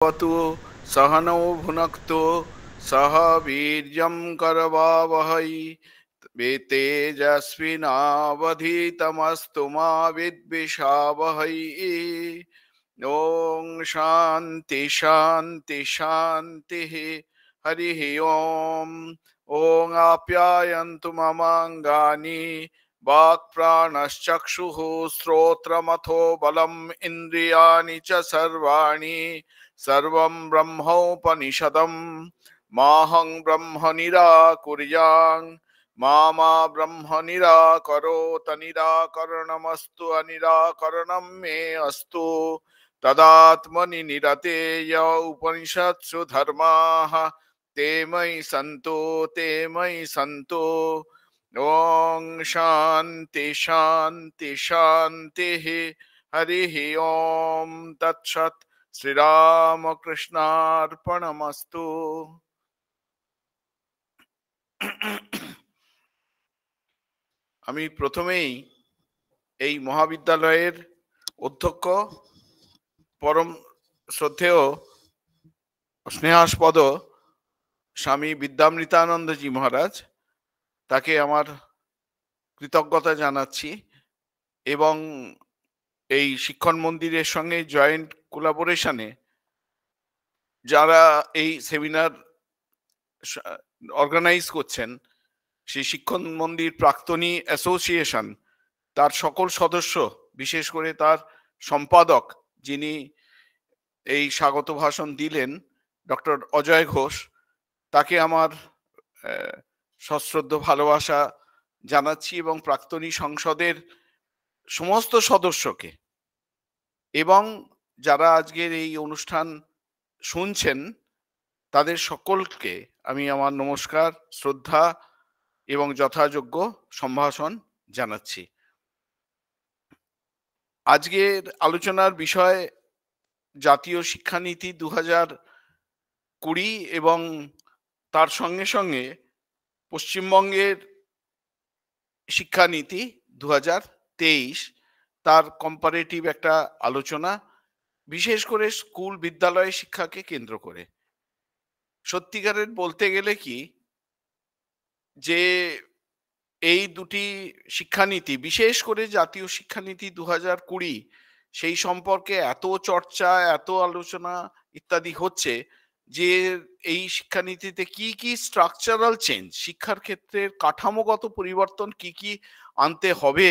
भवतु सहनौ भुनक्तु सह वीर्यं करवावहै तेजस्विनावधीतमस्तु मा विद्विषावहै। ॐ शान्ति शान्ति शान्तिः। हरिः ॐ। ॐ आप्यायन्तु ममाङ्गानि वाक्प्राणश्चक्षुः श्रोत्रमथो बलम् इन्द्रियाणि च सर्वाणि सर्वं ब्रह्मोपनिषदं माहं ब्रह्म निराकुर्यां मा ब्रह्म निराकरोत। निराकरणमस्तु अनिराकरणं मे अस्तु। तदात्मनि निरतेय उपनिषत्सु धर्माः ते मयि सन्तु। ॐ शान्ति शान्ति शान्तिः। हरिः ॐ तत्सत्। শ্রীরামকৃষ্ণার্পণমস্তু। আমি প্রথমেই এই মহাবিদ্যালয়ের অধ্যক্ষ পরম শ্রদ্ধেয় স্নেহাস্পদ স্বামী বিদ্যামৃতানন্দজি মহারাজ, তাকে আমার কৃতজ্ঞতা জানাচ্ছি এবং এই শিক্ষণ মন্দিরের সঙ্গে জয়েন্ট কোলাবোরেশনে যারা এই সেমিনার অর্গানাইজ করছেন, সেই শিক্ষণ মন্দির প্রাক্তনী অ্যাসোসিয়েশন, তার সকল সদস্য, বিশেষ করে তার সম্পাদক যিনি এই স্বাগত ভাষণ দিলেন, ডক্টর অজয় ঘোষ, তাকে আমার সশ্রদ্ধ ভালোবাসা জানাচ্ছি এবং প্রাক্তনী সংসদের সমস্ত সদস্যকে এবং যারা আজকের এই অনুষ্ঠান শুনছেন তাদের সকলকে আমি আমার নমস্কার, শ্রদ্ধা এবং যথাযোগ্য সম্ভাষণ জানাচ্ছি। আজকের আলোচনার বিষয় জাতীয় শিক্ষানীতি 2020 এবং তার সঙ্গে সঙ্গে পশ্চিমবঙ্গের শিক্ষানীতি 2023, তার কম্পারেটিভ একটা আলোচনা, বিশেষ করে স্কুল বিদ্যালয় শিক্ষাকে কেন্দ্র করে। সত্যিকারের বলতে গেলে কি যে এই দুটি শিক্ষানীতি, বিশেষ করে জাতীয় শিক্ষানীতি 2020, সেই সম্পর্কে এত চর্চা, এত আলোচনা ইত্যাদি হচ্ছে যে এই শিক্ষানীতিতে কি কি স্ট্রাকচারাল চেঞ্জ, শিক্ষার ক্ষেত্রে কাঠামোগত পরিবর্তন কি কি আনতে হবে,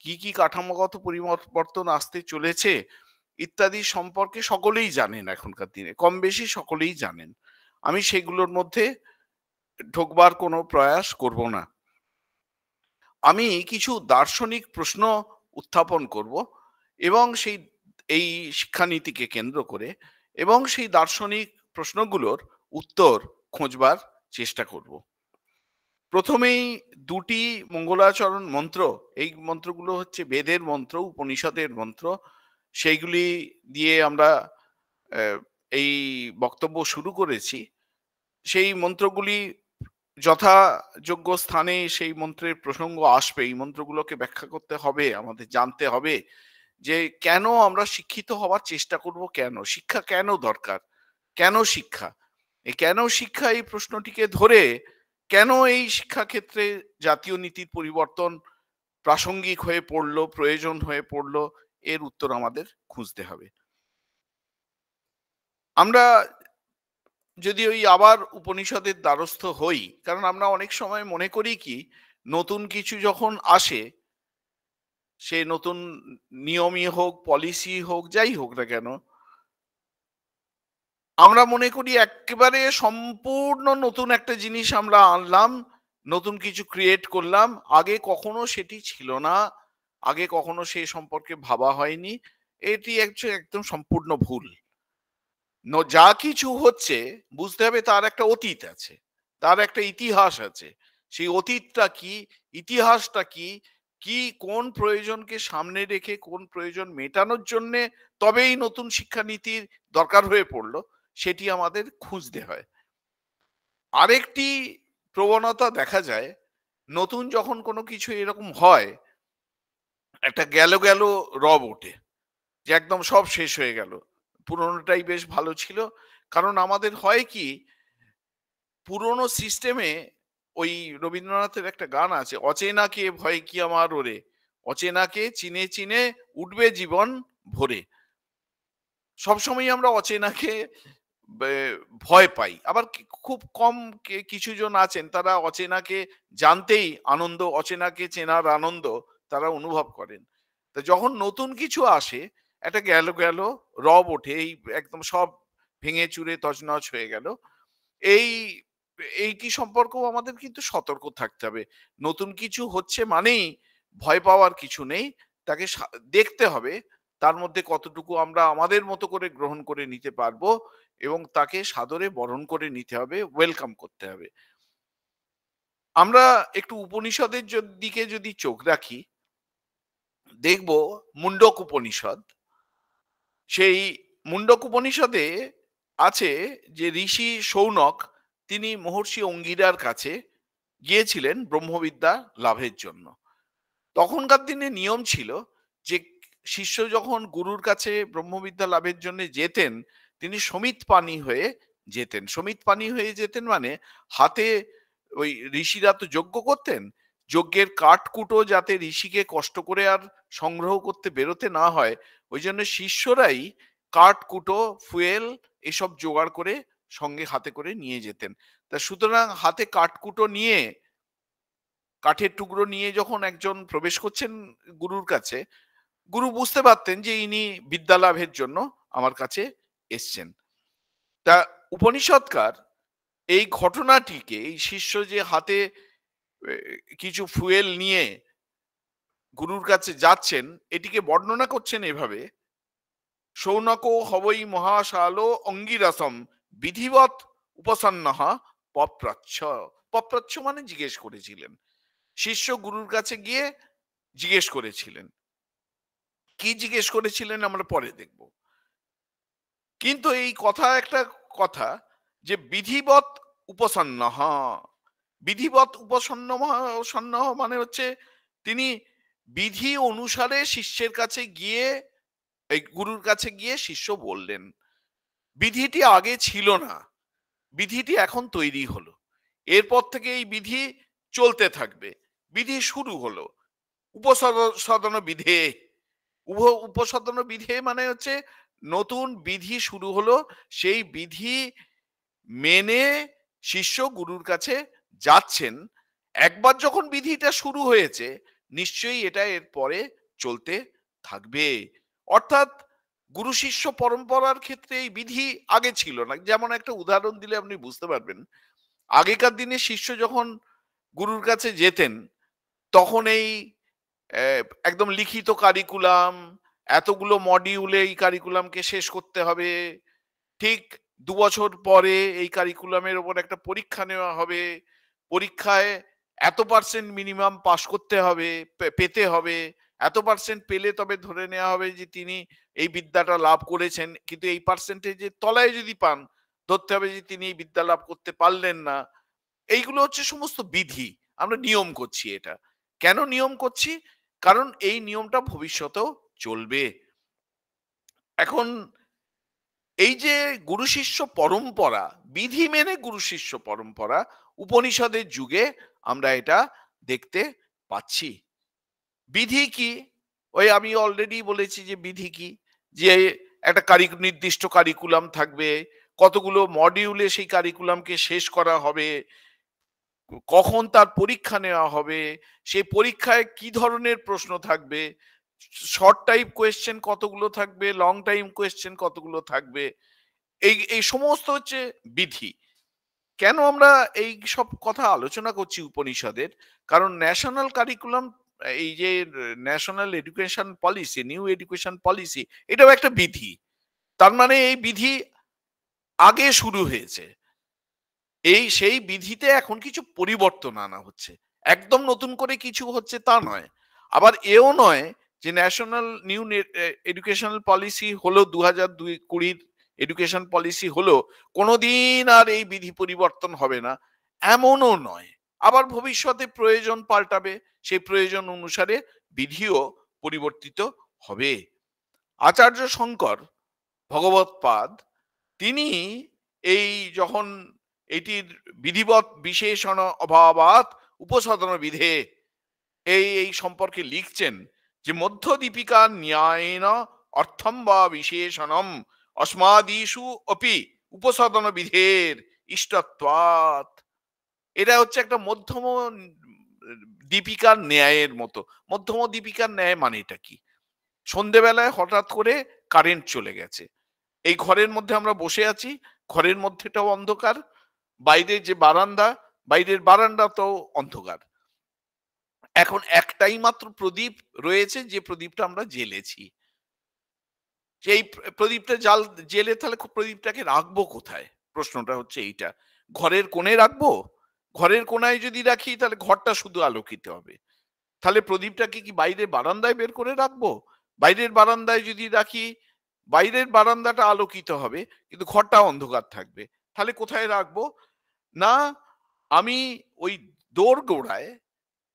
কি কি কাঠামোগত পরিবর্তন আসতে চলেছে ইত্যাদি সম্পর্কে সকলেই জানেন, এখনকার দিনে কম বেশি সকলেই জানেন। আমি সেগুলোর মধ্যে ঢোকবার কোনো প্রয়াস করব না। আমি কিছু দার্শনিক প্রশ্ন উত্থাপন করব এবং এই শিক্ষানীতিকে কেন্দ্র করে এবং সেই দার্শনিক প্রশ্নগুলোর উত্তর খোঁজবার চেষ্টা করব। প্রথমেই দুটি মঙ্গলাচরণ মন্ত্র, এই মন্ত্রগুলো হচ্ছে বেদের মন্ত্র, উপনিষদের মন্ত্র, সেইগুলি দিয়ে আমরা এই বক্তব্য শুরু করেছি। সেই মন্ত্রগুলি যথাযোগ্য স্থানে সেই মন্ত্রের প্রসঙ্গ আসবে। এই মন্ত্রগুলোকে ব্যাখ্যা করতে হবে, আমাদের জানতে হবে যে কেন আমরা শিক্ষিত হওয়ার চেষ্টা করব, কেন শিক্ষা কেন দরকার, কেন শিক্ষা, এই কেন শিক্ষা এই প্রশ্নটিকে ধরে কেন এই শিক্ষাক্ষেত্রে জাতীয় নীতির পরিবর্তন প্রাসঙ্গিক হয়ে পড়লো, প্রয়োজন হয়ে পড়লো, এর উত্তর আমাদের খুঁজতে হবে। আমরা যদি ওই আবার উপনিষদের দ্বারস্থ হই, কারণ আমরা অনেক সময় মনে করি কি নতুন কিছু যখন আসে, সে নতুন নিয়মই হোক, পলিসি হোক, যাই হোক না কেন, আমরা মনে করি একেবারে সম্পূর্ণ নতুন একটা জিনিস আমরা আনলাম, নতুন কিছু ক্রিয়েট করলাম, আগে কখনো সেটি ছিল না, আগে কখনো সে সম্পর্কে ভাবা হয়নি। এটি একদম সম্পূর্ণ ভুল। যা কিছু হচ্ছে বুঝতে হবে তার একটা অতীত আছে, তার একটা ইতিহাস আছে। সেই অতীতটা কি, ইতিহাসটা কি, কি কোন প্রয়োজনকে সামনে রেখে, কোন প্রয়োজন মেটানোর জন্য তবেই নতুন শিক্ষানীতির দরকার হয়ে পড়লো, সেটি আমাদের খুঁজতে হয়। আরেকটি প্রবণতা দেখা যায়, নতুন যখন কোনো কিছু এরকম হয়, একটা গেল রব ওঠে যে একদম সব শেষ হয়ে গেল, পুরোনোটাই বেশ ভালো ছিল। কারণ আমাদের হয় কি, পুরোনো সিস্টেমে ওই রবীন্দ্রনাথের একটা গান আছে, অচেনাকে ভয় কি আমার ওরে, অচেনাকে চিনে চিনে উঠবে জীবন ভরে। সবসময় আমরা অচেনাকে ভয় পাই। আবার খুব কম কিছু জন আছেন তারা অচেনাকে জানতেই আনন্দ, অচেনাকে চেনার আনন্দ তারা অনুভব করেন। তো যখন নতুন কিছু আসে, একটা গেল গেল রব ওঠে, এই একদম সব ভেঙে চুরে তছনছ হয়ে গেল। এই এইটি সম্পর্কেও আমাদের কিন্তু সতর্ক থাকতে হবে। নতুন কিছু হচ্ছে মানেই ভয় পাওয়ার কিছু নেই। তাকে দেখতে হবে তার মধ্যে কতটুকু আমরা আমাদের মতো করে গ্রহণ করে নিতে পারবো এবং তাকে সাদরে বরণ করে নিতে হবে, ওয়েলকাম করতে হবে। আমরা একটু উপনিষদের দিকে যদি চোখ রাখি, দেখব মুন্ডক উপনিষদ। সেই মুন্ডক উপনিষদে আছে যে ঋষি শৌনক তিনি মহর্ষি অঙ্গিরার কাছে গিয়েছিলেন ব্রহ্মবিদ্যা লাভের জন্য। তখনকার দিনে নিয়ম ছিল যে শিষ্য যখন গুরুর কাছে ব্রহ্মবিদ্যা লাভের জন্য যেতেন, তিনি সমিত পাণি হয়ে যেতেন। সমিত পাণি হয়ে যেতেন মানে হাতে, ওই ঋষিরা তো যজ্ঞ করতেন, যজ্ঞের কাঠকুটো যাতে ঋষিকে কষ্ট করে আর সংগ্রহ করতে বেরোতে না হয়, ওই জন্য শিষ্যরাই কাঠকুটো, ফুয়েল এসব জোগাড় করে সঙ্গে হাতে করে নিয়ে যেতেন। তা সুতরাং হাতে কাঠকুটো নিয়ে, কাঠের টুকরো নিয়ে যখন একজন প্রবেশ করছেন গুরুর কাছে, গুরু বুঝতে পারতেন যে ইনি বিদ্যা লাভের জন্য আমার কাছে এসছেন। তা উপনিষদকার এই ঘটনাটিকে, এই শিষ্য যে হাতে কিছু ফুয়েল নিয়ে গুরুর কাছে যাচ্ছেন, এটিকে বর্ণনা করছেন এভাবে: সৌনকো হবৈ মহাশালো অঙ্গিরাসম বিধিবৎ উপসন্নঃ পপ্রাচ্ছ। পপ্রাচ্ছ মানে জিজ্ঞেস করেছিলেন। শিষ্য গুরুর কাছে গিয়ে জিজ্ঞেস করেছিলেন। কি জিজ্ঞেস করেছিলেন আমরা পরে দেখব। কিন্তু এই কথা একটা কথা যে বিধিবৎ উপসন্নঃ, বিধিবৎ উপসন্ন মানে হচ্ছে তিনি বিধি অনুসারে শিষ্যের কাছে গিয়ে, এই গুরুর কাছে গিয়ে শিষ্য বললেন। বিধিটি আগে ছিল না, বিধিটি এখন তৈরি হলো। এরপর থেকে এই বিধি চলতে থাকবে। বিধি শুরু হলো, উপসদন বিধে। উপসদন বিধে মানে হচ্ছে নতুন বিধি শুরু হলো। সেই বিধি মেনে শিষ্য গুরুর কাছে যাচ্ছেন। একবার যখন বিধিটা শুরু হয়েছে, নিশ্চয়ই এটা এর পরে চলতে থাকবে। অর্থাৎ গুরু শিষ্য পরম্পরার ক্ষেত্রে এই বিধি আগে ছিল না। যেমন একটা উদাহরণ দিলে আপনি বুঝতে পারবেন। আগেকার দিনে শিষ্য যখন গুরুর কাছে যেতেন, তখন এই একদম লিখিত কারিকুলাম, এতগুলো মডিউলে এই কারিকুলামকে শেষ করতে হবে, ঠিক ২ বছর পরে এই কারিকুলামের উপর একটা পরীক্ষা নেওয়া হবে, পরীক্ষায় এত পার্সেন্ট মিনিমাম পাস করতে হবে, পেতে হবে, এত পার্সেন্ট পেলে তবে ধরে নেওয়া হবে যে তিনি এই বিদ্যাটা লাভ করেছেন। কিন্তু এই পার্সেন্টেজের তলায় যদি পান, ধরতে হবে যে তিনি এই বিদ্যা লাভ করতে পারলেন না। এইগুলো হচ্ছে সমস্ত বিধি। আমরা নিয়ম করছি এটা। কেন নিয়ম করছি? কারণ এই নিয়মটা ভবিষ্যতেও চলবে। এখন এই যে গুরু শিষ্য পরম্পরা, বিধি মেনে গুরু শিষ্য পরম্পরা, উপনিষদের যুগে আমরা এটা দেখতে পাচ্ছি। বিধি কি? ওই আমি অলরেডি বলেছি যে বিধি কি, যে একটা নির্দিষ্ট কারিকুলাম থাকবে, কতগুলো মডিউলে সেই কারিকুলামকে শেষ করা হবে, কখন তার পরীক্ষা নেওয়া হবে, সেই পরীক্ষায় কি ধরনের প্রশ্ন থাকবে, শর্ট টাইপ কোয়েশ্চেন কতগুলো থাকবে, লং টাইম কোয়েশ্চেন কতগুলো থাকবে, এই সমস্ত হচ্ছে বিধি। কেন আমরা এই সব কথা আলোচনা করছি উপনিষদের? কারণ ন্যাশনাল কারিকুলাম, এই যে national education policy, new education policy, এটাও একটা বিধি। তার মানে এই বিধি আগে শুরু হয়েছে। সেই বিধিতে এখন কিছু পরিবর্তন আনা হচ্ছে। একদম নতুন করে কিছু হচ্ছে তা নয়। আবার এও নয় যে ন্যাশনাল নিউ এডুকেশনাল পলিসি হলো ২০২০ এডুকেশন পলিসি হলো, কোনোদিন আর এই বিধি পরিবর্তন হবে না, এমনও নয়। আবার ভবিষ্যতে প্রয়োজন পাল্টাবে, সেই প্রয়োজন অনুসারে বিধিও পরিবর্তিত হবে। আচার্য শঙ্কর ভগবৎপাদ, তিনি এই যখন এটির বিধিবৎ বিশেষণ অভাবাৎ উপসাধন বিধে এই সম্পর্কে লিখছেন যে মধ্য দীপিকা ন্যায়েন অর্থম বা বিশেষণম অস্মাদিষু অপি উপসাধন বিধের ইষ্টত্বাৎ। এটা হচ্ছে একটা মধ্যম দীপিকার ন্যায়ের মতো। মধ্যম দীপিকার ন্যায় মানেটা কি? সন্ধেবেলায় হঠাৎ করে কারেন্ট চলে গেছে, এই ঘরের মধ্যে আমরা বসে আছি, ঘরের মধ্যেটাও অন্ধকার, বাইরের যে বারান্দা, বাইরের বারান্দাতেও অন্ধকার। এখন একটাই মাত্র প্রদীপ রয়েছে, যে প্রদীপটা আমরা জ্বেলেছি। সেই প্রদীপটা জেলে তাহলে প্রদীপটাকে রাখবো কোথায়? প্রশ্নটা হচ্ছে এইটা। ঘরের কোণে রাখবো? ঘরের কোণায় যদি রাখি তাহলে ঘরটা শুধু আলোকিত হবে। তাহলে প্রদীপটাকে কি বাইরের বারান্দায় বের করে রাখবো? বাইরের বারান্দায় যদি রাখি, বাইরের বারান্দাটা আলোকিত হবে কিন্তু ঘরটা অন্ধকার থাকবে। তাহলে কোথায় রাখবো? না, আমি ওই দোরগোড়ায়,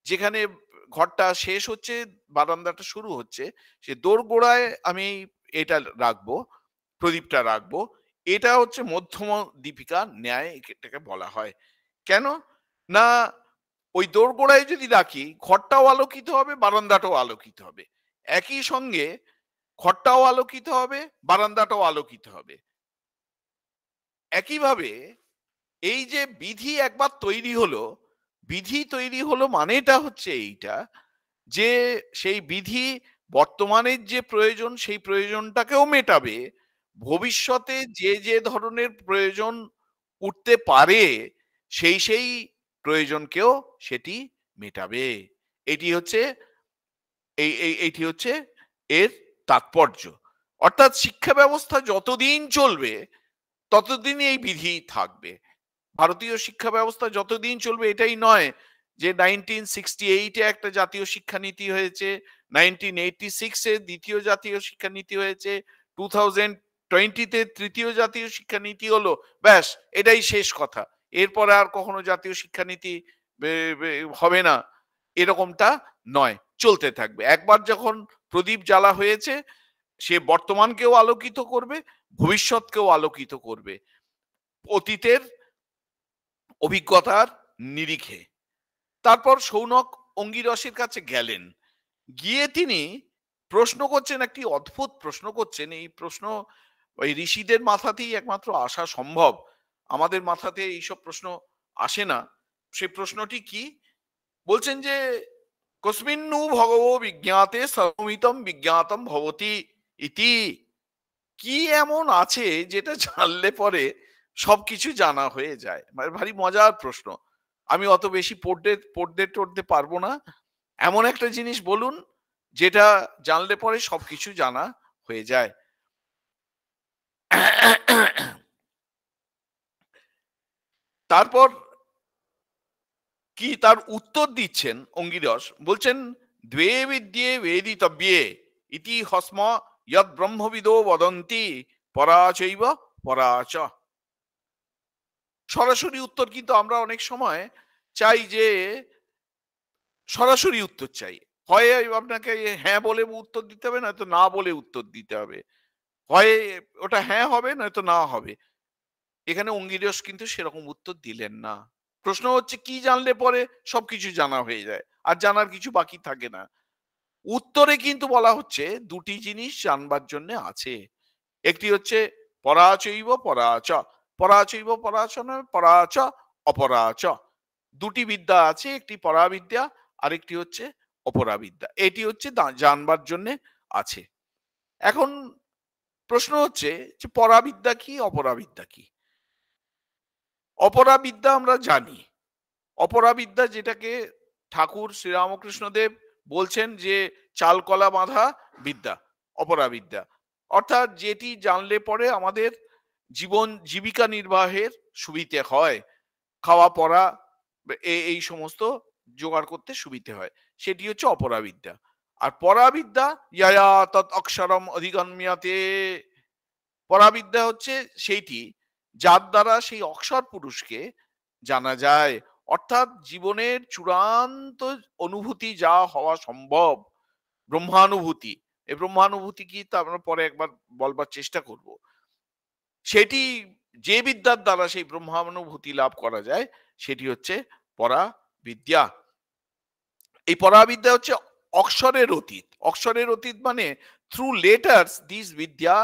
যেখানে ঘরটা শেষ হচ্ছে বারান্দাটা শুরু হচ্ছে, সে দোরগোড়ায় আমি এটা রাখবো, প্রদীপটা রাখবো। এটা হচ্ছে মধ্যম দীপিকা ন্যায় এটাকে বলা হয়। কেন? না, ওই দোরগোড়ায় যদি রাখি ঘরটাও আলোকিত হবে, বারান্দাটাও আলোকিত হবে। একই সঙ্গে ঘরটাও আলোকিত হবে, বারান্দাটাও আলোকিত হবে। একইভাবে এই যে বিধি একবার তৈরি হলো, বিধি তৈরি হলো মানেটা হচ্ছে এইটা যে সেই বিধি বর্তমানের যে প্রয়োজন সেই প্রয়োজনটাকেও মেটাবে, ভবিষ্যতে যে ধরনের প্রয়োজন উঠতে পারে সেই প্রয়োজনকেও সেটি মেটাবে। এটি হচ্ছে এইটি হচ্ছে এর তাৎপর্য। অর্থাৎ শিক্ষা ব্যবস্থা যতদিন চলবে ততদিনই এই বিধি থাকবে। ভারতীয় শিক্ষা ব্যবস্থা যতদিন চলবে এটাই নয় যে 1968 এ একটা জাতীয় শিক্ষানীতি হয়েছে, 1986 এ দ্বিতীয় জাতীয় শিক্ষানীতি হয়েছে, 2020 তে তৃতীয় জাতীয় শিক্ষানীতি হলো, ব্যাস এটাই শেষ কথা। এরপরে আর কখনো জাতীয় শিক্ষানীতি হবে না, এরকমটা নয়, চলতে থাকবে। একবার যখন প্রদীপ জ্বালা হয়েছে, সে বর্তমানকেও আলোকিত করবে, ভবিষ্যৎকেও আলোকিত করবে অতীতের অভিজ্ঞতার নিরিখে। তারপর শৌনক অঙ্গিরসের কাছে গেলেন, গিয়ে তিনি প্রশ্ন করছেন, একটি অদ্ভুত প্রশ্ন করছেন। এই প্রশ্ন ওই ঋষিদের মাথাতেই একমাত্র আসা সম্ভব, আমাদের মাথাতে এইসব প্রশ্ন আসে না। সেই প্রশ্নটি কি? বলছেন যে কস্মিন্নু ভগবো বিজ্ঞাতে সর্বমিতম বিজ্ঞাতম ভবতি ইতি। কি এমন আছে যেটা জানলে পরে সবকিছু জানা হয়ে যায়? মানে ভারী মজার প্রশ্ন। আমি অত বেশি পড়তে পারবো না। এমন একটা জিনিস বলুন যেটা জানলে পরে সবকিছু জানা হয়ে যায়। তারপর কি তার উত্তর দিচ্ছেন অঙ্গিরস, বলছেন দ্বে বিদ্যে বেদিতব্যে ইতি হস্ম ইয়ৎ ব্রহ্মবিদো বদন্তি পরাচৈব পরাচ। সরাসরি উত্তর কিন্তু আমরা অনেক সময় চাই যে সরাসরি উত্তর চাই। হয় আপনাকে হ্যাঁ বলে উত্তর দিতে হবে, নয়তো না বলে উত্তর দিতে হবে। হয় ওটা হ্যাঁ হবে, নয়তো না হবে। এখানে অঙ্গিরস কিন্তু সেরকম উত্তর দিলেন না। প্রশ্ন হচ্ছে কি জানলে পরে সবকিছু জানা হয়ে যায় আর জানার কিছু বাকি থাকে না। উত্তরে কিন্তু বলা হচ্ছে দুটি জিনিস জানবার জন্য আছে। একটি হচ্ছে পরাচৈব পরাচ, পরাচৈব পরাচ নয়, পরাচ অপরাচ। দুটি বিদ্যা আছে, একটি পরাবিদ্যা, আরেকটি হচ্ছে অপরাবিদ্যা। এটি হচ্ছে জানবার জন্য আছে। এখন প্রশ্ন হচ্ছে যে পরাবিদ্যা কি, অপরাবিদ্যা কি? অপরাবিদ্যা আমরা জানি। অপরাবিদ্যা যেটাকে ঠাকুর শ্রীরামকৃষ্ণদেব বলছেন যে চালকলা বাঁধা বিদ্যা, অপরাবিদ্যা। অর্থাৎ যেটি জানলে পরে আমাদের জীবিকা নির্বাহের সুবিধে হয়, খাওয়া পড়া এই সমস্ত জোগাড় করতে সুবিধে হয়, সেটি হচ্ছে অপরাবিদ্যা। আর পরাবিদ্যা ইয়া তৎ অক্ষরম অধিগম্যতে, পরাবিদ্যা হচ্ছে সেইটি যার দ্বারা সেই অক্ষর পুরুষকে জানা যায়। অর্থাৎ জীবনের চূড়ান্ত অনুভূতি যা হওয়া সম্ভব, ব্রহ্মানুভূতি, এই ব্রহ্মানুভূতি কি তা আমরা পরে একবার বলবার চেষ্টা করব। সেটি যে বিদ্যার দ্বারা সেই ব্রহ্মানুভূতি লাভ করা যায় সেটি হচ্ছে পরাবিদ্যা। এই পরাবিদ্যা হচ্ছে অক্ষরের অতীত। অক্ষরের অতীত মানে থ্রু লেটার্স দিস বিদ্যা,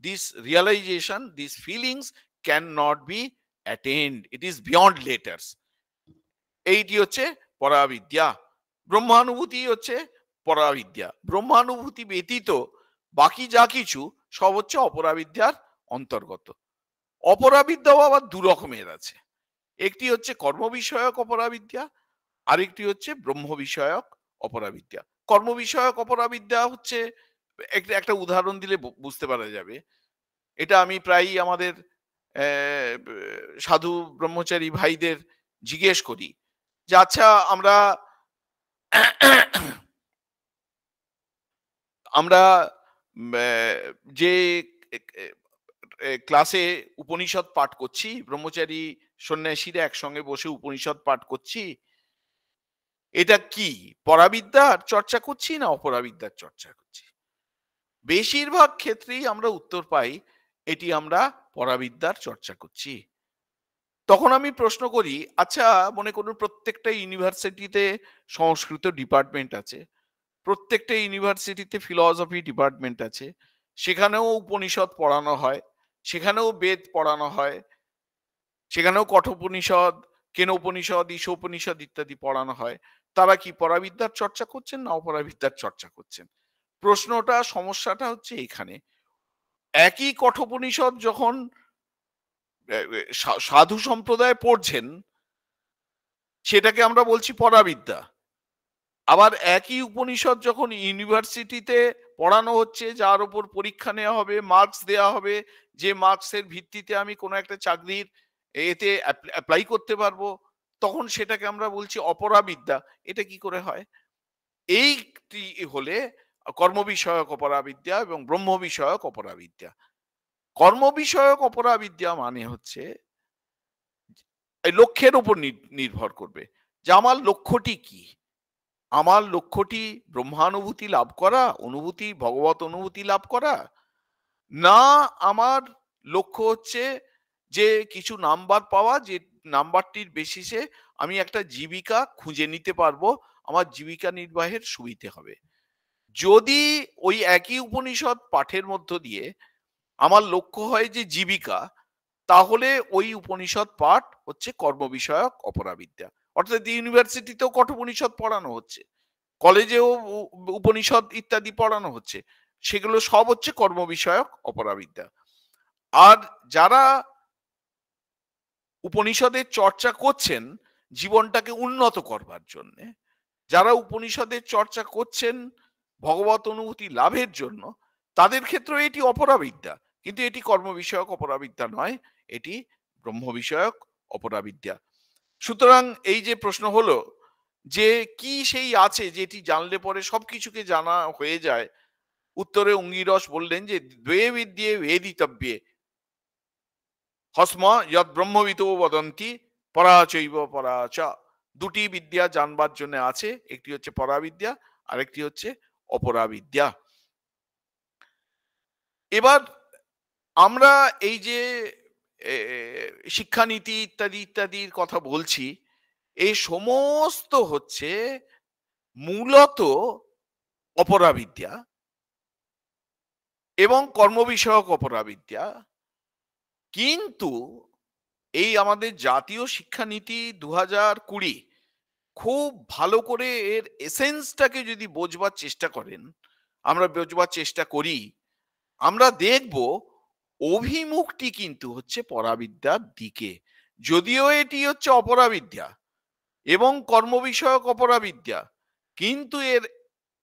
this realisation, this feelings can not be attend. It is beyond letters. এইটি হচ্ছে পরাবিদ্যা। ব্রহ্মানুভূতি হচ্ছে পরাবিদ্যা। ব্রহ্মানুভূতি ব্যতীত বাকি যা কিছু সব হচ্ছে অপরাবিদ্যার অন্তর্গত। অপরাবিদ্যাও আবার দু রকমের আছে। একটি হচ্ছে কর্ম বিষয়ক অপরাবিদ্যা, আরেকটি হচ্ছে ব্রহ্ম বিষয়ক অপরাবিদ্যা। কর্ম বিষয়ক অপরাবিদ্যা হচ্ছে একটা উদাহরণ দিলে বুঝতে পারা যাবে। এটা আমি প্রায়ই আমাদের সাধু ব্রহ্মচারী ভাইদের জিজ্ঞেস করি যে আচ্ছা আমরা আমরা যে ক্লাসে উপনিষদ পাঠ করছি, ব্রহ্মচারী সন্ন্যাসীরা একসঙ্গে বসে উপনিষদ পাঠ করছি, এটা কি পরাবিদ্যার চর্চা করছি না অপরাবিদ্যার চর্চা করছি? বেশিরভাগ ক্ষেত্রেই আমরা উত্তর পাই এটি আমরা পরাবিদ্যার চর্চা করছি। তখন আমি প্রশ্ন করি, আচ্ছা মনে করুন প্রত্যেকটা ইউনিভার্সিটিতে সংস্কৃত ডিপার্টমেন্ট আছে, প্রত্যেকটা ইউনিভার্সিটিতে ফিলসফি ডিপার্টমেন্ট আছে, সেখানেও উপনিষদ পড়ানো হয়, সেখানেও বেদ পড়ানো হয়, সেখানেও কঠোপনিষদ, কেনোপনিষদ, ঈশোপনিষদ ইত্যাদি পড়ানো হয়। তারা কি পরাবিদ্যার চর্চা করছেন না অপরাবিদ্যার চর্চা করছেন? প্রশ্নটা, সমস্যাটা হচ্ছে এখানে। একই কঠোপনিষদ যখন সাধু সম্প্রদায় পড়ছেন, সেটাকে আমরা বলছি পরাবিদ্যা। আবার একই উপনিষদ যখন ইউনিভার্সিটিতে পড়ানো হচ্ছে, যার উপর পরীক্ষা নেওয়া হবে, মার্কস দেওয়া হবে, যে মার্কসের ভিত্তিতে আমি কোনো একটা চাকরির এতে অ্যাপ্লাই করতে পারবো, তখন সেটাকে আমরা বলছি অপরাবিদ্যা। এটা কি করে হয়? এইটি হলে কর্ম বিষয়ক অপরাবিদ্যা এবং ব্রহ্ম বিষয়ক অপরাবিদ্যা। কর্ম বিষয়ক অপরাবিদ্যা মানে হচ্ছে এই লক্ষ্যের উপর নির্ভর করবে যে আমার লক্ষ্যটি কি। আমার লক্ষ্যটি ব্রহ্মানুভূতি লাভ করা, অনুভূতি, ভগবত অনুভূতি লাভ করা, না আমার লক্ষ্য হচ্ছে যে কিছু নাম্বার পাওয়া, যে নাম্বারটির বেসিসে আমি একটা জীবিকা খুঁজে নিতে পারবো, আমার জীবিকা নির্বাহের সুবিধে হবে। যদি ওই একই উপনিষদ পাঠের মধ্য দিয়ে আমার লক্ষ্য হয় যে জীবিকা, তাহলে ওই উপনিষদ পাঠ হচ্ছে কর্ম বিষয়ক অপরাবিদ্যা। অর্থাৎ ইউনিভার্সিটিতেও কঠোপনিষদ পড়ানো হচ্ছে, কলেজেও উপনিষদ ইত্যাদি পড়ানো হচ্ছে, সেগুলো সব হচ্ছে কর্ম বিষয়ক অপরাবিদ্যা। আর যারা উপনিষদের চর্চা করছেন জীবনটাকে উন্নত করবার জন্য, যারা উপনিষদের চর্চা করছেন ভগবত অনুভূতি লাভের জন্য, তাদের ক্ষেত্রে এটি অপরাবিদ্যা, কিন্তু এটি কর্ম বিষয়ক অপরাবিদ্যা নয়, এটি ব্রহ্ম বিষয়ক অপরাবিদ্যা। সুতরাং এই যে প্রশ্ন হলো যে কি সেই আছে যেটি জানলে পরে সবকিছুকে জানা হয়ে যায়, উত্তরে অঙ্গিরস বললেন যে দ্বে বিদ্যে বেদিতব্যে হস্ম যৎ ব্রহ্মবিদো বদন্তি পরাচৈব পরাচ। দুটি বিদ্যা জানবার জন্য আছে, একটি হচ্ছে পরাবিদ্যা, আরেকটি হচ্ছে অপরাবিদ্যা। এবার আমরা এই যে শিক্ষানীতি ইত্যাদি ইত্যাদির কথা বলছি, এই সমস্ত হচ্ছে মূলত অপরাবিদ্যা এবং কর্ম বিষয়ক অপরাবিদ্যা। কিন্তু এই আমাদের জাতীয় শিক্ষানীতি 2020 খুব ভালো করে এর এসেন্সটাকে যদি বোঝবার চেষ্টা করেন, আমরা বোঝবার চেষ্টা করি, আমরা দেখব অভিমুখটি কিন্তু হচ্ছে পরাবিদ্যার দিকে। যদিও এটি হচ্ছে অপরাবিদ্যা এবং কর্ম বিষয়ক অপরাবিদ্যা, কিন্তু এর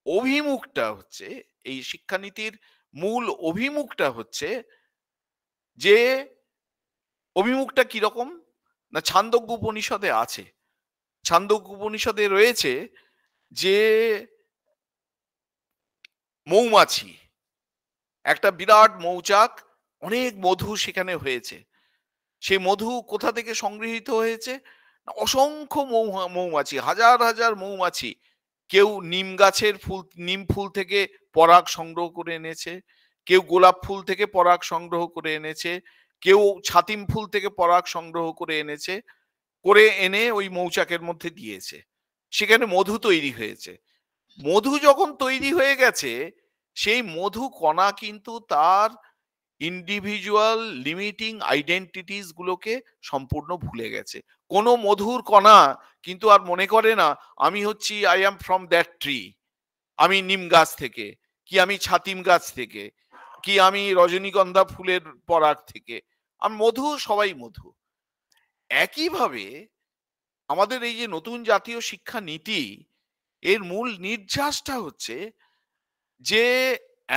অভিমুখটা হচ্ছে, এই শিক্ষানীতির মূল অভিমুখটা হচ্ছে যে, অভিমুখটা কিরকম না ছান্দোগ্য উপনিষদে আছে। ছান্দোগ্য উপনিষদে রয়েছে যে মৌমাছি, একটা বিরাট মৌচাক, অনেক মধু সেখানে হয়েছে। সেই মধু কোথা থেকে সংগৃহীত হয়েছে? অসংখ্য মৌমাছি, হাজার হাজার মৌমাছি কেউ নিম গাছের ফুল, নিম ফুল থেকে পরাগ সংগ্রহ করে এনেছে, কেউ গোলাপ ফুল থেকে পরাগ সংগ্রহ করে এনেছে, কেউ ছাতিম ফুল থেকে পরাগ সংগ্রহ করে এনেছে, করে এনে ওই মৌচাকের মধ্যে দিয়েছে। সেখানে মধু তৈরি হয়েছে। মধু যখন তৈরি হয়ে গেছে, সেই মধু কণা কিন্তু তার ইন্ডিভিজুয়াল লিমিটিং আইডেন্টিটিস গুলোকে সম্পূর্ণ ভুলে গেছে। কোনো মধুর কণা কিন্তু আর মনে করে না আমি হচ্ছি I am from that tree, আমি নিম গাছ থেকে, কি আমি ছাতিম গাছ থেকে, কি আমি রজনীগন্ধা ফুলের পরাগ থেকে। আর মধু, সবাই মধু। একইভাবে আমাদের এই যে নতুন জাতীয় শিক্ষা নীতি, এর মূল নির্যাসটা হচ্ছে যে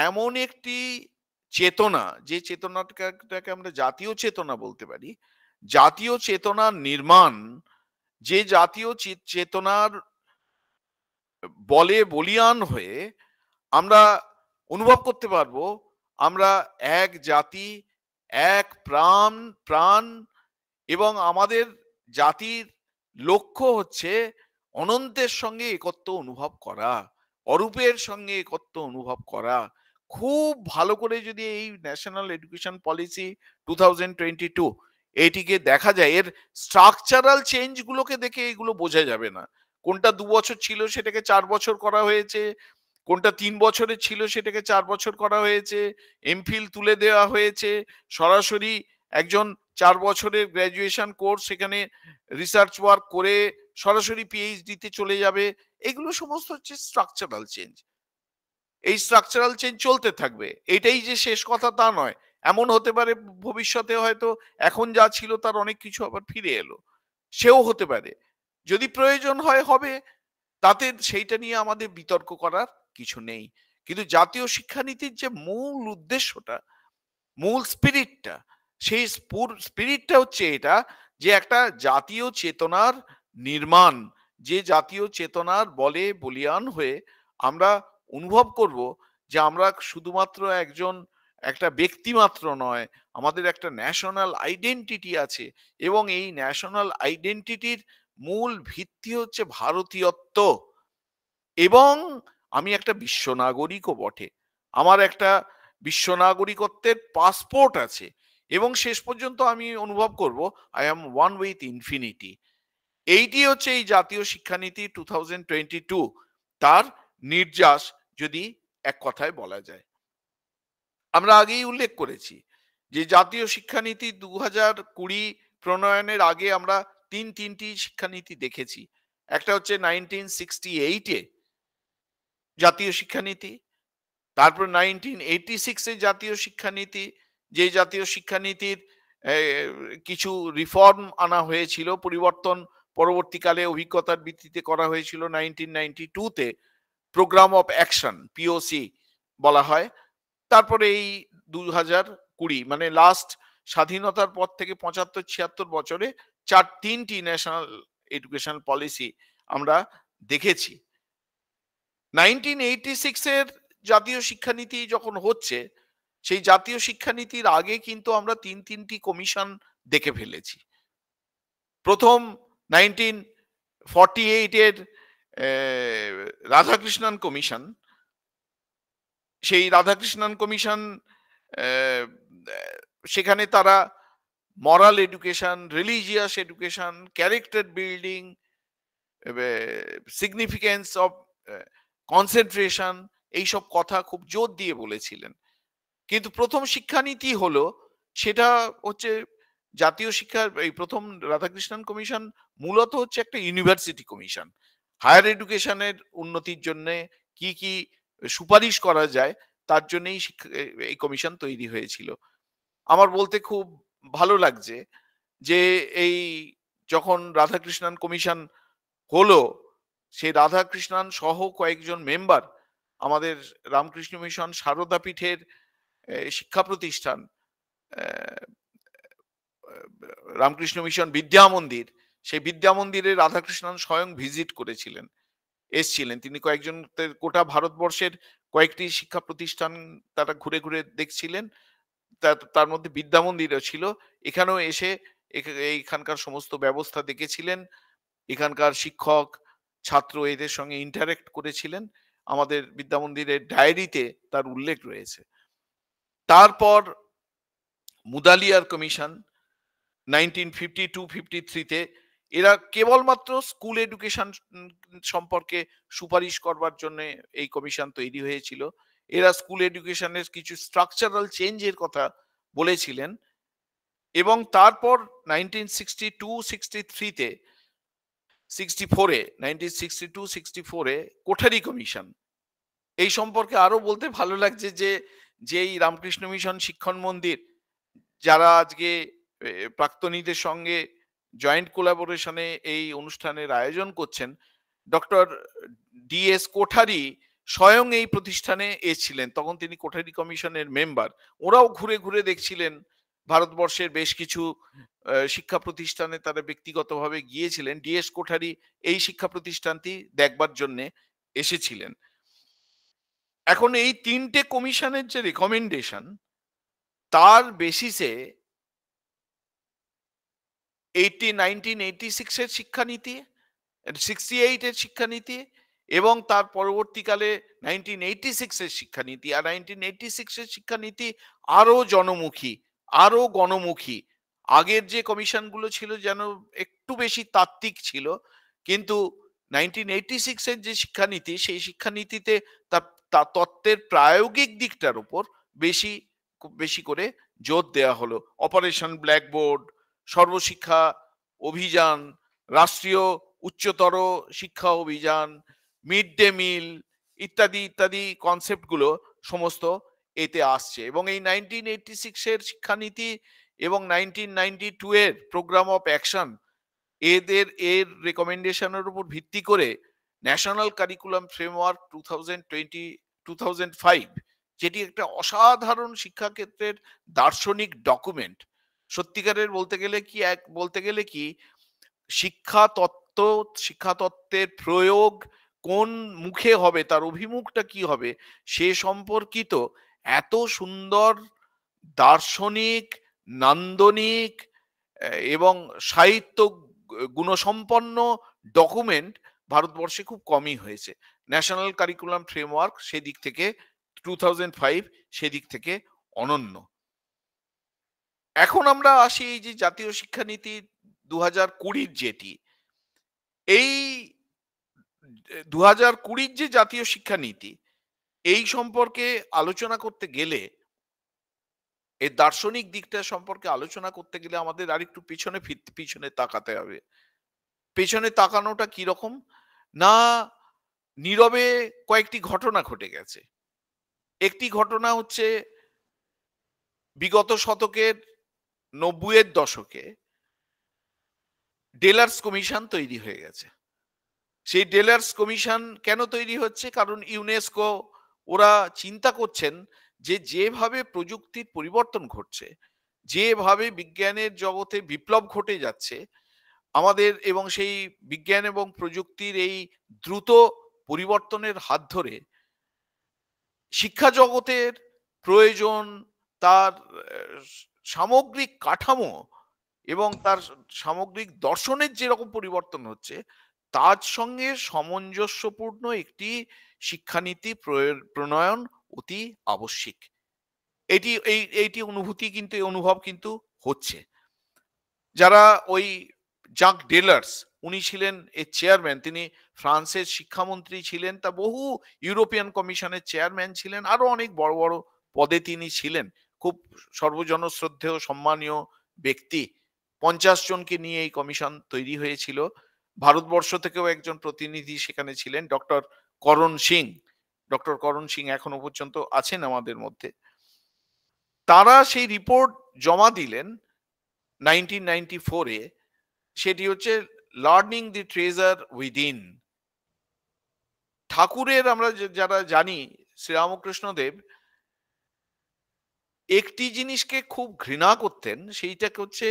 এমন একটি চেতনা, যে চেতনাটাকে আমরা জাতীয় চেতনা বলতে পারি, জাতীয় চেতনার নির্মাণ, যে জাতীয় চেতনার বলে বলীয়ান হয়ে আমরা অনুভব করতে পারবো আমরা এক জাতি, এক প্রাণ প্রাণ, এবং আমাদের জাতির লক্ষ্য হচ্ছে অনন্তের সঙ্গে একত্ব অনুভব করা, অরূপের সঙ্গে একত্ব অনুভব করা। খুব ভালো করে যদি এই ন্যাশনাল এডুকেশন পলিসি 2022 এটিকে দেখা যায়, এর স্ট্রাকচারাল চেঞ্জ গুলোকে দেখে এগুলো বোঝা যাবে না। কোনটা 2 বছর ছিল সেটাকে 4 বছর করা হয়েছে, কোনটা 3 বছরের ছিল সেটাকে 4 বছর করা হয়েছে, এমফিল তুলে দেওয়া হয়েছে, সরাসরি একজন 4 বছরের গ্র্যাজুয়েশন কোর্স সেখানে রিসার্চ ওয়ার্ক করে সরাসরি পিএইচডি তে চলে যাবে। এগুলো সমস্ত হচ্ছে স্ট্রাকচারাল চেঞ্জ। এই স্ট্রাকচারাল চেঞ্জ চলতে থাকবে। এটাই যে শেষ কথা তা নয়। এমন হতে পারে ভবিষ্যতে হয়তো এখন যা ছিল তার অনেক কিছু আবার ফিরে এলো। সেও হতে পারে। যদি প্রয়োজন হয় হবে। তাতে সেইটা নিয়ে আমাদের বিতর্ক করার কিছু নেই। কিন্তু জাতীয় শিক্ষানীতির যে মূল উদ্দেশ্যটা, মূল স্পিরিটটা, সেই স্পিরিটটা হচ্ছে এটা, যে একটা জাতীয় চেতনার নির্মাণ, যে জাতীয় চেতনার বলে বলীয়ান হয়ে আমরা অনুভব করব যে আমরা শুধুমাত্র একটা ব্যক্তি মাত্র নয়, আমাদের একটা ন্যাশনাল আইডেন্টিটি আছে, এবং এই ন্যাশনাল আইডেন্টিটির মূল ভিত্তি হচ্ছে ভারতীয়ত্ব, এবং আমি একটা বিশ্ব নাগরিকও বটে। আমার একটা বিশ্ব নাগরিকত্বের পাসপোর্ট আছে, এবং শেষ পর্যন্ত আমি অনুভব করব I am one with infinity. এইটি হচ্ছে এই জাতীয় শিক্ষানীতি 2022 তার নির্যাস, যদি এক কথায় বলা যায়। আমরা আগেই উল্লেখ করেছি যে জাতীয় শিক্ষানীতি 2020 প্রণয়নের আগে আমরা তিনটি শিক্ষানীতি দেখেছি। একটা হচ্ছে 1968 জাতীয় শিক্ষানীতি, তারপর 1986 এ জাতীয় শিক্ষানীতি, যে জাতীয় শিক্ষানীতির কিছু রিফর্ম আনা হয়েছিল, পরিবর্তন পরবর্তীকালে অভিজ্ঞতার ভিত্তিতে করা হয়েছিল 1992 তে, প্রোগ্রাম অফ অ্যাকশন পিওসি বলা হয়। তারপরে এই 2020 মানে লাস্ট স্বাধীনতার পর থেকে 75-76 বছরে তিনটি ন্যাশনাল এডুকেশন পলিসি আমরা দেখেছি। 1986 এর জাতীয় শিক্ষানীতি যখন হচ্ছে, সেই জাতীয় শিক্ষানীতির আগে কিন্তু আমরা তিনটি কমিশন দেখে ফেলেছি। প্রথম 1948 এর রাধাকৃষ্ণন কমিশন। সেই রাধাকৃষ্ণন কমিশন, সেখানে তারা moral education, religious education, character building, significance of concentration, এইসব কথা খুব জোর দিয়ে বলেছিলেন। কিন্তু প্রথম শিক্ষানীতি হলো, সেটা হচ্ছে জাতীয় শিক্ষার এই প্রথম রাধাকৃষ্ণন কমিশন মূলত হচ্ছে একটা ইউনিভার্সিটি কমিশন। হায়ার এডুকেশনের উন্নতির জন্য কি কি সুপারিশ করা যায় তার জন্যই এই কমিশন তৈরি হয়েছিল। আমার বলতে খুব ভালো লাগছে যে এই যখন রাধাকৃষ্ণন কমিশন হলো, সেই রাধাকৃষ্ণন সহ কয়েকজন মেম্বার আমাদের রামকৃষ্ণ মিশন সারদা পীঠের শিক্ষা প্রতিষ্ঠান রামকৃষ্ণ মিশন বিদ্যা মন্দির, সেই বিদ্যা মন্দিরে রাধাকৃষ্ণন স্বয়ং ভিজিট করেছিলেন, এসছিলেন। তিনি কয়েকজন গোটা ভারতবর্ষের কয়েকটি শিক্ষা প্রতিষ্ঠান তারা ঘুরে ঘুরে দেখছিলেন, তার মধ্যে বিদ্যা মন্দিরও ছিল। এখানেও এসে এইখানকার সমস্ত ব্যবস্থা দেখেছিলেন, এখানকার শিক্ষক, ছাত্র এদের সঙ্গে ইন্টারেক্ট করেছিলেন, আমাদের বিদ্যামন্দিরের ডায়েরিতে তার উল্লেখ রয়েছে। তারপর মুদালিয়ার কমিশন 1952-53 এরা কেবলমাত্র স্কুল এডুকেশন সম্পর্কে সুপারিশ করবার জন্য এই কমিশন তৈরি হয়েছিল। এরা স্কুল এডুকেশনের কিছু স্ট্রাকচারাল চেঞ্জের কথা বলেছিলেন। এবং তারপর 1962-63 1962-64 কোঠারি কমিশন। এই সম্পর্কে আরো বলতে ভালো লাগছে যে যেই রামকৃষ্ণ মিশন শিক্ষণ মন্দির যারা আজকে প্রাক্তনীদের সঙ্গে জয়েন্ট কোলাবোরেশনে এই অনুষ্ঠানের আয়োজন করছেন, ডক্টর ডিএস কোঠারি স্বয়ং এই প্রতিষ্ঠানে এসেছিলেন, তখন তিনি কোঠারি কমিশনের মেম্বার। ওরাও ঘুরে ঘুরে দেখছিলেন ভারতবর্ষের বেশ কিছু শিক্ষা প্রতিষ্ঠানে, তারা ব্যক্তিগতভাবে গিয়েছিলেন। ডিএস কোঠারি এই শিক্ষা প্রতিষ্ঠানটি দেখবার জন্য এসেছিলেন। এখন এই তিনটে কমিশনের যে রেকমেন্ডেশন, তার বেসিসে 1986 এর শিক্ষানীতি, 68 এর শিক্ষানীতি এবং তার পরবর্তীকালে 1986 এর শিক্ষানীতি, আর 1986 এর শিক্ষানীতি আরো জনমুখী, আরো গণমুখী। আগের যে কমিশনগুলো ছিল যেন একটু বেশি তাত্ত্বিক ছিল, কিন্তু 1986 এর যে শিক্ষানীতি, সেই শিক্ষানীতিতে তার তত্ত্বের প্রায়োগিক দিকটার উপর বেশি করে জোর দেওয়া হলো। অপারেশন ব্ল্যাকবোর্ড, সর্বশিক্ষা অভিযান, রাষ্ট্রীয় উচ্চতর শিক্ষা অভিযান, মিড ডে মিল ইত্যাদি ইত্যাদি কনসেপ্টগুলো সমস্ত এতে আসছে। এবং এই 1986 এর শিক্ষানীতি এবং 1992 এর প্রোগ্রাম অফ অ্যাকশন এর রেকমেন্ডেশনের উপর ভিত্তি করে ন্যাশনাল কারিকুলাম ফ্রেমওয়ার্ক 2005, যেটি একটা অসাধারণ শিক্ষাক্ষেত্রের দার্শনিক ডকুমেন্ট। সত্যিকারের বলতে গেলে কি শিক্ষাতত্ত্বের প্রয়োগ কোন মুখে হবে, তার অভিমুখটা কি হবে, সে সম্পর্কিত এত সুন্দর দার্শনিক, নান্দনিক এবং সাহিত্য গুণসম্পন্ন ডকুমেন্ট ভারতবর্ষে খুব কমই হয়েছে। ন্যাশনাল কারিকুলাম ফ্রেমওয়ার্ক সেদিক থেকে 2005 সেদিক থেকে অনন্য। এখন আমরা আসি এই যে জাতীয় শিক্ষানীতি 2020 যেটি, এই 2020 যে জাতীয় শিক্ষানীতি, এই সম্পর্কে আলোচনা করতে গেলে, এর দার্শনিক দিকটা সম্পর্কে আলোচনা করতে গেলে আমাদের আরেকটু পিছনে তাকাতে হবে। পেছনে তাকানোটা কিরকম না, নীরবে কয়েকটি ঘটনা ঘটে গেছে। একটি ঘটনা হচ্ছে বিগত শতকের 90-এর দশকে ডেলার্স কমিশন তৈরি হয়ে গেছে। সেই ডেলার্স কমিশন কেন তৈরি হচ্ছে? কারণ ইউনেস্কো ওরা চিন্তা করছেন যে যেভাবে প্রযুক্তির পরিবর্তন ঘটছে, যেভাবে বিজ্ঞানের জগতে বিপ্লব ঘটে যাচ্ছে আমাদের, এবং সেই বিজ্ঞান এবং প্রযুক্তির এই দ্রুত পরিবর্তনের হাত ধরে শিক্ষা জগতের প্রয়োজন, তার সামগ্রিক কাঠামো এবং তার সামগ্রিক দর্শনের যেরকম পরিবর্তন হচ্ছে, তার সঙ্গে সামঞ্জস্যপূর্ণ একটি শিক্ষানীতি প্রণয়ন অতি আবশ্যিক। এইটি অনুভব কিন্তু হচ্ছে। যারা ওই জাক ডেলার্স, উনি ছিলেন এর চেয়ারম্যান, তিনি ফ্রান্সের শিক্ষামন্ত্রী ছিলেন, তা বহু ইউরোপিয়ান কমিশনের চেয়ারম্যান ছিলেন, আরো অনেক বড় বড় পদে তিনি ছিলেন, খুব সর্বজন শ্রদ্ধেয় সম্মানীয় ব্যক্তি। 50 জনকে নিয়ে এই কমিশন তৈরি হয়েছিল। ভারতবর্ষ থেকেও একজন প্রতিনিধি সেখানে ছিলেন, ডক্টর করণ সিং। ডক্টর করণ সিং এখনো পর্যন্ত আছেন আমাদের মধ্যে। তারা সেই রিপোর্ট জমা দিলেন 1994-এ। সেটি হচ্ছে লার্নিং দি ট্রেজার উইদিন। ঠাকুরের আমরা যারা জানি, শ্রীরামকৃষ্ণদেব একটি জিনিসকে খুব ঘৃণা করতেন, সেইটাকে হচ্ছে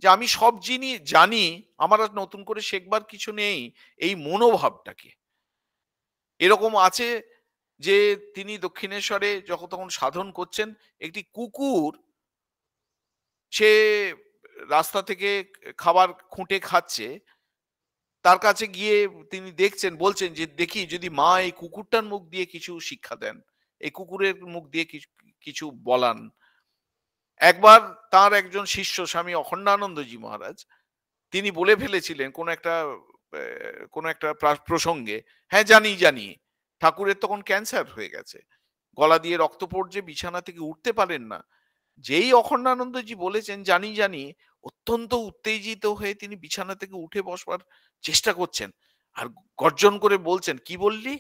যে আমি সব জিনিস জানি, আমার আর নতুন করে শেখবার কিছু নেই, এই মনোভাবটাকে। এরকম আছে যে তিনি দক্ষিণেশ্বরে যখন তখন সাধন করছেন, একটি কুকুর সে রাস্তা থেকে খাবার খুঁটে খাচ্ছে, তার কাছে গিয়ে তিনি দেখছেন, বলছেন যে দেখি যদি মা এই কুকুরটার মুখ দিয়ে কিছু শিক্ষা দেন, এই কুকুরের মুখ দিয়ে কিছু কিছু বলান। একবার তার একজন শিষ্য স্বামী অখণ্ডানন্দজি মহারাজ, তিনি বলে ফেলেছিলেন কোন একটা প্রসঙ্গে, হ্যাঁ জানি জানি, ঠাকুরের তখন ক্যান্সার হয়ে গেছে, গলা দিয়ে রক্ত পড়ছে, বিছানা থেকে উঠতে পারেন না। যেই অখণ্ডানন্দজি বলেছেন জানি জানি, অত্যন্ত উত্তেজিত হয়ে তিনি বিছানা থেকে উঠে বসবার চেষ্টা করছেন, আর গর্জন করে বলছেন, কি বললি?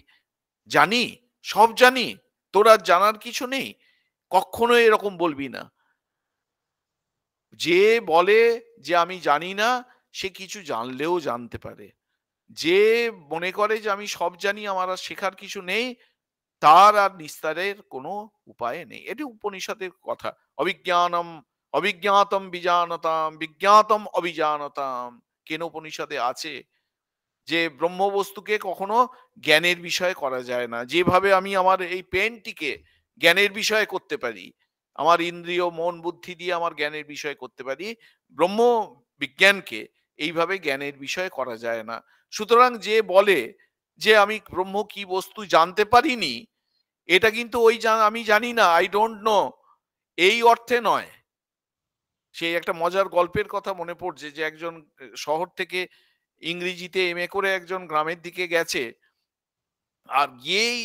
জানি, সব জানি, তোর আর জানার কিছু নেই, কখনো এরকম বলবি না। যে বলে যে আমি জানি না, সে কিছু জানলেও জানতে পারে। যে মনে করে যে আমি সব জানি, আমার আর শেখার কিছু নেই, তার আর নিস্তারের কোনো উপায় নেই। এটি উপনিষদের কথা। অবিজ্ঞানম অবিজ্ঞাতম বিজানতাম বিজ্ঞাতম অবিজানতাম, কেন উপনিষদে আছে যে ব্রহ্মবস্তুকে কখনো জ্ঞানের বিষয় করা যায় না। যেভাবে আমি আমার এই পেনটিকে জ্ঞানের বিষয় করতে পারি, আমার ইন্দ্রিয় মন বুদ্ধি দিয়ে আমার জ্ঞানের বিষয় করতে পারি, ব্রহ্ম বিজ্ঞানকে এইভাবে জ্ঞানের বিষয় করা যায় না। সুতরাং যে বলে যে আমি ব্রহ্ম কি বস্তু জানতে পারিনি, এটা কিন্তু ওই আমি জানি না, আই ডোন্ট নো, এই অর্থে নয়। সেই একটা মজার গল্পের কথা মনে পড়ছে যে একজন শহর থেকে ইংরেজিতে এমএ করে একজন গ্রামের দিকে গেছে, আর গিয়েই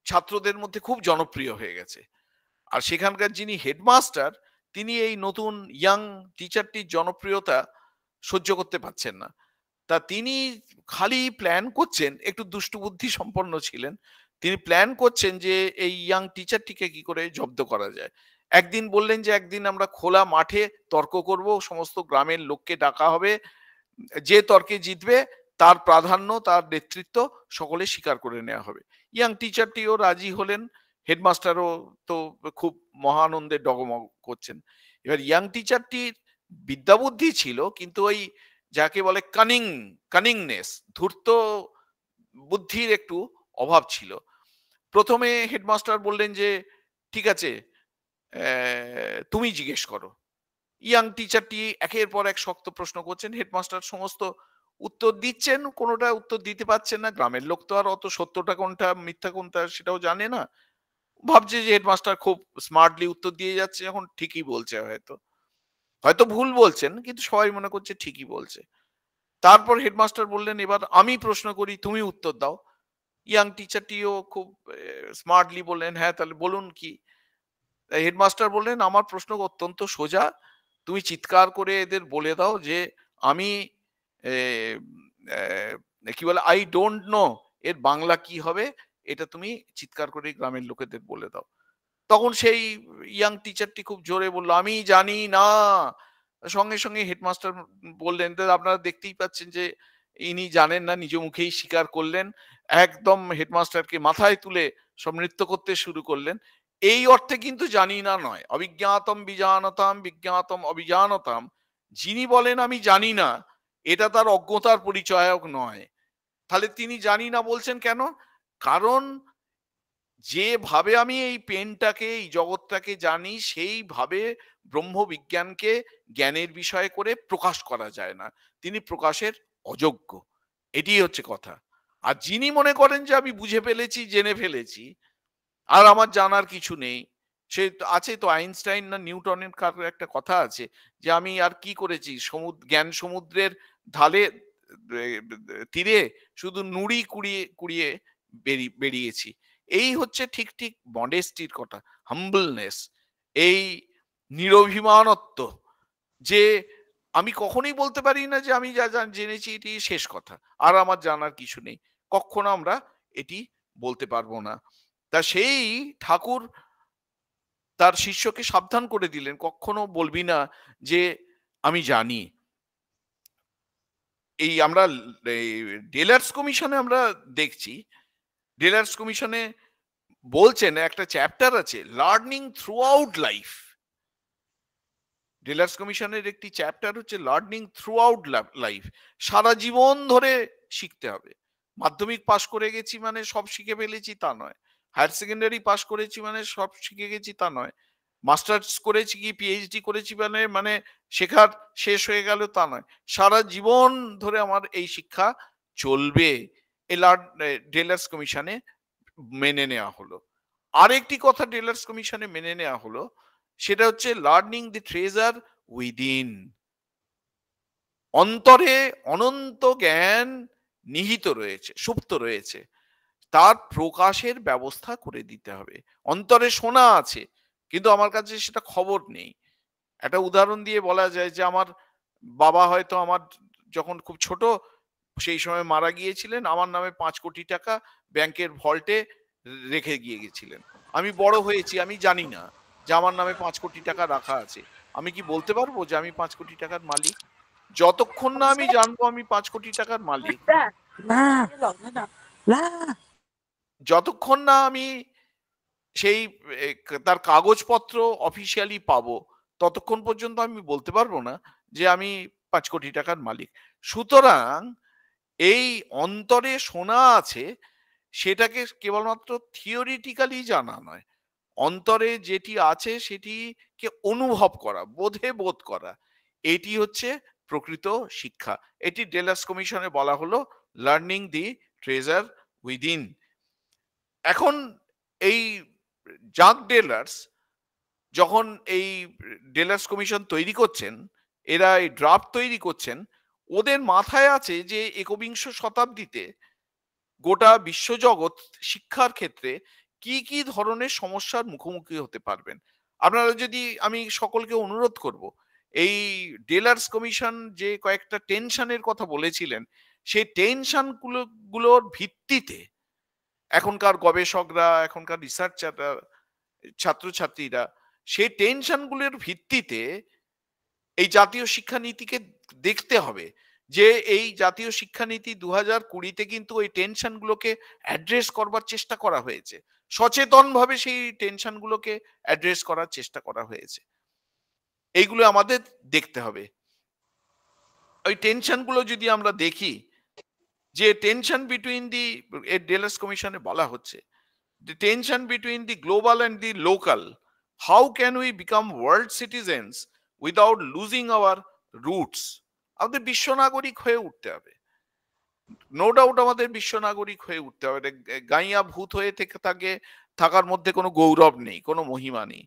ছাত্রদের মধ্যে খুব জনপ্রিয় হয়ে গেছে। আর সেখানকার যিনি হেডমাস্টার, তিনি এই নতুন ইয়াং টিচারটির জনপ্রিয়তা সহ্য করতে পারছেন না। তা তিনি খালি প্ল্যান করছেন, একটু দুষ্টু বুদ্ধি সম্পন্ন ছিলেন, তিনি প্ল্যান করছেন যে এই ইয়াং টিচারটিকে কি করে জব্দ করা যায়। একদিন বললেন যে একদিন আমরা খোলা মাঠে তর্ক করব, সমস্ত গ্রামের লোককে ডাকা হবে, যে তর্কে জিতবে তার প্রাধান্য, তার নেতৃত্ব সকলে স্বীকার করে নেওয়া হবে। ইয়াং টিচারটিও রাজি হলেন, হেডমাস্টারও তো খুব মহানন্দে ডগমগ করছেন। এবার ইয়াং টিচারটির বিদ্যাবুদ্ধি ছিল, কিন্তু ওই যাকে বলে কানিংনেস, ধূর্ত বুদ্ধির একটু অভাব ছিল। প্রথমে হেডমাস্টার বললেন যে ঠিক আছে, তুমি জিজ্ঞেস করো। ইয়াং টিচারটি একের পর এক শক্ত প্রশ্ন করছেন, হেডমাস্টার সমস্ত উত্তর দিচ্ছেন, কোনোটা উত্তর দিতে পারছেন না। গ্রামের লোক তো আর অত সত্যটা কোনটা মিথ্যা কোনটা সেটাও জানে না, ভাবছে যে হেডমাস্টার খুব স্মার্টলি উত্তর দিয়ে যাচ্ছে, এখন ঠিকই বলছে, হয়তো হয়তো ভুল বলছেন, কিন্তু সবাই মনে করছে ঠিকই বলছে। তারপর হেডমাস্টার বললেন, এবার আমি প্রশ্ন করি, তুমি উত্তর দাও। ইয়াং টিচারটিও খুব স্মার্টলি বললেন, হ্যাঁ তাহলে বলুন কি। হেডমাস্টার বললেন, আমার প্রশ্ন অত্যন্ত সোজা, তুমি চিৎকার করে এদের বলে দাও যে আমি এ, কি বলে আই ডোন্ট নো এর বাংলা কি হবে, এটা তুমি চিৎকার করে গ্রামের লোকেদের বলে দাও। তখন সেই ইয়াং টিচারটি খুব জোরে বলল, আমি জানি না। সঙ্গে সঙ্গে হেডমাস্টার বললেন, "তো আপনারা দেখতেই পাচ্ছেন যে ইনি জানেন না, নিজ মুখেই স্বীকার করলেন।" একদম হেডমাস্টারকে মাথায় তুলে সব নৃত্য করতে শুরু করলেন। এই অর্থে কিন্তু জানি না নয়। অবিজ্ঞাতম বিজানতাম বিজ্ঞাতম অবিজানতাম, যিনি বলেন আমি জানি না, এটা তার অজ্ঞতার পরিচয়ক নয়। তাহলে তিনি জানি না বলছেন কেন? কারণ যেভাবে আমি এই পেনটাকে, এই জগৎটাকে জানি, সেইভাবে ব্রহ্মবিজ্ঞানকে জ্ঞানের বিষয় করে প্রকাশ করা যায় না। তিনি প্রকাশের অযোগ্য। এটিই হচ্ছে কথা। আর যিনি মনে করেন যে আমি বুঝে ফেলেছি, জেনে ফেলেছি, আর আমার জানার কিছু নেই, সে আছে তো আইনস্টাইন না নিউটনের কারো একটা কথা আছে যে আমি আর কি করেছি, জ্ঞান সমুদ্রের ঢালে তীরে শুধু নুড়ি কুড়িয়ে কুড়িয়ে বেরিয়েছি। এই হচ্ছে ঠিক ঠিক মডেস্টির কথা, হাম্বলনেস, এই নিরভিমানত্ব, যে আমি কখনোই বলতে পারি না যে আমি যা জেনেছি এটি শেষ কথা, আর আমার জানার কিছু নেই, কখনো আমরা এটি বলতে পারবো না। তা সেই ঠাকুর তার শিষ্যকে সাবধান করে দিলেন, কখনো বলবি না যে আমি জানি। এই আমরা এই ডেলার্স কমিশনে আমরা দেখছি, ডেলার্স কমিশনে বলছেন একটা চ্যাপ্টার আছে learning through out life. Delors কমিশনের একটি চ্যাপ্টার হচ্ছে লার্নিং থ্রু আউট লাইফ, সারা জীবন ধরে শিখতে হবে। মাধ্যমিক পাশ করে গেছি মানে সব শিখে ফেলেছি তা নয়, হায়ার সেকেন্ডারি পাশ করেছি মানে সব শিখে গেছি তা নয়। মাস্টার্স করেছি কি পিএইচডি করেছি মানে শেখার শেষ হয়ে গেল তা নয়, সারা জীবন ধরে আমার এই শিক্ষা চলবে। এই ডেলার্স কমিশনে মেনে নেওয়া হলো। আরেকটি কথা ডেলার্স কমিশনে মেনে নেওয়া হলো, সেটা হচ্ছে লার্নিং দি ট্রেজার উইদিন। অন্তরে অনন্ত জ্ঞান নিহিত রয়েছে, সুপ্ত রয়েছে, তার প্রকাশের ব্যবস্থা করে দিতে হবে। অন্তরে শোনা আছে, কিন্তু আমার কাছে সেটা খবর নেই। একটা উদাহরণ দিয়ে বলা যায় যে আমার বাবা হয়তো আমার যখন খুব ছোট সেই সময় মারা গিয়েছিলেন, আমার নামে 5 কোটি টাকা ব্যাংকের ভল্টে রেখে গিয়েছিলেন। আমি বড় হয়েছি, আমি জানি না যে আমার নামে 5 কোটি টাকা রাখা আছে। আমি কি বলতে পারবো যে আমি 5 কোটি টাকার মালিক? যতক্ষণ না আমি জানবো আমি 5 কোটি টাকার মালিক, যতক্ষণ না আমি সেই তার কাগজপত্র অফিসিয়ালি পাবো, ততক্ষণ পর্যন্ত আমি বলতে পারবো না যে আমি 5 কোটি টাকার মালিক। সুতরাং এই অন্তরে শোনা আছে, সেটাকে কেবলমাত্র থিওরিটিক্যালি জানা নয়, অন্তরে যেটি আছে সেটিকে অনুভব করা, বোধ করা, এটি হচ্ছে প্রকৃত শিক্ষা। এটি ডেলার্স কমিশনে বলা হলো লার্নিং দি ট্রেজার উইদিন। এখন এই জাক ডেলার্স যখন এই ডেলার্স কমিশন তৈরি করছেন, এরা এই ড্রাফট তৈরি করছেন, ওদের মাথায় আছে যে একবিংশ শতাব্দীতে গোটা বিশ্বজগৎ শিক্ষার ক্ষেত্রে কি কি ধরনের সমস্যার মুখোমুখি হতে পারবেন। আপনারা যদি, আমি সকলকে অনুরোধ করব, এই ডেলার্স কমিশন যে কয়েকটা টেনশনের কথা বলেছিলেন, সেই টেনশন গুলোর ভিত্তিতে এখনকার গবেষকরা, এখনকার রিসার্চাররা, ছাত্রছাত্রীরা সেই টেনশনগুলোর ভিত্তিতে এই জাতীয় শিক্ষানীতিকে দেখতে হবে যে এই জাতীয় শিক্ষানীতি 2020-তে কিন্তু ওই টেনশনগুলোকে অ্যাড্রেস করবার চেষ্টা করা হয়েছে, সচেতনভাবে সেই টেনশনগুলোকে অ্যাড্রেস করার চেষ্টা করা হয়েছে। এইগুলো আমাদের দেখতে হবে। ওই টেনশনগুলো যদি আমরা দেখি, যে টেনশন বিটুইন দি, ডেলার্স কমিশনে বলা হচ্ছে the tension between the global and the local. How can we become world citizens without losing our roots? আমাদের বিশ্ব নাগরিক হয়ে উঠতে হবে, নো ডাউট আমাদের বিশ্ব নাগরিক হয়ে উঠতে হবে। গাইয়া ভূত হয়ে থাকার মধ্যে কোনো গৌরব নেই, কোনো মহিমা নেই,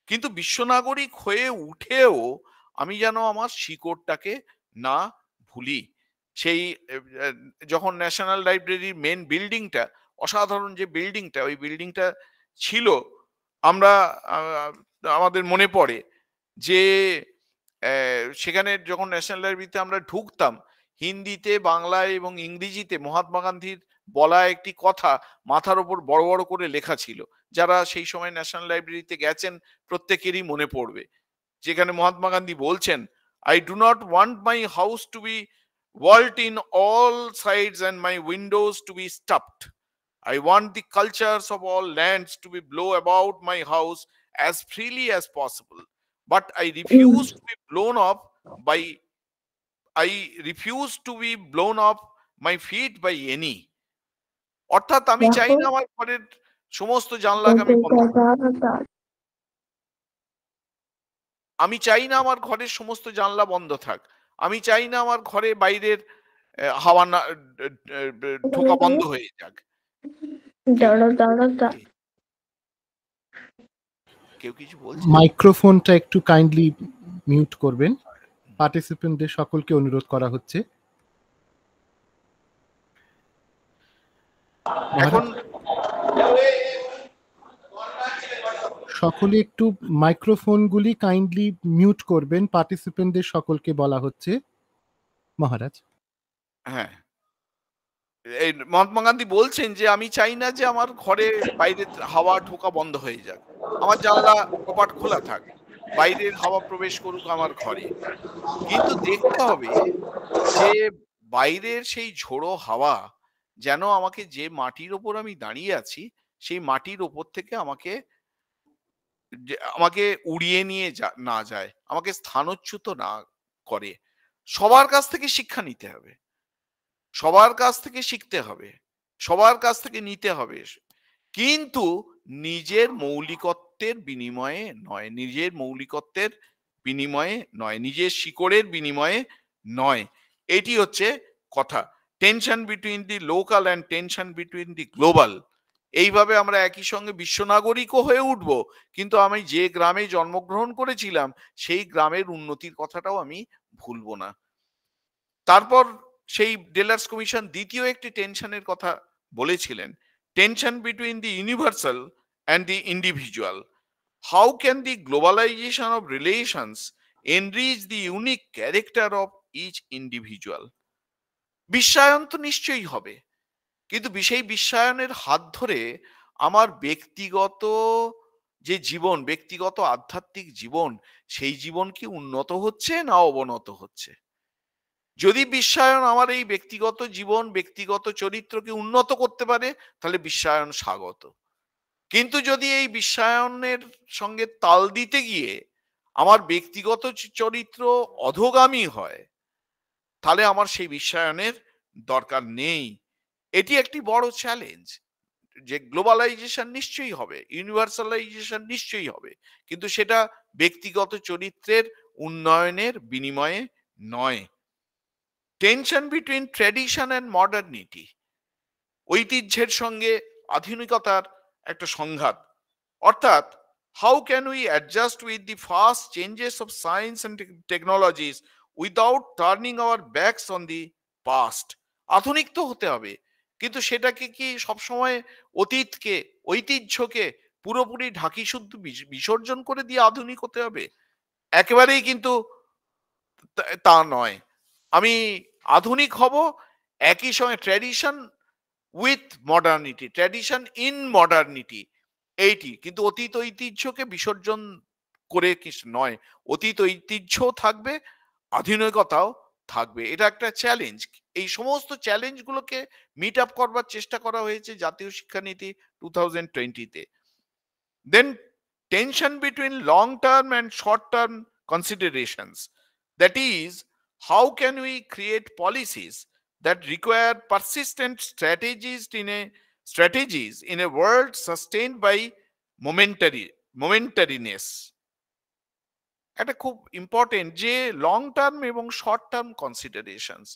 কিন্তু বিশ্ব নাগরিক হয়ে উঠেও আমি যেন আমার শিকড়টাকে না ভুলি। সেই যখন ন্যাশনাল লাইব্রেরির মেন বিল্ডিংটা, অসাধারণ যে বিল্ডিংটা, ওই বিল্ডিংটা ছিল, আমরা আমাদের মনে পড়ে যে সেখানে যখন ন্যাশনাল লাইব্রেরিতে আমরা ঢুকতাম, হিন্দিতে, বাংলায় এবং ইংরেজিতে মহাত্মা গান্ধীর বলা একটি কথা মাথার ওপর বড় বড় করে লেখা ছিল। যারা সেই সময় ন্যাশনাল লাইব্রেরিতে গেছেন প্রত্যেকেরই মনে পড়বে, যেখানে মহাত্মা গান্ধী বলছেন, I do not want my house to be walled in all sides and my windows to be stopped. I want the cultures of all lands to be blow about my house as freely as possible. But I refuse to be blown up my feet by any. অর্থাৎ আমি চাই না আমার ঘরের সমস্ত জানলাকে আমি বন্ধ করি। আমি চাই না আমার ঘরের সমস্ত জানলা বন্ধ থাক। আমি চাই না আমার ঘরে বাইরের হাওয়া না ঢোকা বন্ধ হয়ে যাক। কেউ কিছু বলছে? মাইক্রোফোনটা একটু কাইন্ডলি মিউট করবেন। পার্টিসিপেন্টদের সকলকে অনুরোধ করা হচ্ছে। এখন সকলে একটু মাইক্রোফোনগুলি কাইন্ডলি মিউট করবেন, পার্টিসিপেন্টদের সকলকে বলা হচ্ছে। মহারাজ। হ্যাঁ, এই মহাত্মা গান্ধী বলছেন যে আমি চাই না যে আমার ঘরে বাইরের হাওয়া ঢোকা বন্ধ হয়ে যাক, আমার জানলা কপাট খোলা থাক, বাইরের হাওয়া প্রবেশ করুক আমার ঘরে। কিন্তু দেখতে হবে যে বাইরের সেই ঝোড়ো হাওয়া যেন আমাকে, যে মাটির ওপর আমি দাঁড়িয়ে আছি সেই মাটির ওপর থেকে আমাকে উড়িয়ে নিয়ে না যায়, আমাকে স্থানচ্যুত না করে। সবার কাছ থেকে শিক্ষা নিতে হবে, সবার কাছ থেকে শিখতে হবে, সবার কাছ থেকে নিতে হবে। কিন্তু নিজের মৌলিকত্বের বিনিময়ে নয়, নিজের মৌলিকত্বের বিনিময়ে নয়, নিজের শিকড়ের বিনিময়ে নয়। এটি হচ্ছে কথা। Tension between the local and tension between the global. এইভাবে আমরা একই সঙ্গে বিশ্বনাগরিকও হয়ে উঠব, কিন্তু আমি যে গ্রামে জন্মগ্রহণ করেছিলাম সেই গ্রামের উন্নতির কথাটাও আমি ভুলবো না। তারপর সেই ডেলার্স কমিশন দ্বিতীয় একটি টেনশনের কথা বলেছিলেন, tension between the universal and the individual. How can the globalization of relations enrich the unique character of each individual. বিশ্বায়ন তো নিশ্চয়ই হবে, কিন্তু সেই বিশ্বায়নের হাত ধরে আমার ব্যক্তিগত যে জীবন, ব্যক্তিগত আধ্যাত্মিক জীবন, সেই জীবন কি উন্নত হচ্ছে না অবনত হচ্ছে? যদি বিশ্বায়ন আমার এই ব্যক্তিগত জীবন, ব্যক্তিগত চরিত্রকে উন্নত করতে পারে, তাহলে বিশ্বায়ন স্বাগত। কিন্তু যদি এই বিশ্বায়নের সঙ্গে তাল দিতে গিয়ে আমার ব্যক্তিগত চরিত্র অধোগামী হয়, তাহলে আমার সেই বিশ্বায়নের দরকার নেই। এটি একটি বড় চ্যালেঞ্জ, যে গ্লোবালাইজেশন নিশ্চয়ই হবে, ইউনিভার্সালাইজেশন নিশ্চয়ই হবে, কিন্তু সেটা ব্যক্তিগত চরিত্রের উন্নয়নের বিনিময়ে নয়। Tension between tradition and modernity, ঐতিহ্যের সঙ্গে আধুনিকতার একটা সংঘাত। অর্থাৎ how can we adjust with the fast changes of science and technologies without turning our backs on the past. আধুনিক তো হতে হবে, কিন্তু সেটাকে কি সবসময় অতীতকে, ঐতিহ্যকে পুরোপুরি ঢাকি শুদ্ধ বিসর্জন করে দিয়ে আধুনিক হতে হবে? একেবারেই কিন্তু তা নয়। আমি আধুনিক হব, একই সঙ্গে tradition with modernity, tradition in modernity, এইটি কিন্তু অতীত ঐতিহ্যকে বিসর্জন করে কিছু নয়। অতীত ঐতিহ্যও থাকবে, আধুনিকতাও থাকবে। এটা একটা চ্যালেঞ্জ। এই সমস্ত চ্যালেঞ্জগুলোকে মিট আপ করবার চেষ্টা করা হয়েছে জাতীয় শিক্ষানীতি 2020-তে। দেন tension between long term and short term considerations, that is, how can we create policies that require persistent strategies in a world sustained by momentariness. এটা খুব ইম্পর্টেন্ট যে লং টার্ম এবং শর্ট টার্ম কনসিডারেশনস।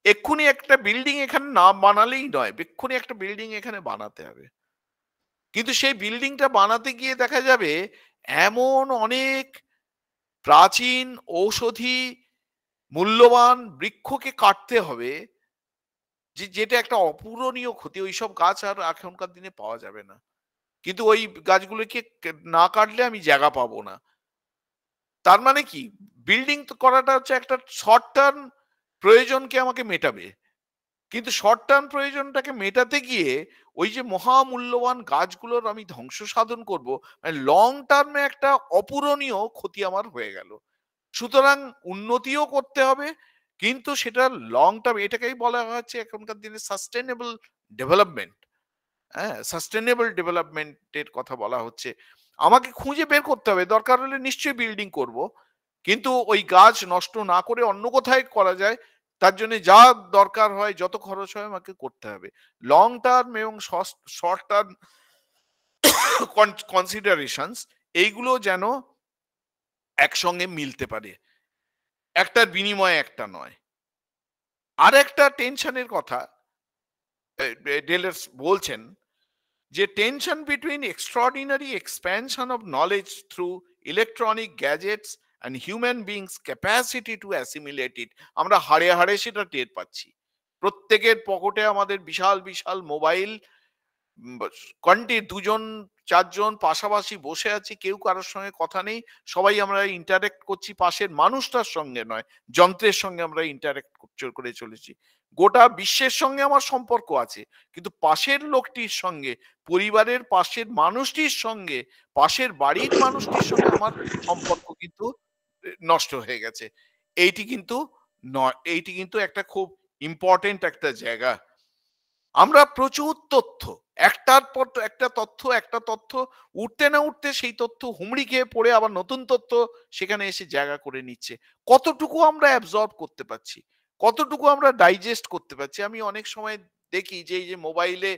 এক্ষুনি একটা building এখানে না বানালেই নয়, এক্ষুনি একটা বিল্ডিং এখানে বানাতে হবে, কিন্তু সেই বিল্ডিংটা বানাতে গিয়ে দেখা যাবে এমন অনেক প্রাচীন ঔষধি মূল্যবান বৃক্ষকে কাটতে হবে যেটা একটা অপূরণীয় ক্ষতি। ওইসব গাছ আর এখনকার দিনে পাওয়া যাবে না, কিন্তু ওই গাছগুলোকে না কাটলে আমি জায়গা পাবো না। তার মানে কি, বিল্ডিং করাটা হচ্ছে একটা শর্ট টার্ম প্রয়োজনকে আমাকে মেটাবে, কিন্তু শর্ট টার্ম প্রয়োজনটাকে মেটাতে গিয়ে ওই যে মহামূল্যবান গাছগুলোর আমি ধ্বংস সাধন করব, মানে লং টার্মে একটা অপূরণীয় ক্ষতি আমার হয়ে গেল। সুতরাং উন্নতিও করতে হবে, কিন্তু সেটা লং টার্ম, এটাকেই বলা হচ্ছে এখনকার দিনে সাস্টেনেবল ডেভেলপমেন্ট। হ্যাঁ, সাস্টেনেবল ডেভেলপমেন্টের কথা বলা হচ্ছে। আমাকে খুঁজে বের করতে হবে, দরকার হলে নিশ্চয়ই বিল্ডিং করব, কিন্তু ওই গাছ নষ্ট না করে অন্য কোথায় করা যায়, তার জন্য যা দরকার হয়, যত খরচ হয় আমাকে করতে হবে। লং টার্ম এবং শর্ট টার্ম কনসিডারেশনস, এইগুলো যেন একসঙ্গে মিলতে পারে, একটার বিনিময়ে একটা নয়। আর একটা টেনশনের কথা ডেলার্স বলছেন, যে tension between extraordinary expansion of knowledge through electronic gadgets and human beings capacity to assimilate it. আমরা হাড়ে হাড়ে সেটা টের পাচ্ছি। প্রত্যেকের পকেটে আমাদের বিশাল বিশাল মোবাইল, দুজন চারজন পাশাপাশি বসে আছি, কেউ কারোর সঙ্গে কথা নেই, সবাই আমরা ইন্টারেক্ট করছি পাশের মানুষটার সঙ্গে নয়, যন্ত্রের সঙ্গে আমরা ইন্টারেক্ট করে চলেছি। গোটা বিশ্বের সঙ্গে আমার সম্পর্ক আছে, কিন্তু পাশের লোকটির সঙ্গে, পরিবারের পাশের মানুষটির সঙ্গে, পাশের বাড়ির মানুষটির সঙ্গে আমার সম্পর্ক কিন্তু নষ্ট হয়ে গেছে। এইটি কিন্তু নয়, এইটি কিন্তু একটা খুব ইম্পর্টেন্ট একটা জায়গা। আমরা প্রচুর তথ্য, একটার পর একটা তথ্য উঠতে না উঠতে সেই তথ্য হুমড়ি খেয়ে পড়ে আবার নতুন তথ্য সেখানে এসে জায়গা করে নিচ্ছে। কতটুকু আমরা অ্যাবজর্ব করতে পারছি, কতটুকু আমরা ডাইজেস্ট করতে পারছি? আমি অনেক সময় দেখি যে এই যে মোবাইলে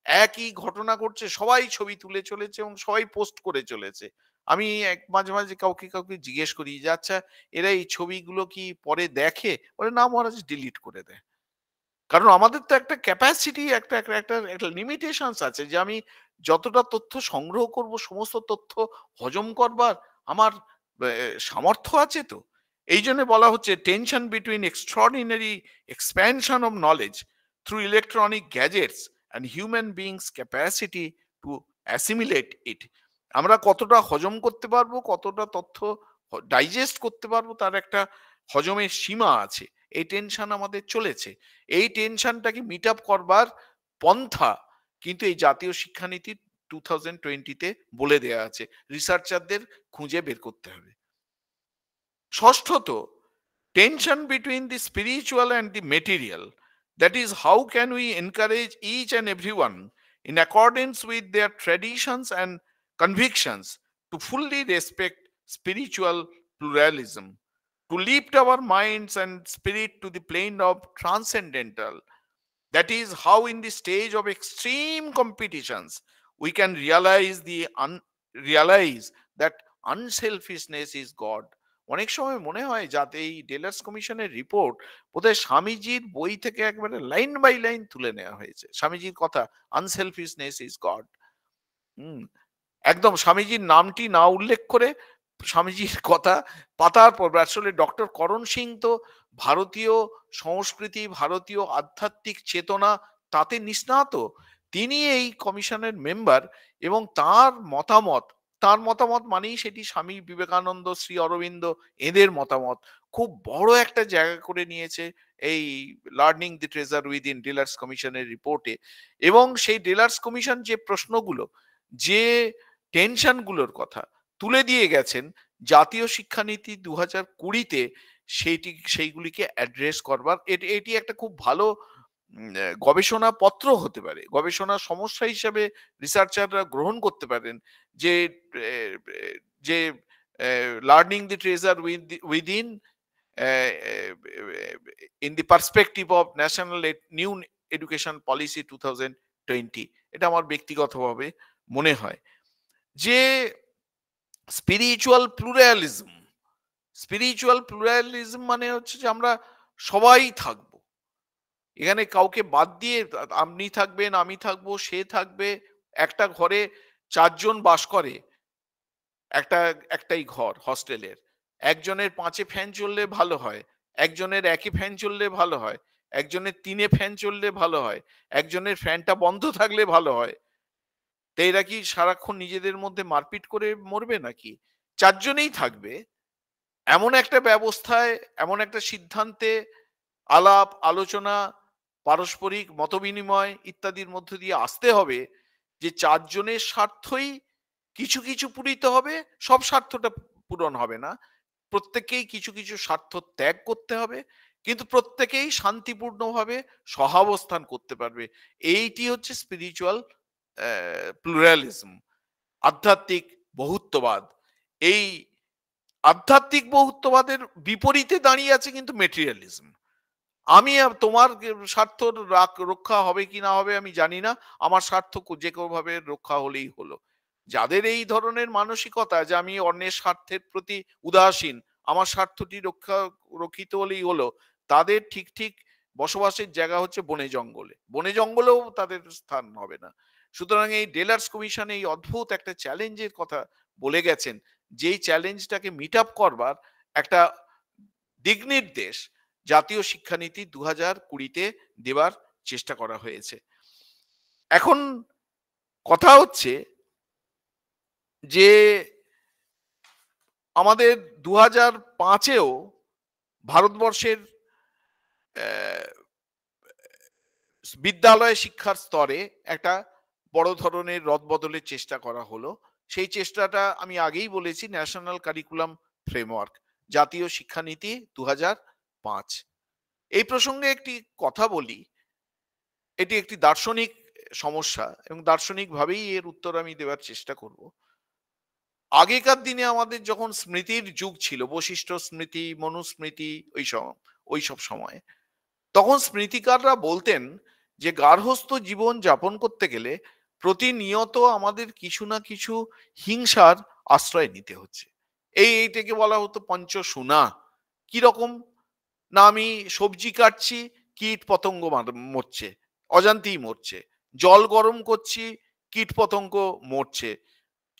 একই ঘটনা ঘটছে, সবাই ছবি তুলে চলেছে এবং সবাই পোস্ট করে চলেছে। আমি মাঝে মাঝে কাউকে কাউকে জিজ্ঞেস করি যে আচ্ছা এরা এই ছবিগুলো কি পরে দেখে? বলে না মহারাজ, ডিলিট করে দেয়। কারণ আমাদের তো একটা ক্যাপাসিটি, একটা লিমিটেশনস আছে যে আমি যতটা তথ্য সংগ্রহ করব সমস্ত তথ্য হজম করবার আমার সামর্থ্য আছে তো। এই জন্য বলা হচ্ছে tension between extraordinary expansion of knowledge through electronic gadgets and human beings capacity to assimilate it. আমরা কতটা হজম করতে পারবো, কতটা তথ্য ডাইজেস্ট করতে পারবো, তার একটা হজমের সীমা আছে। এই টেনশন আমাদের চলেছে। এই টেনশনটাকে মিট আপ করবার পন্থা কিন্তু এই জাতীয় শিক্ষানীতি 2020-তে বলে দেয়া আছে, রিসার্চারদের খুঁজে বের করতে হবে। ষষ্ঠত, tension between the spiritual and the material, that is how can we encourage each and everyone in accordance with their traditions and convictions to fully respect spiritual pluralism, to lift our minds and spirit to the plane of transcendental. That is how in the stage of extreme competitions we can realize that unselfishness is God. অনেক সময় মনে হয় যাতে এই Delors কমিশনের report বোধহয় স্বামীজির বই থেকে একবারে লাইন বাই লাইন তুলে নেওয়া হয়েছে। স্বামীজির কথা, আনসেলফিশনেস ইজ গড। একদম স্বামীজির নামটি না উল্লেখ করে স্বামীজির কথা পাতার পর, আসলে ডক্টর করণ সিং তো ভারতীয় সংস্কৃতি, ভারতীয় আধ্যাত্মিক চেতনা তাতে নিষ্ণাত। তিনি এই কমিশনের মেম্বার এবং তার মতামত মানেই সেটি স্বামী বিবেকানন্দ, শ্রী অরবিন্দ এদের মতামত খুব বড় একটা জায়গা করে নিয়েছে এই লার্নিং দি ট্রেজার উইদিন ডিলার্স কমিশনের রিপোর্টে। এবং সেই ডিলার্স কমিশন যে প্রশ্নগুলো, যে টেনশনগুলোর কথা তুলে দিয়ে গেছেন জাতীয় শিক্ষানীতি 2020-তে সেইগুলিকে অ্যাড্রেস করবার, এটি একটা খুব ভালো গবেষণা পত্র হতে পারে, গবেষণা সমস্যা হিসেবে রিসার্চাররা গ্রহণ করতে পারেন যে যে learning the treasure within in the perspective of national new education policy 2020। এটা আমার ব্যক্তিগতভাবে মনে হয় যে স্পিরিচুয়াল প্লুরালিজম মানে হচ্ছে যে আমরা সবাই থাকবো, এখানে কাউকে বাদ দিয়ে আপনি থাকবেন, আমি থাকবো, সে থাকবে। একটা ঘরে 4 জন বাস করে, একটাই ঘর হস্টেলের, একজনের 5-এ ফ্যান চললে ভালো হয়, একজনের 1-এ ফ্যান চললে ভালো হয়, একজনের 3-এ ফ্যান চললে ভালো হয়, একজনের ফ্যানটা বন্ধ থাকলে ভালো হয়। তো এরা কি সারাক্ষণ নিজেদের মধ্যে মারপিট করে মরবে নাকি? 4 জনেই থাকবে। এমন একটা ব্যবস্থায়, এমন একটা সিদ্ধান্তে আলাপ আলোচনা, পারস্পরিক মতবিনিময় ইত্যাদির মধ্য দিয়ে আসতে হবে যে 4 জনের স্বার্থই কিছু কিছু পূরিত হবে। সব স্বার্থটা পূরণ হবে না, প্রত্যেকেই কিছু কিছু স্বার্থ ত্যাগ করতে হবে, কিন্তু প্রত্যেকেই শান্তিপূর্ণভাবে সহাবস্থান করতে পারবে। এইটি হচ্ছে স্পিরিচুয়াল প্লুরালিজম, আধ্যাত্মিক বহুত্ববাদ। এই আধ্যাত্মিক বহুত্ববাদের বিপরীতে দাঁড়িয়ে আছে কিন্তু মেটেরিয়ালিজম। আমি তোমার স্বার্থ রক্ষা হবে কি না হবে আমি জানি না, আমার স্বার্থ যে কোনো ভাবে রক্ষা হলেই হলো। যাদের এই ধরনের মানসিকতা যে আমি অন্যের স্বার্থের প্রতি উদাসীন, আমার স্বার্থটি রক্ষিত হলেই হলো, তাদের ঠিক বসবাসের জায়গা হচ্ছে বনে জঙ্গলেও তাদের স্থান হবে না। সুতরাং এই ডেলার্স কমিশন এই অদ্ভুত একটা চ্যালেঞ্জের কথা বলে গেছেন, যেই চ্যালেঞ্জটাকে মিট আপ করবার একটা দিকনির্দেশ জাতীয় শিক্ষানীতি 2020-তে দেবার চেষ্টা করা হয়েছে। এখন কথা হচ্ছে যে আমাদের 2005-এও ভারতবর্ষের বিদ্যালয় শিক্ষার স্তরে একটা বড় ধরনের রদবদলের চেষ্টা করা হলো। সেই চেষ্টাটা আমি আগেই বলেছি, ন্যাশনাল কারিকুলাম ফ্রেমওয়ার্ক, জাতীয় শিক্ষানীতি 2005। এই প্রসঙ্গে একটি কথা বলি, এটি একটি দার্শনিক সমস্যা এবং দার্শনিকভাবেই এর উত্তর আমি দেওয়ার চেষ্টা করব। আগেকার দিনে আমাদের যখন স্মৃতির যুগ ছিল, বশিষ্ঠ স্মৃতি, মনুস্মৃতি, ওইসব সময়, তখন স্মৃতিকাররা বলতেন যে গার্হস্থ্য জীবন যাপন করতে গেলে প্রতিনিয়ত আমাদের কিছু না কিছু হিংসার আশ্রয় নিতে হচ্ছে। এইটাকে বলা হতো পঞ্চশূনা। কিরকম? না, আমি সবজি কাটছি, কীট পতঙ্গ মরছে, অজান্তেই মরছে। জল গরম করছি, কীট পতঙ্গ মরছে।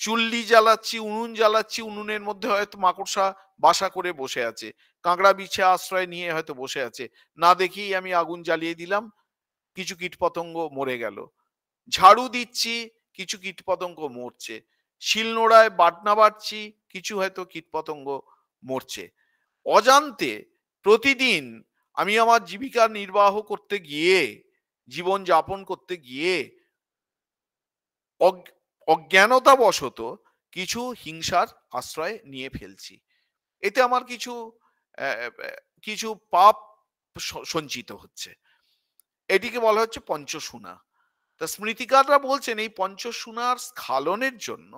চুল্লি জ্বালাচ্ছি, উনুন জ্বালাচ্ছি, উনুনের মধ্যে হয়তো মাকড়সা বাসা করে বসে আছে, কাঁকড়া বিছে আশ্রয় নিয়ে হয়তো বসে আছে, না দেখেই আমি আগুন জ্বালিয়ে দিলাম, কিছু কীটপতঙ্গ মরে গেল। ঝাড়ু দিচ্ছি, কিছু কীটপতঙ্গ মরছে। শিলনোড়ায় বাটনা বাটছি, কিছু হয়তো কীটপতঙ্গ মরছে। অজান্তে প্রতিদিন আমি আমার জীবিকা নির্বাহ করতে গিয়ে, জীবন যাপন করতে গিয়ে অজ্ঞানতাবশত কিছু হিংসার আশ্রয় নিয়ে ফেলছি। এতে আমার কিছু কিছু পাপ সঞ্চিত হচ্ছে। এটিকে বলা হচ্ছে পঞ্চশূনা। তা স্মৃতিকাররা বলছেন এই পঞ্চশূনার স্খালনের জন্য,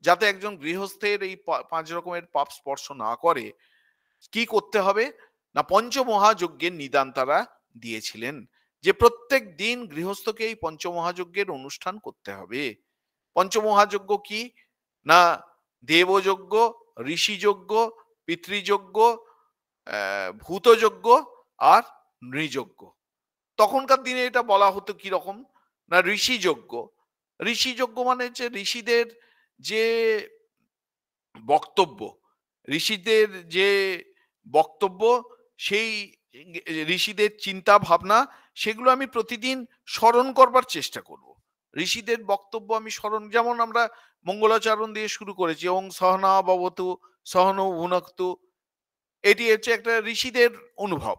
যাতে একজন গৃহস্থের এই 5 রকমের পাপ স্পর্শ না করে, কি করতে হবে? না, পঞ্চমহাযজ্ঞের নিদান তারা দিয়েছিলেন, যে প্রত্যেক দিন গৃহস্থকে এই পঞ্চমহাযজ্ঞের অনুষ্ঠান করতে হবে। পঞ্চমহাযজ্ঞ কি? না, দেবযজ্ঞ, ঋষিযজ্ঞ, পিতৃযজ্ঞ, ভূতযজ্ঞ আর নৃযজ্ঞ। তখনকার দিনে এটা বলা হতো কি রকম? না, ঋষিযজ্ঞ। ঋষিযজ্ঞ মানে হচ্ছে ঋষিদের যে বক্তব্য, ঋষিদের যে বক্তব্য, সেই ঋষিদের চিন্তা ভাবনা, সেগুলো আমি প্রতিদিন স্মরণ করবার চেষ্টা করব। ঋষিদের বক্তব্য আমি স্মরণ, যেমন আমরা মঙ্গলাচরণ দিয়ে শুরু করেছি, ওং সহনা ভবতু সহনৌ ভুনক্তু। এটি হচ্ছে একটা ঋষিদের অনুভব,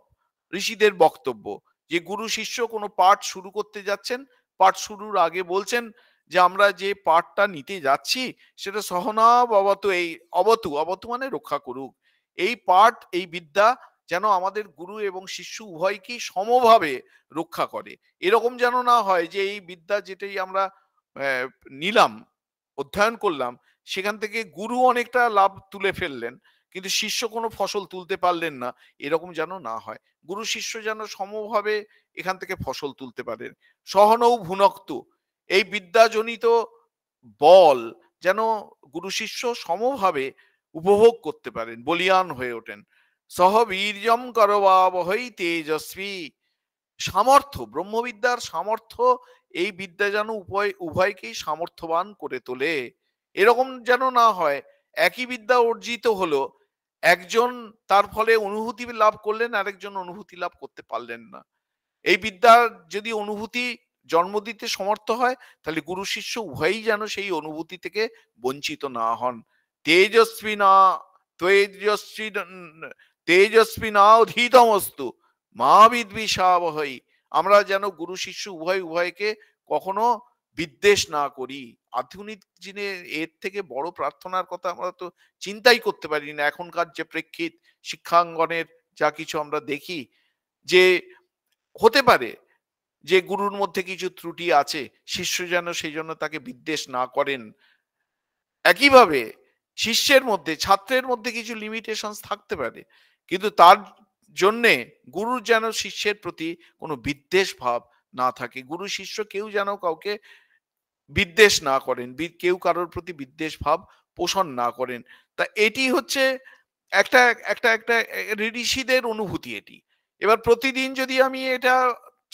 ঋষিদের বক্তব্য, যে গুরু শিষ্য কোনো পাঠ শুরু করতে যাচ্ছেন, পাঠ শুরুর আগে বলছেন যে আমরা যে পাঠটা নিতে যাচ্ছি সেটা সহনা অবতু, এই অবতু, অবতু মানে রক্ষা করুক। এই পাঠ, এই বিদ্যা যেন আমাদের গুরু এবং শিষ্য উভয়কেই সমভাবে রক্ষা করে। এরকম যেন না হয় যে এই বিদ্যা যেটাই আমরা নিলাম, অধ্যয়ন করলাম, সেখান থেকে গুরু অনেকটা লাভ তুলে ফেললেন কিন্তু শিষ্য কোনো ফসল তুলতে পারলেন না, এরকম যেন না হয়। গুরু শিষ্য যেন সমভাবে এখান থেকে ফসল তুলতে পারেন। সহনৌ ভুনক্তু, এই বিদ্যাজনিত বল যেন গুরু শিষ্য সমভাবে উপভোগ করতে পারেন, বলিয়ান হয়ে ওঠেন। সহ বীর্যম করবাবহৈ তেজস্বী, সামর্থ্য, ব্রহ্মবিদ্যার সামর্থ্য, এই বিদ্যা যেন উভয়কেই সামর্থ্যবান করে তোলে। এরকম যেন না হয় একই বিদ্যা অর্জিত হলো, একজন তার ফলে অনুভূতি লাভ করলেন, আরেকজন অনুভূতি লাভ করতে পারলেন না। এই বিদ্যার যদি অনুভূতি জন্ম দিতে সমর্থ হয়, তাহলে গুরু শিষ্য উভয়ই যেন সেই অনুভূতি থেকে বঞ্চিত না হন। তেজস্বী না, তেজস্বী তেজস্বী না অধীতমস্তু মা বিদ্বিষাবহৈ, আমরা যেন গুরু শিষ্য উভয়কে কখনো বিদ্বেষ না করি। আধুনিক দিনে এর থেকে বড় প্রার্থনার কথা আমরা তো চিন্তাই করতে পারি না। এখনকার যে প্রেক্ষিত শিক্ষাঙ্গনের যা কিছু আমরা দেখি, যে হতে পারে যে গুরুর মধ্যে কিছু ত্রুটি আছে, শিষ্য যেন সেই জন্য তাকে বিদ্বেষ না করেন। একইভাবে শিষ্যের মধ্যে, ছাত্রের মধ্যে কিছু লিমিটেশন থাকতে পারে, কিন্তু তার জন্যে গুরুর যেন শিষ্যের প্রতি কোনো বিদ্বেষ ভাব না থাকে। গুরু শিষ্য কেউ যেন কাউকে বিদ্বেষ না করেন, কেউ কারোর প্রতি বিদ্বেষ ভাব পোষণ না করেন। তা এটি হচ্ছে একটা একটা একটা ঋষিদের অনুভূতি এটি। এবার প্রতিদিন যদি আমি এটা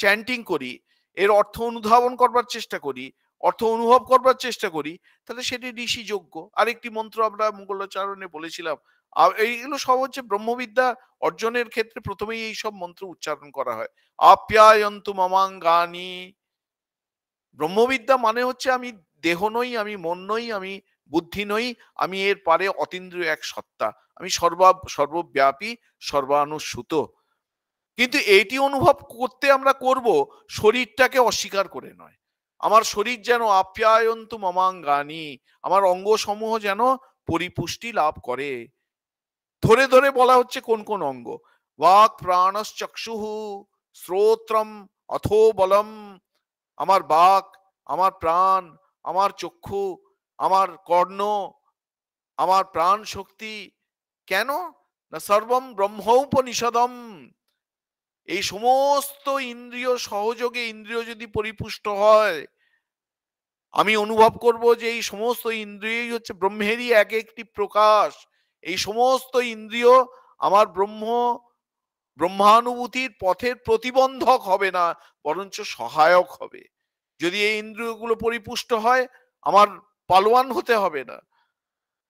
চ্যান্টিং করি, এর অর্থ অনুধাবন করবার চেষ্টা করি, অর্থ অনুভব করবার চেষ্টা করি, তাহলে সেটি ঋষিযোগ্য। আরেকটি মন্ত্র আমরা মঙ্গলাচরণে বলেছিলাম, এইগুলো সব হচ্ছে ব্রহ্মবিদ্যা অর্জনের ক্ষেত্রে প্রথমেই এই সব মন্ত্র উচ্চারণ করা হয়। আপ্যায়ন্তু মমাঙ্গানি, ব্রহ্মবিদ্যা মানে হচ্ছে আমি দেহ নই, আমি মন নই, আমি বুদ্ধি নই, আমি এর পারে অতীন্দ্রিয় এক সত্তা, আমি সর্বব্যাপী, সর্বানুস্যূত। কিন্তু এইটি অনুভব করতে আমরা করব শরীরটাকে অস্বীকার করে নয়। আমার শরীর যেন আপ্যায়ন্তু মমাঙ্গানি, আমার অঙ্গসমূহ যেন পরিপুষ্টি লাভ করে। ধরে ধরে বলা হচ্ছে কোন কোন অঙ্গ: বাক প্রাণশ্চক্ষুঃ, শ্রোত্রম অথো বলম, আমার বাক, আমার প্রাণ, আমার চক্ষু, আমার কর্ণ, আমার প্রাণ শক্তি। কেন? না সর্বম ব্রহ্মোপনিষদম, এই সমস্ত ইন্দ্রিয় সহযোগে ইন্দ্রিয় যদি পরিপুষ্ট হয়, আমি অনুভব করব যে এই সমস্ত ইন্দ্রিয়ই হচ্ছে ব্রহ্মেরই এক একটি প্রকাশ। এই সমস্ত ইন্দ্রিয় আমার ব্রহ্মানুভূতির পথের প্রতিবন্ধক হবে না, বরঞ্চ সহায়ক হবে। যদি এই ইন্দ্রিয়গুলো পরিপুষ্ট হয়, আমার পালোয়ান হতে হবে না।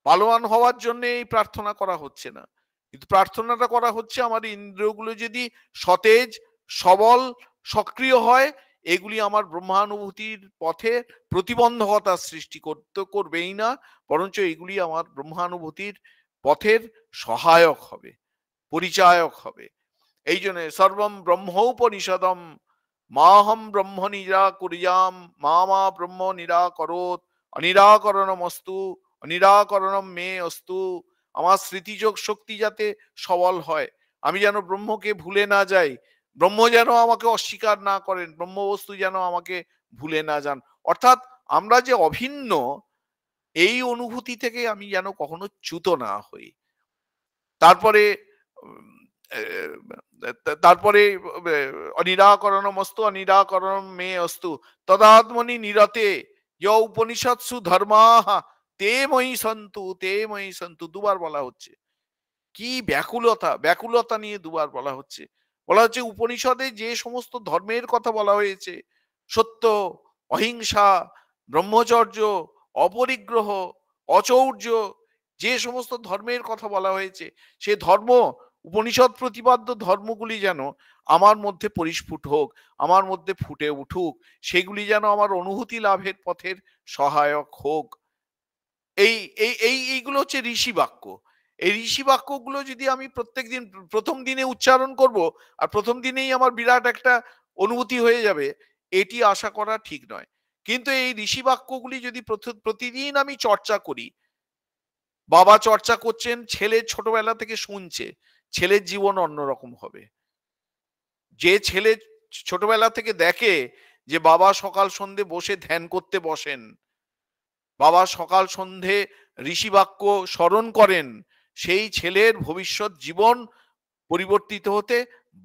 পালোয়ান হওয়ার জন্য এই প্রার্থনা করা হচ্ছে না, কিন্তু প্রার্থনাটা করা হচ্ছে আমার ইন্দ্রিয়গুলো যদি সতেজ, সবল, সক্রিয় হয়, এগুলি আমার ব্রহ্মানুভূতির পথে প্রতিবন্ধকতা সৃষ্টি করবেই না, বরঞ্চ এগুলি আমার ব্রহ্মানুভূতির পথের সহায়ক হবে, পরিচায়ক হবে। এই জন্য সর্বম ব্রহ্মোপনিষদম মাহম ব্রহ্ম নিরাকুর্যাম মা ব্রহ্ম নিরাকরোত অনিরাকরণমস্তু অনিরাকরণম মে অস্তু। আমার স্মৃতিযোগ শক্তি যাতে সবল হয়, আমি যেন ব্রহ্মকে ভুলে না যাই, ব্রহ্ম যেন আমাকে অস্বীকার না করেন, ব্রহ্মবস্তু যেন আমাকে ভুলে না যান। অর্থাৎ আমরা যে অভিন্ন, এই অনুভূতি থেকে আমি যেন কখনো চ্যুত না হই। তারপরে তারপরে অনিরাকরণমস্তু অনিরাকরণম মে অস্তু তদাত্মনি নিরতে য় উপনিষৎসু ধর্মাঃ তে ময়ি সন্তু তে ময়ি সন্তু, দুবার বলা হচ্ছে। কি ব্যাকুলতা, ব্যাকুলতা নিয়ে দুবার বলা হচ্ছে। বলা হচ্ছে উপনিষদে যে সমস্ত ধর্মের কথা বলা হয়েছে, সত্য, অহিংসা, ব্রহ্মচর্য, অপরিগ্রহ, অচৌর্য, যে সমস্ত ধর্মের কথা বলা হয়েছে, সে ধর্ম, উপনিষদ প্রতিপাদ্য ধর্মগুলি যেন আমার মধ্যে পরিস্ফুট হোক, আমার মধ্যে ফুটে উঠুক, সেগুলি যেন আমার অনুভূতি লাভের পথের সহায়ক হোক। এই এই এই এইগুলো হচ্ছে ঋষি বাক্য। এই ঋষি বাক্যগুলো যদি আমি প্রত্যেকদিন প্রথম দিনে উচ্চারণ করব, আর প্রথম দিনেই আমার বিরাট একটা অনুভূতি হয়ে যাবে, এটি আশা করা ঠিক নয়। কিন্তু এই ঋষি বাক্যগুলি যদি প্রতিদিন আমি চর্চা করি, বাবা চর্চা করছেন, ছেলে ছোটবেলা থেকে শুনছে, ছেলের জীবন অন্যরকম হবে। যে ছেলে ছোটবেলা থেকে দেখে যে বাবা সকাল সন্ধে বসে ধ্যান করতে বসেন, বাবা সকাল সন্ধে ঋষিবাক্য স্মরণ করেন, সেই ছেলের ভবিষ্যৎ জীবন পরিবর্তিত হতে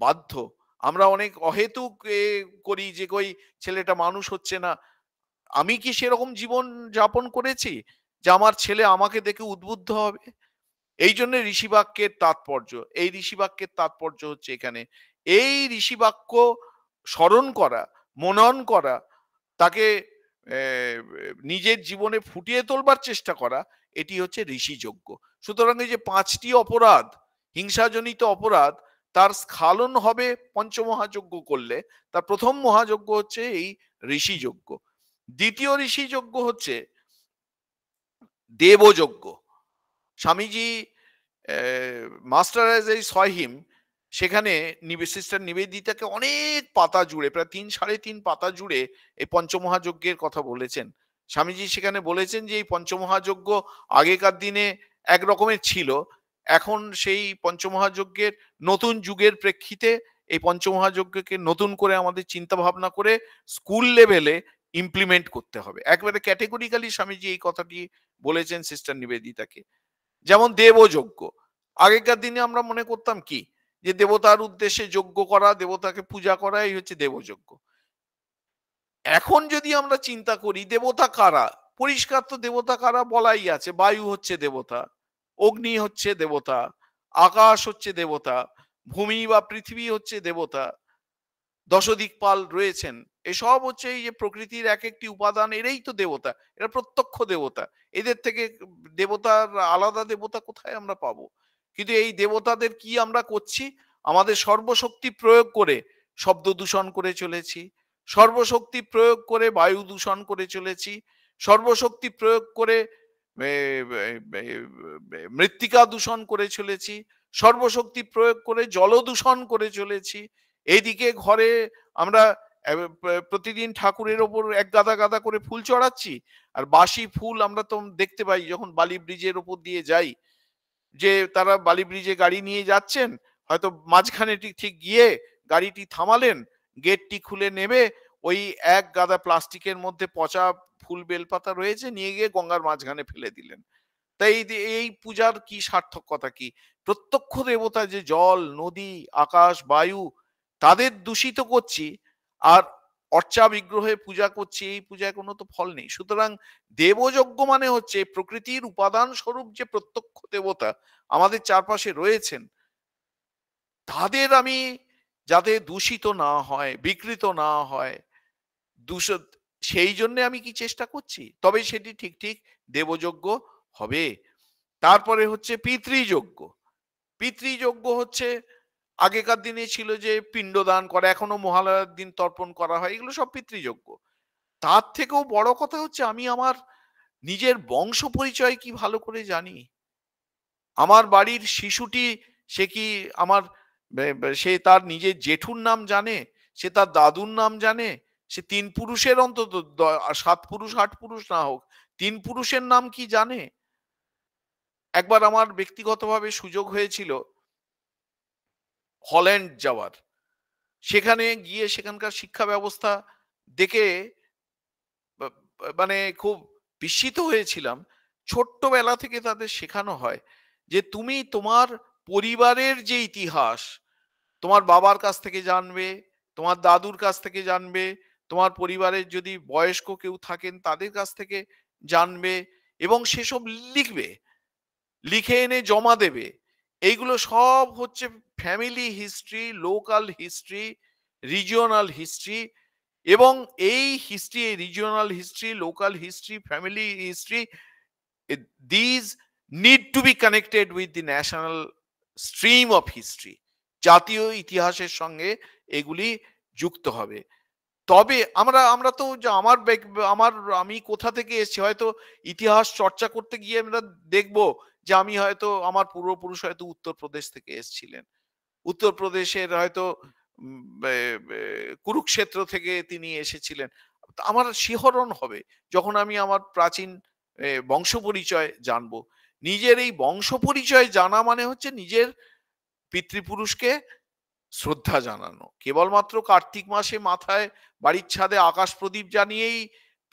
বাধ্য। আমরা অনেক অহেতুক করি যে কই ছেলেটা মানুষ হচ্ছে না। আমি কি সেরকম জীবন যাপন করেছি যে আমার ছেলে আমাকে দেখে উদ্বুদ্ধ হবে? এই জন্য ঋষিবাক্যের তাৎপর্য, এই ঋষিবাক্যের তাৎপর্য হচ্ছে এখানে এই ঋষিবাক্য স্মরণ করা, মনন করা, তাকে নিজের জীবনে ফুটিয়ে তোলবার চেষ্টা করা, এটি হচ্ছে ঋষিযজ্ঞ। সুতরাং এই যে 5টি অপরাধ, হিংসাজনিত অপরাধ, তার স্খালন হবে পঞ্চমহাযজ্ঞ করলে। তার প্রথম মহাযজ্ঞ হচ্ছে এই ঋষিযজ্ঞ। দ্বিতীয় ঋষিযজ্ঞ হচ্ছে দেবযজ্ঞ। স্বামীজি মাস্টার এজ এই সহিম, সেখানে সিস্টার নিবেদিতাকে অনেক পাতা জুড়ে, প্রায় 3-3.5 পাতা জুড়ে এই পঞ্চমহাযজ্ঞের কথা বলেছেন। স্বামীজি সেখানে বলেছেন যে এই পঞ্চমহাযজ্ঞ আগেকার দিনে এক রকমের ছিল, এখন সেই পঞ্চমহাযজ্ঞের নতুন যুগের প্রেক্ষিতে এই পঞ্চমহাযজ্ঞকে নতুন করে আমাদের চিন্তা ভাবনা করে স্কুল লেভেলে ইমপ্লিমেন্ট করতে হবে। একবারে ক্যাটেগরিক্যালি স্বামীজি এই কথাটি বলেছেন সিস্টার নিবেদিতাকে। যেমন দেবযজ্ঞ, আগেকার দিনে আমরা মনে করতাম কি যে দেবতার উদ্দেশ্যে যজ্ঞ করা, দেবতাকে পূজা করা, এই হচ্ছে দেবযজ্ঞ। এখন যদি আমরা চিন্তা করি দেবতা কারা, পরিষ্কার তো দেবতা কারা বলাই আছে। বায়ু হচ্ছে দেবতা, অগ্নি হচ্ছে দেবতা, আকাশ হচ্ছে দেবতা, ভূমি বা পৃথিবী হচ্ছে দেবতা, দশদিকপাল রয়েছেন, এসব হচ্ছে এই যে প্রকৃতির এক একটি উপাদান, এরাই তো দেবতা, এরা প্রত্যক্ষ দেবতা। এদের থেকে দেবতার আলাদা দেবতা কোথায় আমরা পাবো? কিন্তু এই দেবতাদের কি আমরা করছি? আমাদের সর্বশক্তি প্রয়োগ করে শব্দ দূষণ করে চলেছি, সর্বশক্তি প্রয়োগ করে বায়ু দূষণ করে চলেছি, সর্বশক্তি প্রয়োগ করে মৃত্তিকা দূষণ করে চলেছি, সর্বশক্তি প্রয়োগ করে জল দূষণ করে চলেছি। এইদিকে ঘরে আমরা প্রতিদিন ঠাকুরের ওপর এক গাদা গাদা করে ফুল চড়াচ্ছি, আর বাসি ফুল আমরা তো দেখতে পাই যখন বালি ব্রিজের ওপর দিয়ে যাই, যে তারা বালি ব্রিজে গাড়ি নিয়ে যাচ্ছেন, হয়তো মাঝখানে ঠিক গিয়ে গাড়িটি থামালেন, গেটটি খুলে নেবে, ওই এক গাদা প্লাস্টিকের মধ্যে পচা ফুল বেলপাতা রয়েছে, নিয়ে গিয়ে গঙ্গার মাঝখানে ফেলে দিলেন। তাই এই পূজার কি সার্থকতা কি? প্রত্যক্ষ দেবতা যে জল, নদী, আকাশ, বায়ু, তাদের দূষিত করছি আর অর্চা বিগ্রহে পূজা করছি, এই পূজায় কোনো তো ফল নেই। সুতরাং দেবযজ্ঞ মানে হচ্ছে প্রকৃতির উপাদান স্বরূপ যে প্রত্যক্ষ দেবতা আমাদের চারপাশে রয়েছেন, তাদের আমি যাতে দূষিত না হয়, বিকৃত না হয়, দূষিত, সেই জন্য আমি কি চেষ্টা করছি, তবে সেটি ঠিক ঠিক দেবযজ্ঞ হবে। তারপরে হচ্ছে পিতৃযজ্ঞ। পিতৃযজ্ঞ হচ্ছে আগেকার দিনে ছিল যে পিণ্ডদান করা, এখনো মহালয়ার দিন তর্পণ করা হয়, এগুলো সব পিতৃযজ্ঞ। তার থেকেও বড় কথা হচ্ছে আমি আমার নিজের বংশ পরিচয় কি ভালো করে জানি। আমার বাড়ির শিশুটি সে কি আমার সে তার নিজের জেঠুর নাম জানে, সে তার দাদুর নাম জানে, সে তিন পুরুষের অন্তত সাত পুরুষ আট পুরুষ না হোক, তিন পুরুষের নাম কি জানে? একবার আমার ব্যক্তিগতভাবে সুযোগ হয়েছিল হল্যান্ড যাওয়ার। সেখানে গিয়ে সেখানকার শিক্ষা ব্যবস্থা দেখে মানে খুব বিস্মিত হয়েছিলাম। ছোট্টবেলা থেকে তাদের শেখানো হয় যে তুমি তোমার পরিবারের যে ইতিহাস তোমার বাবার কাছ থেকে জানবে, তোমার দাদুর কাছ থেকে জানবে, তোমার পরিবারের যদি বয়স্ক কেউ থাকেন তাদের কাছ থেকে জানবে এবং সেসব লিখবে, লিখে এনে জমা দেবে। এইগুলো সব হচ্ছে family history, local history, regional history, এবং এই হিস্ট্রি, এই regional history, local history, family history, these need to be connected with the national stream of history. জাতীয় ইতিহাসের সঙ্গে এগুলি যুক্ত হবে। তবে আমরা আমরা তো আমি কোথা থেকে এসেছি, হয়তো ইতিহাস চর্চা করতে গিয়ে আমরা দেখব যে আমি হয়তো আমার পূর্বপুরুষ হয়তো উত্তরপ্রদেশ থেকে এসেছিলেন, উত্তরপ্রদেশের হয়তো কুরুক্ষেত্র থেকে তিনি এসেছিলেন। আমার শিহরণ হবে যখন আমি আমার প্রাচীন বংশ পরিচয় জানবো। নিজের এই বংশ পরিচয় জানা মানে হচ্ছে নিজের পিতৃপুরুষকে শ্রদ্ধা জানানো। কেবলমাত্র কার্তিক মাসে মাথায় বাড়ির ছাদে আকাশ প্রদীপ জানিয়েই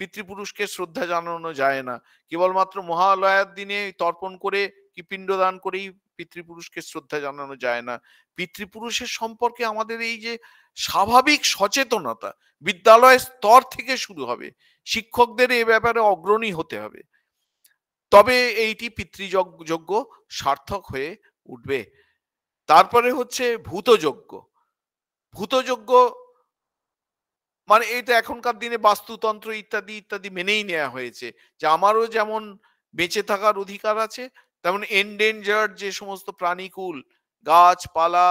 পিতৃপুরুষকে শ্রদ্ধা জানানো যায় না। কেবলমাত্র মহালয়ার দিনে তর্পণ করে কি পিণ্ডদান করেই পিতৃপুরুষকে শ্রদ্ধা জানানো যায় না। পিতৃপুরুষের সম্পর্কে আমাদের এই যে স্বাভাবিক সচেতনতা বিদ্যালয়ের স্তর থেকে শুরু হবে। শিক্ষকদের এ ব্যাপারে অগ্রণী হতে হবে, তবে এইটি পিতৃযজ্ঞ সার্থক হয়ে উঠবে। তারপরে হচ্ছে ভূতযজ্ঞ। ভূতযজ্ঞ মানে এটা এখনকার দিনে বাস্তুতন্ত্র ইত্যাদি ইত্যাদি মেনেই নেওয়া হয়েছে যে আমারও যেমন বেঁচে থাকার অধিকার আছে, তেমন এন্ডেঞ্জার্ড যে সমস্ত প্রাণীকুল, গাছপালা,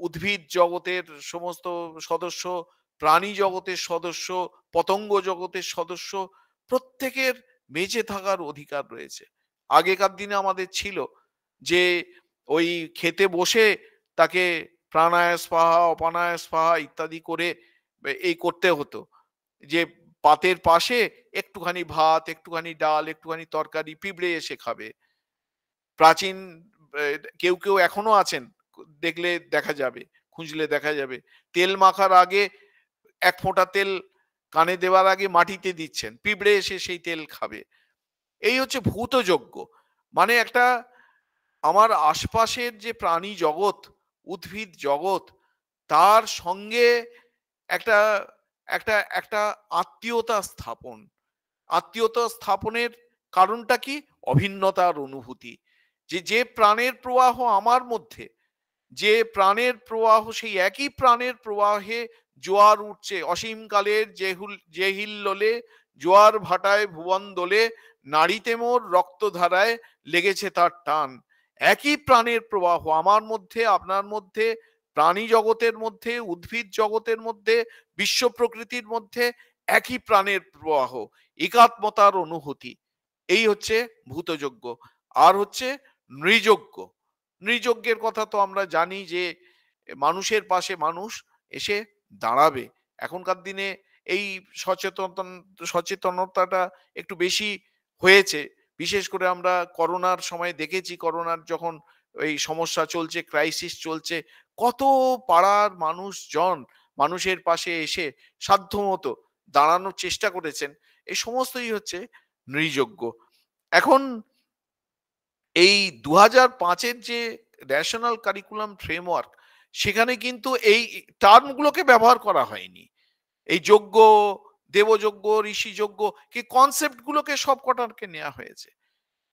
উদ্ভিদ জগতের সমস্ত সদস্য, প্রাণী জগতের সদস্য, পতঙ্গ জগতের সদস্য, প্রত্যেকের বেঁচে থাকার অধিকার রয়েছে। আগেকার দিনে আমাদের ছিল যে ওই খেতে বসে তাকে প্রাণায়াম স্পাহা, অপানায় স্পাহা ইত্যাদি করে এই করতে হতো, যে পাতের পাশে একটুখানি ভাত, একটুখানি ডাল, একটুখানি তরকারি, পিঁপড়ে এসে খাবে। প্রাচীন কেউ কেউ এখনো আছেন, দেখলে দেখা যাবে, খুঁজলে দেখা যাবে তেল মাখার আগে এক ফোঁটা তেল কানে দেওয়ার আগে মাটিতে দিচ্ছেন, পিঁপড়ে এসে সেই তেল খাবে। এই হচ্ছে ভূতযজ্ঞ। মানে একটা আমার আশপাশের যে প্রাণী জগৎ, উদ্ভিদ জগৎ, তার সঙ্গে একটা একটা একটা আত্মীয়তা স্থাপন। আত্মীয়তা স্থাপনের কারণটা কি? অভিন্নতার অনুভূতি। যে প্রাণের প্রবাহ আমার মধ্যে, যে প্রাণের প্রবাহ, সেই একই প্রাণের প্রবাহে জোয়ার উঠছে অসীমকালের জেহিল্লোলে, জোয়ার ভাটায় ভুবন দোলে, নাড়িতে মোর রক্তধারায় লেগেছে তার টান। একই প্রাণের প্রবাহ আমার মধ্যে, আপনার মধ্যে, প্রাণী জগতের মধ্যে, উদ্ভিদ জগতের মধ্যে, বিশ্ব প্রকৃতির মধ্যে একই প্রাণের প্রবাহ, একাত্মতার অনুভূতি। এই হচ্ছে ভূতযজ্ঞ। আর হচ্ছে নৃযজ্ঞ। নৃযজ্ঞের কথা তো আমরা জানি যে মানুষের পাশে মানুষ এসে দাঁড়াবে। এখনকার দিনে এই সচেতনতাটা একটু বেশি হয়েছে। বিশেষ করে আমরা করোনার সময় দেখেছি, করোনার যখন এই সমস্যা চলছে, ক্রাইসিস চলছে, কত পাড়ার মানুষজন মানুষের পাশে এসে সাধ্যমতো দাঁড়ানোর চেষ্টা করেছেন। এই সমস্তই হচ্ছে নৃযজ্ঞ। এখন এই 2005-এর যে ন্যাশনাল কারিকুলাম ফ্রেমওয়ার্ক, সেখানে কিন্তু এই টার্মগুলোকে ব্যবহার করা হয়নি। এই যজ্ঞ, দেবযজ্ঞ, ঋষিযজ্ঞ কি কনসেপ্টগুলোকে সব কটাকে নেওয়া হয়েছে।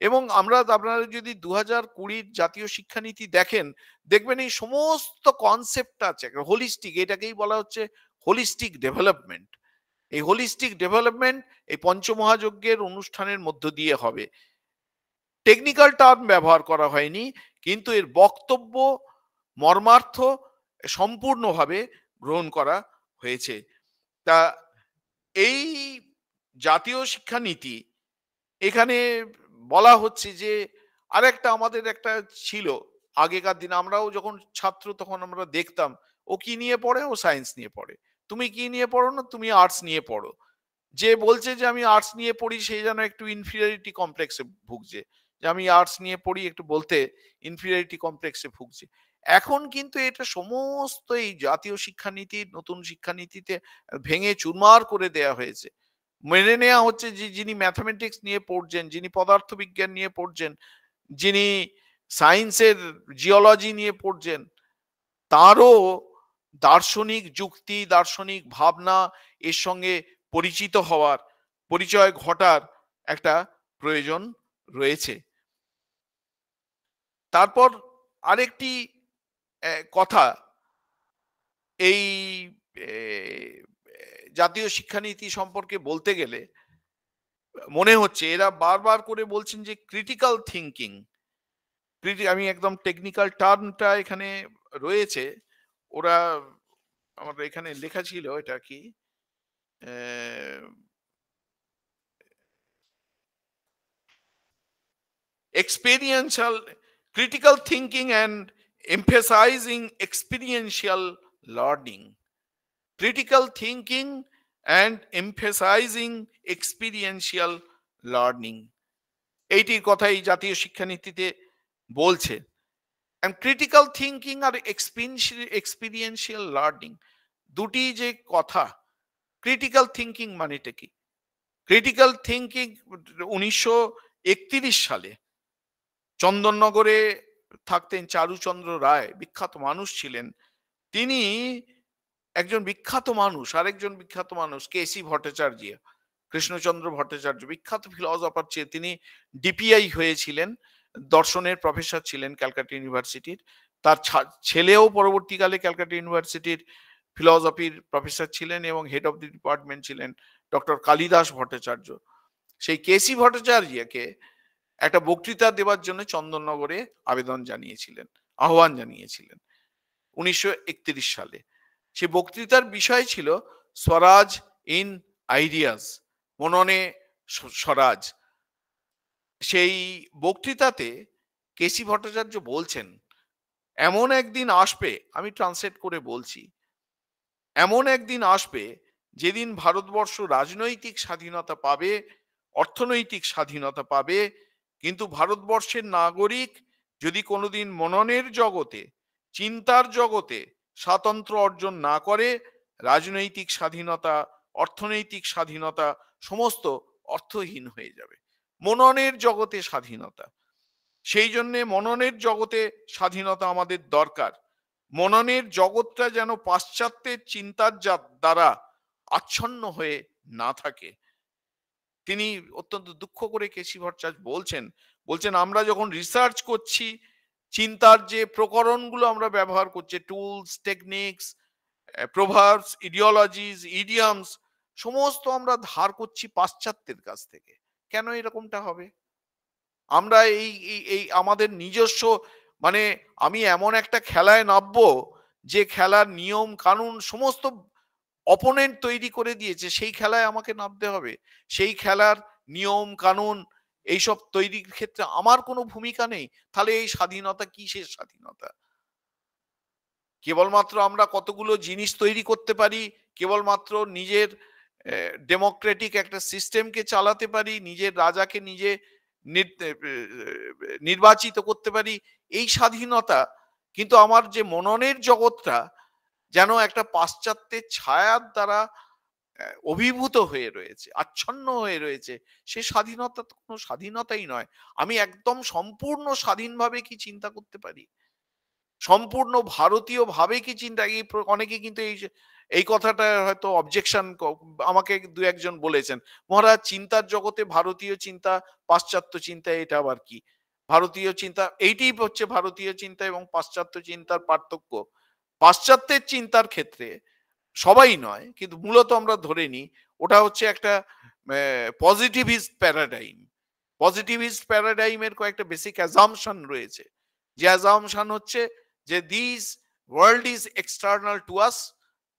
এবং আপনারা যদি 2020 জাতীয় শিক্ষানীতি দেখেন, দেখবেন এই সমস্ত কনসেপ্ট আছে হোলিস্টিক, এটাকেই বলা হচ্ছে হোলিস্টিক ডেভেলপমেন্ট। এই হোলিস্টিক ডেভেলপমেন্ট এই পঞ্চমহাযজ্ঞের অনুষ্ঠানের মধ্য দিয়ে হবে। টেকনিক্যাল টার্ম ব্যবহার করা হয়নি, কিন্তু এর বক্তব্য মর্মার্থ সম্পূর্ণভাবে গ্রহণ করা হয়েছে। তা এই জাতীয় শিক্ষানীতি এখানে বলা হচ্ছে যে আরেকটা আমাদের একটা ছিল আগেকার দিন, আমরাও যখন ছাত্র তখন আমরা দেখতাম ও কি নিয়ে পড়ে, ও সায়েন্স নিয়ে পড়ে, তুমি কি নিয়ে পড়ো না, তুমি আর্টস নিয়ে পড়ো। যে বলছে যে আমি আর্টস নিয়ে পড়ি সে যেন একটু ইনফিরিয়রিটি কমপ্লেক্সে ভুগছে, যে আমি আর্টস নিয়ে পড়ি একটু বলতে ইনফিরিয়রিটি কমপ্লেক্সে ভুগছে। এখন কিন্তু এটা সমস্ত এই জাতীয় শিক্ষানীতি, নতুন শিক্ষানীতিতে ভেঙে চুরমার করে দেয়া হয়েছে। মেনে নেওয়া হচ্ছে যে যিনি ম্যাথামেটিক্স নিয়ে পড়ছেন, যিনি পদার্থবিজ্ঞান নিয়ে পড়ছেন, যিনি সায়েন্সের জিওলজি নিয়ে পড়ছেন, তারও দার্শনিক যুক্তি, দার্শনিক ভাবনা এর সঙ্গে পরিচিত হওয়ার, পরিচয় ঘটার একটা প্রয়োজন রয়েছে। তারপর আরেকটি কথা, এই জাতীয় শিক্ষানীতি সম্পর্কে বলতে গেলে মনে হচ্ছে এরা বারবার করে বলছেন যে ক্রিটিক্যাল থিঙ্কিং, আমি একদম টেকনিক্যাল টার্মটা এখানে রয়েছে, ওরা আমার এখানে লেখা ছিল এটা কি experiential critical thinking and emphasizing experiential learning, critical thinking and emphasizing experiential learning, এইটির কথাই জাতীয় শিক্ষানীতিতে বলছে। and critical thinking R experiential learning দুটি যে কথা, ক্রিটিক্যাল থিঙ্কিং মানেটা কি? ক্রিটিক্যাল থিঙ্কিং 1931 সালে চন্দননগরে থাকতেন চারুচন্দ্র রায়, বিখ্যাত মানুষ ছিলেন। তিনি একজন বিখ্যাত মানুষ, আরেকজন বিখ্যাত মানুষ কেসি ভট্টাচার্য, কৃষ্ণচন্দ্র ভট্টাচার্য, বিখ্যাত ফিলসফার, তিনি ডিপিআই হয়েছিলেন, দর্শনের প্রফেসর ছিলেন ক্যালকাটা ইউনিভার্সিটির। তার ছেলেও পরবর্তীকালে ক্যালকাটা ইউনিভার্সিটির ফিলসফির প্রফেসর ছিলেন এবং হেড অফ দি ডিপার্টমেন্ট ছিলেন ডক্টর কালিদাস ভট্টাচার্য। সেই কেসি ভট্টাচার্যকে একটা বক্তৃতা দেওয়ার জন্য চন্দননগরে আবেদন জানিয়েছিলেন, আহ্বান জানিয়েছিলেন 1931 সালে। সে বক্তৃতার বিষয় ছিল স্বরাজ ইন আইডিয়াস, মননে স্বরাজ। সেই বক্তৃতাতে কেসি ভট্টাচার্য বলছেন, এমন একদিন আসবে, আমি ট্রান্সলেট করে বলছি, এমন একদিন আসবে যেদিন ভারতবর্ষ রাজনৈতিক স্বাধীনতা পাবে, অর্থনৈতিক স্বাধীনতা পাবে, কিন্তু ভারতবর্ষের নাগরিক যদি কোনোদিন মননের জগতে, চিন্তার জগতে স্বাতন্ত্র্য অর্জন না করে, রাজনৈতিক স্বাধীনতা, অর্থনৈতিক স্বাধীনতা সমস্ত অর্থহীন হয়ে যাবে। মননের জগতে স্বাধীনতা, সেই জন্য মননের জগতে স্বাধীনতা আমাদের দরকার। মননের জগৎটা যেন পাশ্চাত্যের চিন্তার দ্বারা আচ্ছন্ন হয়ে না থাকে। তিনি অত্যন্ত দুঃখ করে কেসি ভট্টাচার্য বলছেন আমরা যখন রিসার্চ করছি, চিন্তার যে প্রকরণগুলো আমরা ব্যবহার করছি, টুলস, টেকনিক্স, প্রভার্বস, ইডিওলজিস, ইডিয়ামস, সমস্ত আমরা ধার করছি পাশ্চাত্যের কাছ থেকে। কেন এরকমটা হবে? আমরা এই আমাদের নিজস্ব, মানে আমি এমন একটা খেলায় নামবো যে খেলার নিয়ম কানুন সমস্ত অপোনেন্ট তৈরি করে দিয়েছে, সেই খেলায় আমাকে নামতে হবে। সেই খেলার নিয়ম কানুন এইসব তৈরির ক্ষেত্রে আমার কোনো ভূমিকা নেই। তাহলে এই স্বাধীনতা কিসের স্বাধীনতা? কেবলমাত্র আমরা কতগুলো জিনিস তৈরি করতে পারি, কেবলমাত্র নিজের ডেমোক্রেটিক একটা সিস্টেমকে চালাতে পারি, নিজের রাজাকে নিজে নির্বাচিত করতে পারি, এই স্বাধীনতা। কিন্তু আমার যে মননের জগৎটা যেন একটা পাশ্চাত্যের ছায়ার দ্বারা অভিভূত হয়ে রয়েছে, আচ্ছন্ন হয়ে রয়েছে, সে স্বাধীনতা তো কোনো স্বাধীনতাই নয়। আমি একদম সম্পূর্ণ স্বাধীনভাবে কি চিন্তা করতে পারি? সম্পূর্ণ ভারতীয় ভাবে কি চিন্তা, অনেকে কিন্তু এই কথাটা হয়তো অবজেকশন আমাকে দু একজন বলেছেন, মহারাজ চিন্তার জগতে ভারতীয় চিন্তা পাশ্চাত্য চিন্তা এটা আবার কি? ভারতীয় চিন্তা এইটাই হচ্ছে ভারতীয় চিন্তা এবং পাশ্চাত্য চিন্তার পার্থক্য। পাশ্চাত্যের চিন্তার ক্ষেত্রে সবাই নয় কিন্তু মূলত আমরা ধরে নিই ওটা হচ্ছে একটা পজিটিভিস্ট প্যারাডাইম। পজিটিভিস্ট প্যারাডাইমের কয়েকটা বেসিক অ্যাজাম্পশন রয়েছে, যে অ্যাজাম্পশন হচ্ছে যে this world is external to us,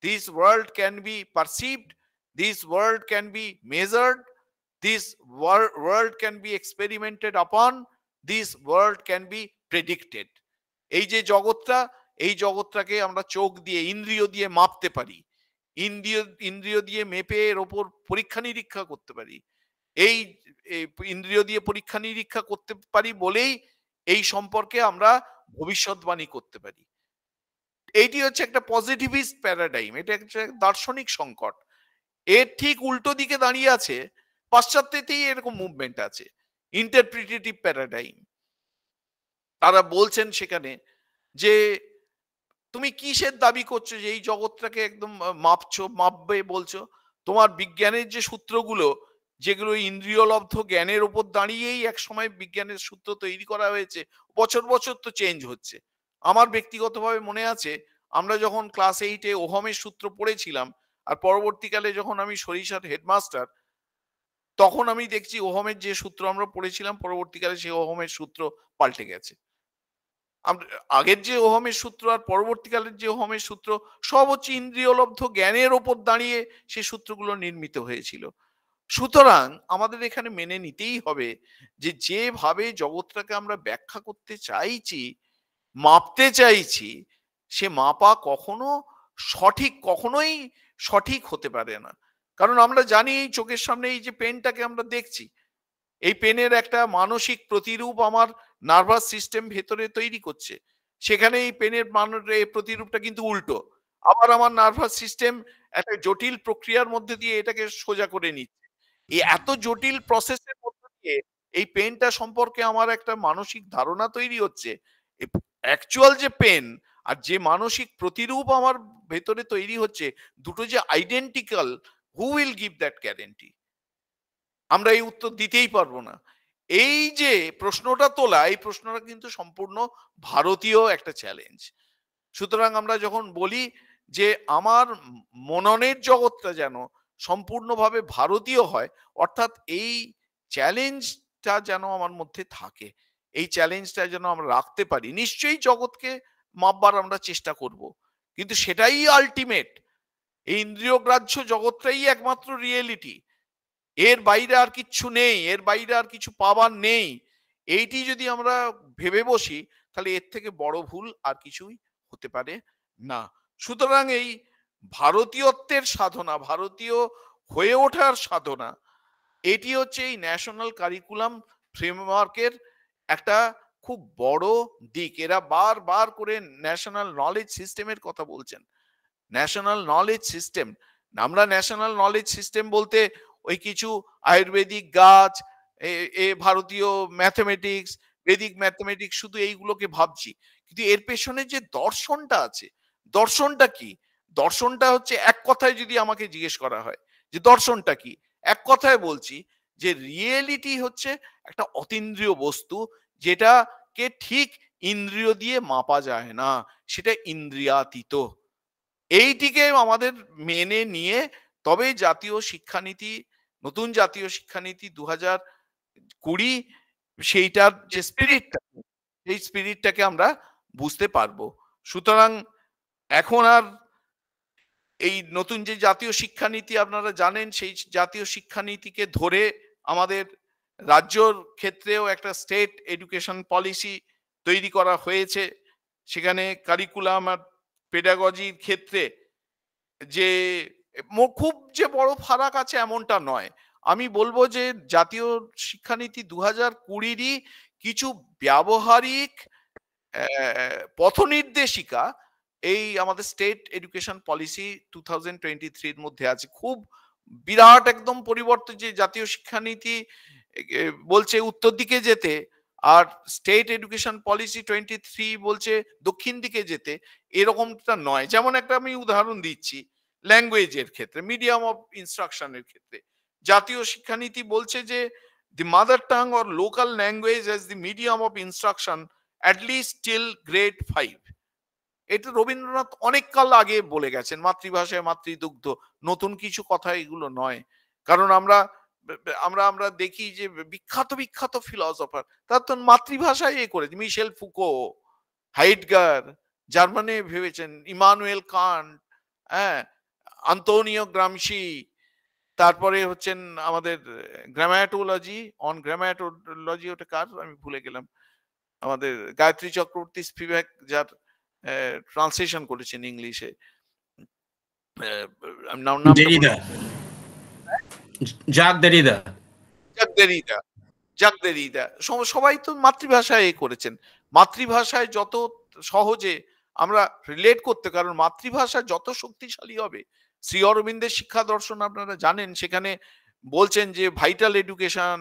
this world can be perceived, this world can be measured, this world can be experimented upon, this world can be predicted. এই যে জগৎটা, এই জগৎটাকে আমরা চোখ দিয়ে ইন্দ্রিয় দিয়ে মাপতে পারি, ইন্দ্রিয় দিয়ে মেপে এর ওপর পরীক্ষা নিরীক্ষা করতে পারি। এই ইন্দ্রিয় দিয়ে পরীক্ষা নিরীক্ষা করতে পারি বলেই এই সম্পর্কে আমরা ভবিষ্যৎবাণী করতে পারি। এইটি হচ্ছে একটা পজিটিভিস্ট প্যারাডাইম, এটা একটা দার্শনিক সংকট। এর ঠিক উল্টো দিকে দাঁড়িয়ে আছে পাশ্চাত্যেতেই এরকম মুভমেন্ট আছে, ইন্টারপ্রিটেটিভ প্যারাডাইম। তারা বলছেন সেখানে যে তুমি কিসের দাবি করছো যে এই জগৎটাকে একদম মাপবে বলছো? তোমার বিজ্ঞানের যে সূত্রগুলো, যেগুলো ইন্দ্রিয়লব্ধ জ্ঞানের উপর দাঁড়িয়েই এক সময় বিজ্ঞানের সূত্র তৈরি করা হয়েছে, বছর বছর তো চেঞ্জ হচ্ছে। আমার ব্যক্তিগতভাবে মনে আছে আমরা যখন ক্লাস 8-এ ওহমের সূত্র পড়েছিলাম, আর পরবর্তীকালে যখন আমি সরিষার হেডমাস্টার, তখন আমি দেখছি ওহমের যে সূত্র আমরা পড়েছিলাম পরবর্তীকালে সেই ওহমের সূত্র পাল্টে গেছে। আগের যে ওহমের সূত্র আর পরবর্তীকালের যে ওহমের সূত্র সব হচ্ছে ইন্দ্রিয়লব্ধ জ্ঞানের ওপর দাঁড়িয়ে সেই সূত্রগুলো নির্মিত হয়েছিল। সুতরাং আমাদের এখানে মেনে নিতেই হবে যে যেভাবে জগৎটাকে আমরা ব্যাখ্যা করতে চাইছি, মাপতে চাইছি, সে মাপা কখনোই সঠিক হতে পারে না। কারণ আমরা জানি এই চোখের সামনে এই যে পেনটাকে আমরা দেখছি, এই পেনের একটা মানসিক প্রতিরূপ আমার নার্ভাস সিস্টেম ভেতরে তৈরি করছে। সেখানে এই পেনের প্রতিরূপটা কিন্তু উল্টো, আবার আমার নার্ভাস সিস্টেম একটা জটিল প্রক্রিয়ার মধ্যে দিয়ে এটাকে সোজা করে নিচ্ছে। এই এত জটিল প্রসেসের মধ্যে দিয়ে এই পেনটা সম্পর্কে আমার একটা মানসিক ধারণা তৈরি হচ্ছে। অ্যাকচুয়াল যে পেন আর যে মানসিক প্রতিরূপ আমার ভেতরে তৈরি হচ্ছে, দুটো যে identical, who will give that guarantee? আমরা এই উত্তর দিতেই পারবো না। এই যে প্রশ্নটা তোলা, এই প্রশ্নটা কিন্তু সম্পূর্ণ ভারতীয় একটা চ্যালেঞ্জ। সুতরাং আমরা যখন বলি যে আমার মননের জগৎটা যেন সম্পূর্ণভাবে ভারতীয় হয়, অর্থাৎ এই চ্যালেঞ্জটা যেন আমার মধ্যে থাকে, এই চ্যালেঞ্জটা যেন আমরা রাখতে পারি, নিশ্চয়ই জগৎকে মাপবার আমরা চেষ্টা করব, কিন্তু সেটাই আলটিমেট। এই ইন্দ্রিয়গ্রাহ্য জগৎটাই একমাত্র রিয়েলিটি, এর বাইরে আর কিচ্ছু নেই, এর বাইরে আর কিছু পাবার নেই। এইটি যদি আমরা ভেবে বসি তাহলে এর থেকে বড় ভুল আর কিছুই হতে পারে না। সুতরাং এই ভারতীয়ত্বের সাধনা, ভারতীয় হয়ে ওঠার সাধনা, এটি হচ্ছে এই ন্যাশনাল কারিকুলাম ফ্রেমওয়ার্কের একটা খুব বড় দিক। এরা বারবার করে ন্যাশনাল নলেজ সিস্টেমের কথা বলছেন। ন্যাশনাল নলেজ সিস্টেম, আমরা ন্যাশনাল নলেজ সিস্টেম বলতে ওই কিছু আয়ুর্বেদিক গাছ, ভারতীয় ম্যাথমেটিক্স, বেদিক ম্যাথমেটিক্স, শুধু এইগুলোকে ভাবছি, কিন্তু এর পেছনে যে দর্শনটা আছে, দর্শনটা কি? দর্শনটা হচ্ছে, এক কথায় যদি আমাকে জিজ্ঞেস করা হয় যে দর্শনটা কি, এক কথায় বলছি যে রিয়েলিটি হচ্ছে একটা অতীন্দ্রিয় বস্তু, যেটাকে ঠিক ইন্দ্রিয় দিয়ে মাপা যায় না, সেটা ইন্দ্রিয়াতীত। এইটিকে আমাদের মেনে নিয়ে তবে জাতীয় শিক্ষানীতি, নতুন জাতীয় শিক্ষানীতি 2020, সেইটার যে স্পিরিটটা, সেই স্পিরিটটাকে আমরা বুঝতে পারবো। সুতরাং এখন আর এই নতুন যে জাতীয় শিক্ষানীতি আপনারা জানেন, সেই জাতীয় শিক্ষানীতিকে ধরে আমাদের রাজ্যর ক্ষেত্রেও একটা স্টেট এডুকেশন পলিসি তৈরি করা হয়েছে। সেখানে কারিকুলাম আর পেডাগজির ক্ষেত্রে যে খুব যে বড় ফারাক আছে এমনটা নয়। আমি বলবো যে জাতীয় শিক্ষানীতি 2020-ই কিছু ব্যবহারিক পথনির্দেশিকা এই আমাদের স্টেট এডুকেশন পলিসি 2023-র মধ্যে আছে। খুব বিরাট একদম পরিবর্তন, যে জাতীয় শিক্ষানীতি বলছে উত্তর দিকে যেতে, আর স্টেট এডুকেশন পলিসি 23 বলছে দক্ষিণ দিকে যেতে, এরকমটা নয়। যেমন একটা আমি উদাহরণ দিচ্ছি, ল্যাঙ্গুয়েজের ক্ষেত্রে, মিডিয়াম অফ ইনস্ট্রাকশনের ক্ষেত্রে জাতীয় শিক্ষানীতি বলছে যে the mother tongue or local language as the medium of instruction at least till grade 5. এটা রবীন্দ্রনাথ অনেক কাল আগে বলে গেছেন, মাতৃভাষায় মাতৃদুগ্ধ, নতুন কিছু কথা এগুলো নয়। কারণ আমরা আমরা আমরা দেখি যে বিখ্যাত বিখ্যাত ফিলসফার তার তো মাতৃভাষায় করেছে, মিশেল ফুকো, হাইডগার জার্মানি ভেবেছেন, ইমানুয়েল কান্ট, হ্যাঁ, আন্তোনিও গ্রামশি, তারপরে হচ্ছেন আমাদের গ্রামাটোলজি, অন গ্রামাটোলজি, ওটা কার আমি ভুলে গেলাম, আমাদের গায়ত্রী চক্রবর্তী স্পিভাক, যার ট্রান্সলেশন করেছেন ইংলিশে, দেরিদা, জাক দেরিদা, জাক দেরিদা, সবাই তো মাতৃভাষায় করেছেন। মাতৃভাষায় যত সহজে আমরা রিলেট করতে, কারণ মাতৃভাষা যত শক্তিশালী হবে, শ্রী অরবিন্দের শিক্ষা দর্শন আপনারা জানেন, সেখানে বলছেন যে vital education,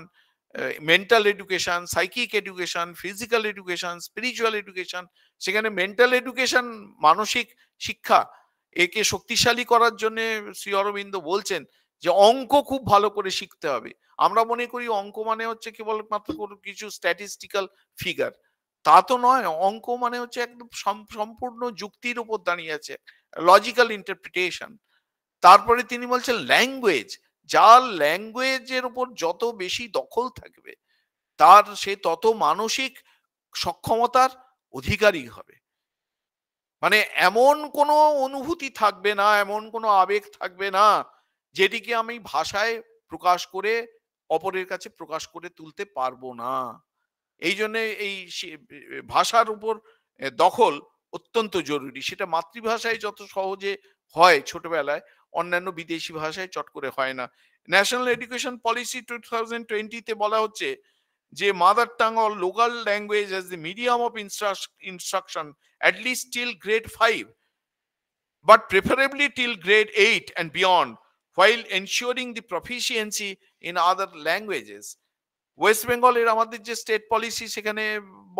mental education, psychic education, physical education, spiritual education, সেখানে মেন্টাল এডুকেশন, মানসিক শিক্ষা, একে শক্তিশালী করার জন্য শ্রী অরবিন্দ বলছেন যে অঙ্ক খুব ভালো করে শিখতে হবে। আমরা মনে করি অঙ্ক মানে হচ্ছে কেবলমাত্র কিছু স্ট্যাটিস্টিক্যাল ফিগার, তা তো নয়। অঙ্ক মানে হচ্ছে একদম সম্পূর্ণ যুক্তির উপর দাঁড়িয়ে আছে, লজিক্যাল ইন্টারপ্রিটেশন। তারপরে তিনি বলছেন ল্যাঙ্গুয়েজ, যার ল্যাঙ্গুয়েজের উপর যত বেশি দখল থাকবে, তার সে তত মানসিক সক্ষমতার অধিকারী হবে। মানে এমন কোনো অনুভূতি থাকবে না, এমন কোনো আবেগ থাকবে না যেটিকে আমি ভাষায় প্রকাশ করে অপরের কাছে প্রকাশ করে তুলতে পারবো না। এই জন্য এই ভাষার উপর দখল অত্যন্ত জরুরি। সেটা মাতৃভাষায় যত সহজে হয় ছোটবেলায়, অন্যান্য বিদেশি ভাষায় চট করে হয় না। ন্যাশনাল এডুকেশন পলিসি 2020 তে বলা হচ্ছে যে mother tongue or local language as the medium of instruction at least till grade 5, but preferably till grade 8 and beyond, while ensuring the proficiency in other languages. West বেঙ্গলের আমাদের যে state policy, সেখানে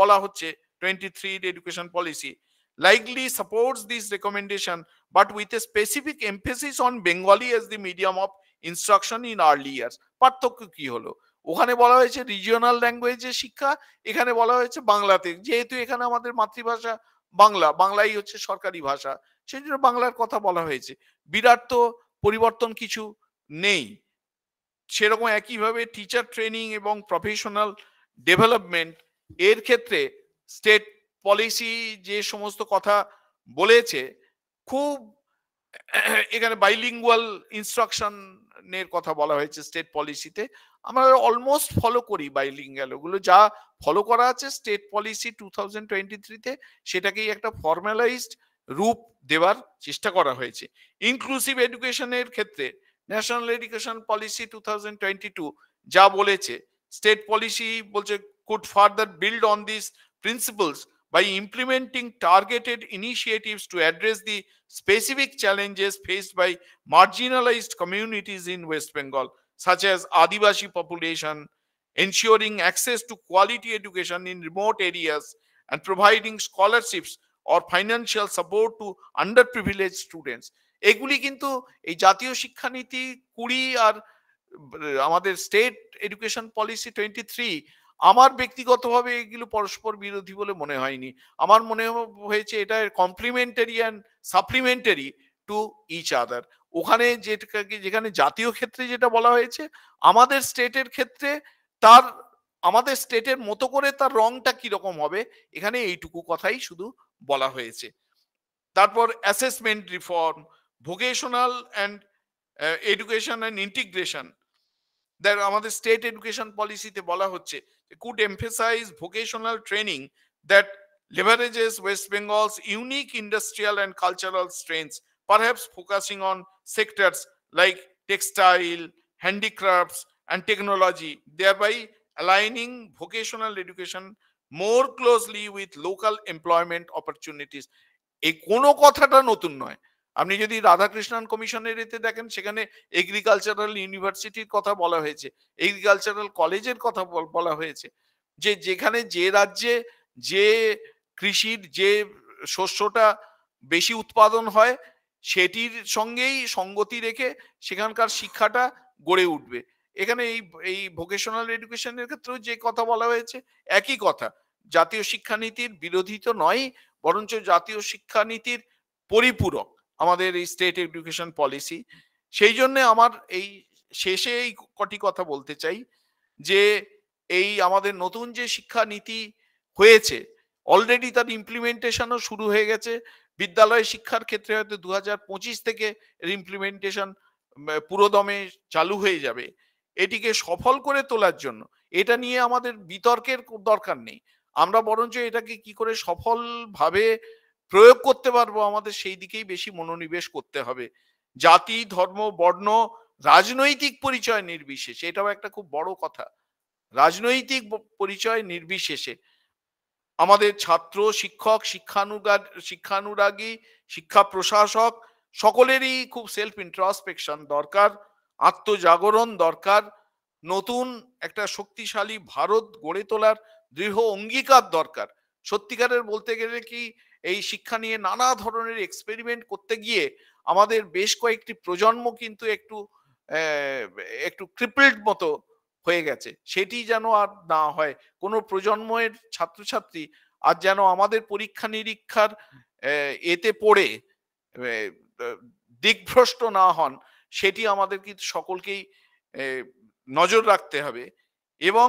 বলা হচ্ছে 23 education policy likely supports this recommendation but with a specific emphasis on Bengali as the medium of instruction in early years. পার্থক্য কি হলো? ওখানে বলা হয়েছে রিজিওনাল ল্যাঙ্গুয়েজের শিক্ষা, এখানে বলা হয়েছে বাংলাতে। যেহেতু এখানে আমাদের মাতৃভাষা বাংলা, বাংলাই হচ্ছে সরকারি ভাষা, সেই জন্য বাংলার কথা বলা হয়েছে। বিরাট তো পরিবর্তন কিছু নেই। সেরকম একইভাবে টিচার ট্রেনিং এবং প্রফেশনাল ডেভেলপমেন্ট এর ক্ষেত্রে স্টেট পলিসি যে সমস্ত কথা বলেছে, খুব এখানে বাইলিঙ্গুয়াল ইনস্ট্রাকশনের কথা বলা হয়েছে স্টেট পলিসিতে। আমরা অলমোস্ট ফলো করি বাইলিঙ্গুয়াল, ওগুলো যা ফলো করা আছে স্টেট পলিসি 2023 তে, সেটাকেই একটা ফর্মালাইজড রূপ দেওয়ার চেষ্টা করা হয়েছে। ইনক্লুসিভ এডুকেশনের ক্ষেত্রে ন্যাশনাল এডুকেশন পলিসি 2022 যা বলেছে, স্টেট পলিসি বলছে could further build on these principles by implementing targeted initiatives to address the specific challenges faced by marginalized communities in West Bengal, such as Adivashi population, ensuring access to quality education in remote areas, and providing scholarships or financial support to underprivileged students. এগুলি কিন্তু এই জাতীয় শিক্ষানীতি 20 আর আমাদের state education policy 23, আমার ব্যক্তিগতভাবে এগুলো পরস্পর বিরোধী বলে মনে হয়নি। আমার মনে হয়েছে এটা complementary and supplementary to each other. ওখানে যেখানে জাতীয় ক্ষেত্রে যেটা বলা হয়েছে, আমাদের স্টেটের ক্ষেত্রে তার আমাদের স্টেটের মতো করে তার রংটা কিরকম হবে, এখানে এইটুকু কথাই শুধু বলা হয়েছে। তারপর assessment reform, vocational and education and integration, আমাদের স্টেট এডুকেশন পলিসিতে বলা হচ্ছে could emphasize vocational training that leverages West Bengal's unique industrial and cultural strengths, perhaps focusing on sectors like textile, handicrafts, and technology, thereby aligning vocational education more closely with local employment opportunities. এই কোনো কথাটা নতুন নয়। আপনি যদি রাধাকৃষ্ণন কমিশনের এতে দেখেন, সেখানে এগ্রিকালচারাল ইউনিভার্সিটির কথা বলা হয়েছে, এগ্রিকালচারাল কলেজের কথা বলা হয়েছে। যে যেখানে যে রাজ্যে যে কৃষির যে শস্যটা বেশি উৎপাদন হয় সেটির সঙ্গেই সঙ্গতি রেখে সেখানকার শিক্ষাটা গড়ে উঠবে। এখানে এই ভোকেশনাল এডুকেশনের ক্ষেত্রেও যে কথা বলা হয়েছে একই কথা। জাতীয় শিক্ষানীতির বিরোধী তো নয়, বরঞ্চ জাতীয় শিক্ষানীতির পরিপূরক আমাদের এই স্টেট এডুকেশন পলিসি। সেই জন্য আমার এই শেষে এই কটি কথা বলতে চাই যে এই আমাদের নতুন যে শিক্ষানীতি হয়েছে অলরেডি তার ইমপ্লিমেন্টেশনও শুরু হয়ে গেছে। বিদ্যালয় শিক্ষার ক্ষেত্রে হয়তো 2025 থেকে এর ইমপ্লিমেন্টেশন পুরোদমে চালু হয়ে যাবে। এটিকে সফল করে তোলার জন্য এটা নিয়ে আমাদের বিতর্কের দরকার নেই, আমরা বরঞ্চ এটাকে কি করে সফলভাবে প্রয়োগ করতে পারবো আমাদের সেই দিকেই বেশি মনোনিবেশ করতে হবে। জাতি, ধর্ম, বর্ণ, রাজনৈতিক পরিচয় নির্বিশেষে, এটাও একটা খুব বড় কথা, রাজনৈতিক পরিচয় নির্বিশেষে আমাদের ছাত্র, শিক্ষক, শিক্ষানুরাগী, শিক্ষা প্রশাসক সকলেরই খুব সেলফ ইন্ট্রোস্পেকশন দরকার, আত্মজাগরণ দরকার, নতুন একটা শক্তিশালী ভারত গড়ে তোলার দৃঢ় অঙ্গীকার দরকার। সত্যিকারের বলতে গেলে কি এই শিক্ষা নিয়ে নানা ধরনের এক্সপেরিমেন্ট করতে গিয়ে আমাদের বেশ কয়েকটি প্রজন্ম কিন্তু একটু ক্রিপলড মতো হয়ে গেছে, সেটি যেন আর না হয়। কোনো প্রজন্মের ছাত্রছাত্রী আর যেন আমাদের পরীক্ষা নিরীক্ষার এতে পড়ে দিকভ্রষ্ট না হন, সেটি আমাদের কিন্তু সকলকেই নজর রাখতে হবে। এবং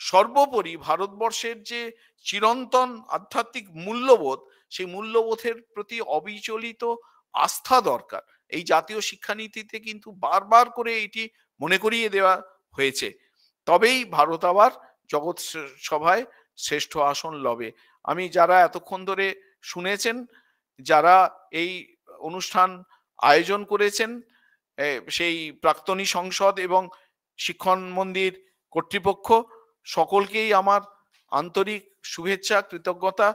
সর্বোপরি ভারতবর্ষের যে চিরন্তন আধ্যাত্মিক মূল্যবোধ, সেই মূল্যবোধের প্রতি অবিচলিত আস্থা দরকার। এই জাতীয় শিক্ষানীতিতে কিন্তু বারবার করে এটি মনে করিয়ে দেওয়া হয়েছে। তবেই ভারত আবার জগৎ সভায় শ্রেষ্ঠ আসন লবে। আমি যারা এতক্ষণ ধরে শুনেছেন, যারা এই অনুষ্ঠান আয়োজন করেছেন, সেই প্রাক্তনী সংসদ এবং শিক্ষণ মন্দির কর্তৃপক্ষ, সকলকেই আমার আন্তরিক শুভেচ্ছা, কৃতজ্ঞতা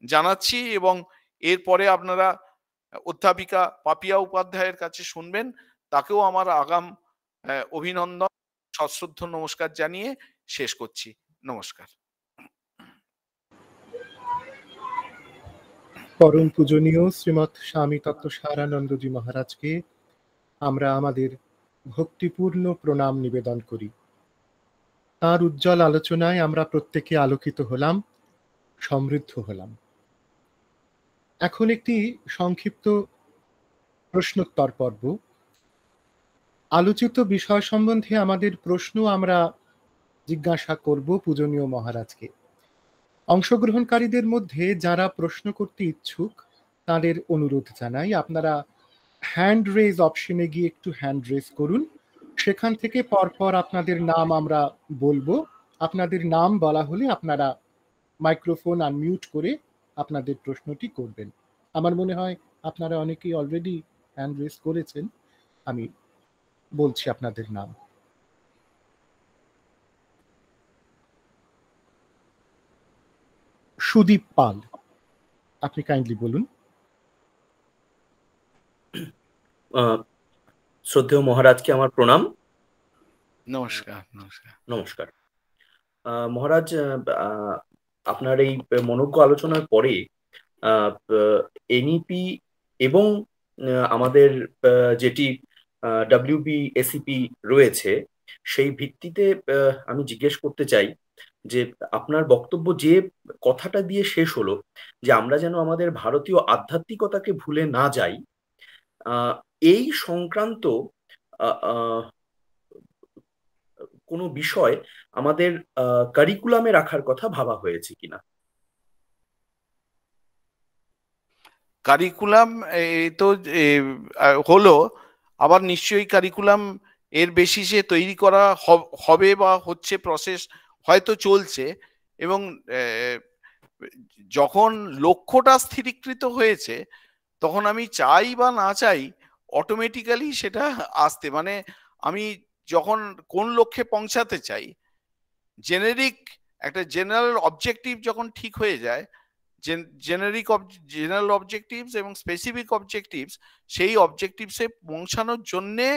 জানাচ্ছি। এবং এরপরে আপনারা অধ্যাপিকা পাপিয়া উপাধ্যায়ের কাছে শুনবেন, তাকেও আমার আগাম অভিনন্দন, সশ্রদ্ধ নমস্কার জানিয়ে শেষ করছি। নমস্কার। পরম পূজনীয় শ্রীমৎ স্বামী তত্ত্ব সারানন্দজি মহারাজকে আমরা আমাদের ভক্তিপূর্ণ প্রণাম নিবেদন করি। তার উজ্জ্বল আলোচনায় আমরা প্রত্যেকে আলোকিত হলাম, সমৃদ্ধ হলাম। এখন একটি সংক্ষিপ্ত প্রশ্নোত্তর পর্ব। আলোচিত বিষয় সম্বন্ধে আমাদের প্রশ্ন আমরা জিজ্ঞাসা করব পূজনীয় মহারাজকে। অংশগ্রহণকারীদের মধ্যে যারা প্রশ্ন করতে ইচ্ছুক তাদের অনুরোধ জানাই, আপনারা হ্যান্ড রেজ অপশনে গিয়ে একটু হ্যান্ড রেজ করুন। সেখান থেকে পরপর আপনাদের নাম আমরা বলবো। আপনাদের নাম বলা হলে আপনারা মাইক্রোফোন আনমিউট করে আপনাদের প্রশ্নটি করবেন। আমার মনে হয় আপনারা অনেকেই অলরেডি হ্যান্ড রেজ করেছেন। আমি বলছি আপনাদের নাম। সুদীপ পাল, আপনি কাইন্ডলি বলুন। শ্রদ্ধেয় মহারাজকে আমার প্রণাম। নমস্কার। নমস্কার। নমস্কার মহারাজ, আপনার এই মনোজ্ঞ আলোচনার পরে এনইপি এবং আমাদের যেটি WBSEP রয়েছে সেই ভিত্তিতে আমি জিজ্ঞেস করতে চাই যে আপনার বক্তব্য যে কথাটা দিয়ে শেষ হলো, যে আমরা যেন আমাদের ভারতীয় আধ্যাত্মিকতাকে ভুলে না যাই, এই সংক্রান্ত কোনো বিষয় আমাদের কারিকুলামে রাখার কথা ভাবা হয়েছে কিনা? কারিকুলাম তো হলো, আবার নিশ্চয়ই কারিকুলাম এর বেসিসে তৈরি করা হবে বা হচ্ছে, প্রসেস হয়তো চলছে। এবং যখন লক্ষ্যটা স্থিরীকৃত হয়েছে তখন আমি চাই বা না চাই অটোমেটিক্যালি সেটা আসতে, মানে আমি যখন কোন লক্ষ্যে পৌঁছাতে চাই, জেনেরিক একটা জেনারেল অবজেক্টিভ যখন ঠিক হয়ে যায়, জেনারেল অবজেক্টিভস এবং স্পেসিফিক অবজেক্টিভস, সেই অবজেক্টিভসে পৌঁছানোর জন্যে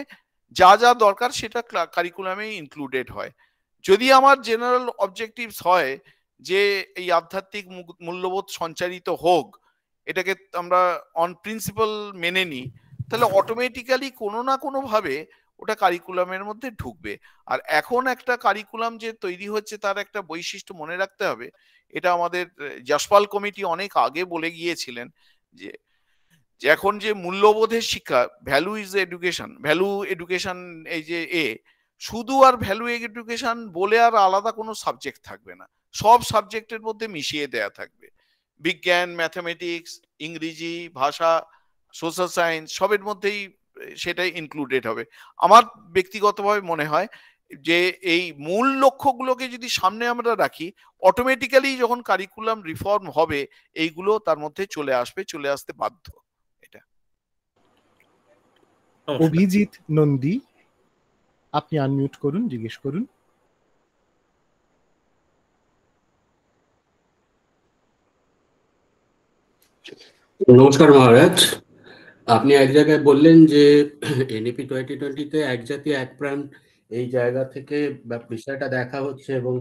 যা যা দরকার সেটা কারিকুলামে ইনক্লুডেড হয়। যদি আমার জেনারেল অবজেক্টিভস হয় যে এই আধ্যাত্মিক মূল্যবোধ সঞ্চারিত হোক, এটাকে আমরা অন প্রিন্সিপাল মেনে নিই, তাহলে অটোমেটিক্যালি কোনো না কোনো ভাবে ওটা কারিকুলামের মধ্যে ঢুকবে। আর এখন একটা কারিকুলাম যে তৈরি হচ্ছে তার একটা বৈশিষ্ট্য মনে রাখতে হবে, এটা আমাদের যশপাল কমিটি অনেক আগে বলে গিয়েছিলেন যে এখন যে মূল্যবোধের শিক্ষা, value is education, value education, এই যে শুধু আর ভ্যালু এডুকেশন বলে আর আলাদা কোনো সাবজেক্ট থাকবে না, সব সাবজেক্টের মধ্যে মিশিয়ে দেয়া থাকবে। বিজ্ঞান, ম্যাথামেটিক্স, ইংরেজি ভাষা, সোশ্যাল সায়েন্স, সবের মধ্যেই সেটাই ইনক্লুডেড হবে। আমার ব্যক্তিগতভাবে মনে হয় যে এই মূল লক্ষ্যগুলোকে যদি সামনে আমরা রাখি, অটোমেটিক্যালি যখন কারিকুলাম রিফর্ম হবে এইগুলো তার মধ্যে চলে আসবে, চলে আসতে বাধ্য। এটা অভিজিৎ নন্দী, আপনি আনমিউট করুন, জিজ্ঞেস করুন। নমস্কার মহারাজ, আপনি এক জায়গায় বললেন যে এনইপি 2020-তে এক জাতি এক প্রাণ, এই জায়গা থেকে বিষয়টা দেখা হচ্ছে এবং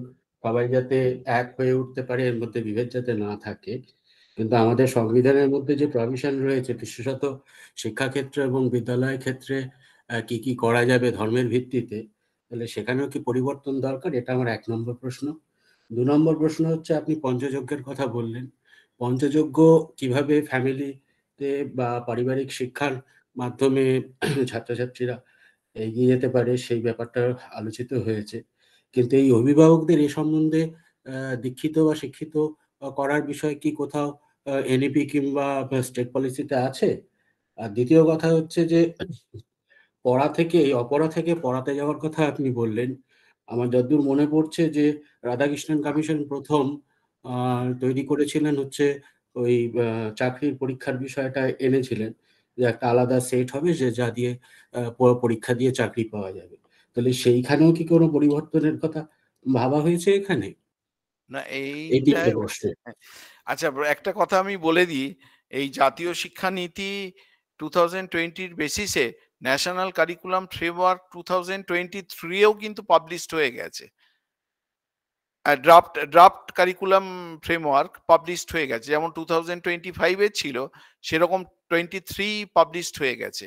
সবাই যাতে এক হয়ে উঠতে পারে, এর মধ্যে বিভেদ যাতে না থাকে। কিন্তু আমাদের সংবিধানের মধ্যে যে প্রভিশন রয়েছে, বিশেষত শিক্ষাক্ষেত্রে এবং বিদ্যালয় ক্ষেত্রে কি কি করা যাবে ধর্মের ভিত্তিতে, তাহলে সেখানেও কি পরিবর্তন দরকার? এটা আমার 1 নম্বর প্রশ্ন। 2 নম্বর প্রশ্ন হচ্ছে, আপনি পঞ্চযজ্ঞের কথা বললেন। পঞ্চযজ্ঞ কিভাবে ফ্যামিলিতে বা পারিবারিক শিক্ষার মাধ্যমে ছাত্রছাত্রীরা এগিয়ে যেতে পারে, সেই ব্যাপারটা আলোচিত হয়েছে। কিন্তু এই অভিভাবকদের এ সম্বন্ধে দীক্ষিত বা শিক্ষিত করার বিষয় কি কোথাও এনইপি কিংবা স্টেট পলিসিতে আছে? আর দ্বিতীয় কথা হচ্ছে যে পড়া থেকে অপড়া থেকে পড়াতে যাওয়ার কথা আপনি বললেন। আমার যতদূর মনে পড়ছে যে রাধাকৃষ্ণন কমিশন প্রথম তৈরি করেছিলেন হচ্ছে ওই চাকরির পরীক্ষার বিষয়টা এনেছিলেন, যে একটা আলাদা সেট হবে যে যা দিয়ে পরীক্ষা দিয়ে চাকরি পাওয়া যাবে। তাহলে সেইখানেও কি কোনো পরিবর্তনের কথা ভাবা হয়েছে এখানে? না, এই তিনটে এইটাই প্রশ্ন। আচ্ছা, একটা কথা আমি বলে দিই, এই জাতীয় শিক্ষানীতি 2020-র বেসিসে ন্যাশনাল কারিকুলাম ফ্রেমওয়ার্ক 2023-এও কিন্তু পাবলিশড হয়ে গেছে। ড্রাফট কারিকুলাম ফ্রেমওয়ার্ক পাবলিশড হয়ে গেছে, যেমন 2025-এর ছিল সেরকম 23 পাবলিশড হয়ে গেছে।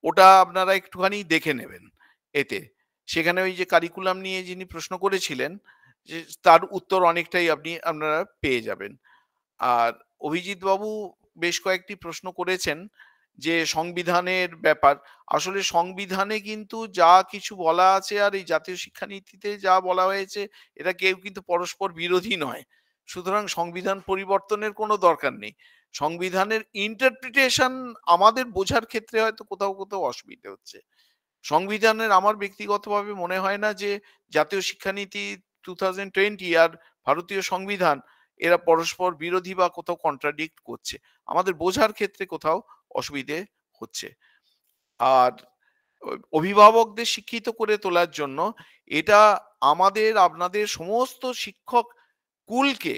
ওটা আপনারা একটুখানি দেখে নেবেন। এতে সেখানে ওই যে কারিকুলাম নিয়ে যিনি প্রশ্ন করেছিলেন, যে তার উত্তর অনেকটাই আপনারা পেয়ে যাবেন। আর অভিজিৎ বাবু বেশ কয়েকটি প্রশ্ন করেছেন যে সংবিধানের ব্যাপার। আসলে সংবিধানে কিন্তু যা কিছু বলা আছে আর এই জাতীয় শিক্ষানীতিতে যা বলা হয়েছে, এটা কেউ কিন্তু পরস্পর বিরোধী নয়। সুতরাং সংবিধান পরিবর্তনের কোনো দরকার নেই। সংবিধানের ইন্টারপ্রিটেশন আমাদের বোঝার ক্ষেত্রে হয়তো কোথাও কোথাও অসুবিধে হচ্ছে। সংবিধানের আমার ব্যক্তিগতভাবে মনে হয় না যে জাতীয় শিক্ষানীতি 2020 আর ভারতীয় সংবিধান এরা পরস্পর বিরোধী বা কোথাও কন্ট্রাডিক্ট করছে। আমাদের বোঝার ক্ষেত্রে কোথাও অসুবিধে হচ্ছে। আর অভিভাবকদের শিক্ষিত করে তোলার জন্য এটা আমাদের আপনাদের সমস্ত শিক্ষক কুলকে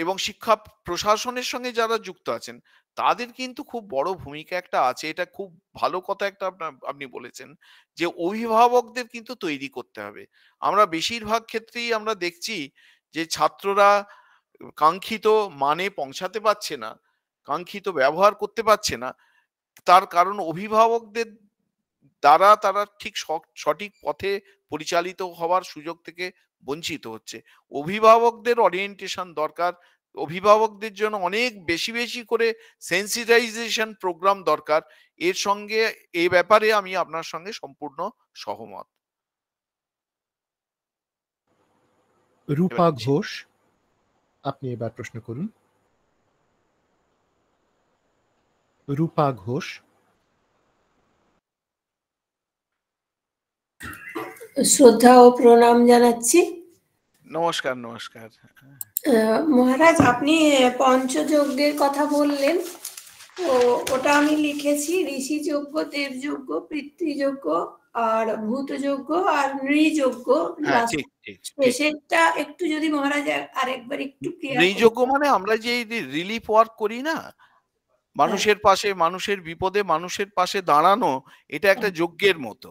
এবং শিক্ষা প্রশাসনের সঙ্গে যারা যুক্ত আছেন তাদের কিন্তু খুব বড় ভূমিকা একটা আছে। এটা খুব ভালো কথা একটা আপনি বলেছেন যে অভিভাবকদের কিন্তু তৈরি করতে হবে। আমরা বেশিরভাগ ক্ষেত্রেই আমরা দেখছি যে ছাত্ররা কাঙ্ক্ষিত মানে পৌঁছাতে পারছে না, কাঙ্ক্ষিত ব্যবহার করতে পারছে না। তার কারণ অভিভাবকদের দ্বারা তারা ঠিক সঠিক পথে পরিচালিত হওয়ার সুযোগ থেকে বঞ্চিত হচ্ছে। অভিভাবকদের অরিয়েন্টেশন দরকার। অভিভাবকদের জন্য অনেক বেশি বেশি করে সেন্সিটাইজেশন প্রোগ্রাম দরকার। এর সঙ্গে এই ব্যাপারে আমি আপনার সঙ্গে সম্পূর্ণ সহমত। রূপা ঘোষ, আপনি এবার প্রশ্ন করুন। রূপা ঘোষ। শ্রদ্ধা ও প্রণাম জানাচ্ছি। নমস্কার। নমস্কার মহারাজ, আপনি পঞ্চযজ্ঞের কথা বললেন, তো ওটা আমি লিখেছি, ঋষি যজ্ঞ, দেবযজ্ঞ, পিতৃযজ্ঞ আর ভূতযজ্ঞ আর নৃযজ্ঞ। শেষেরটা একটু যদি মহারাজ আরেকবার একটু ক্লিয়ার। নৃযজ্ঞ মানে আমরা যে রিলিফ ওয়ার্ক করি না, মানুষের পাশে, মানুষের বিপদে মানুষের পাশে দাঁড়ানো, এটা একটা যজ্ঞের মতো।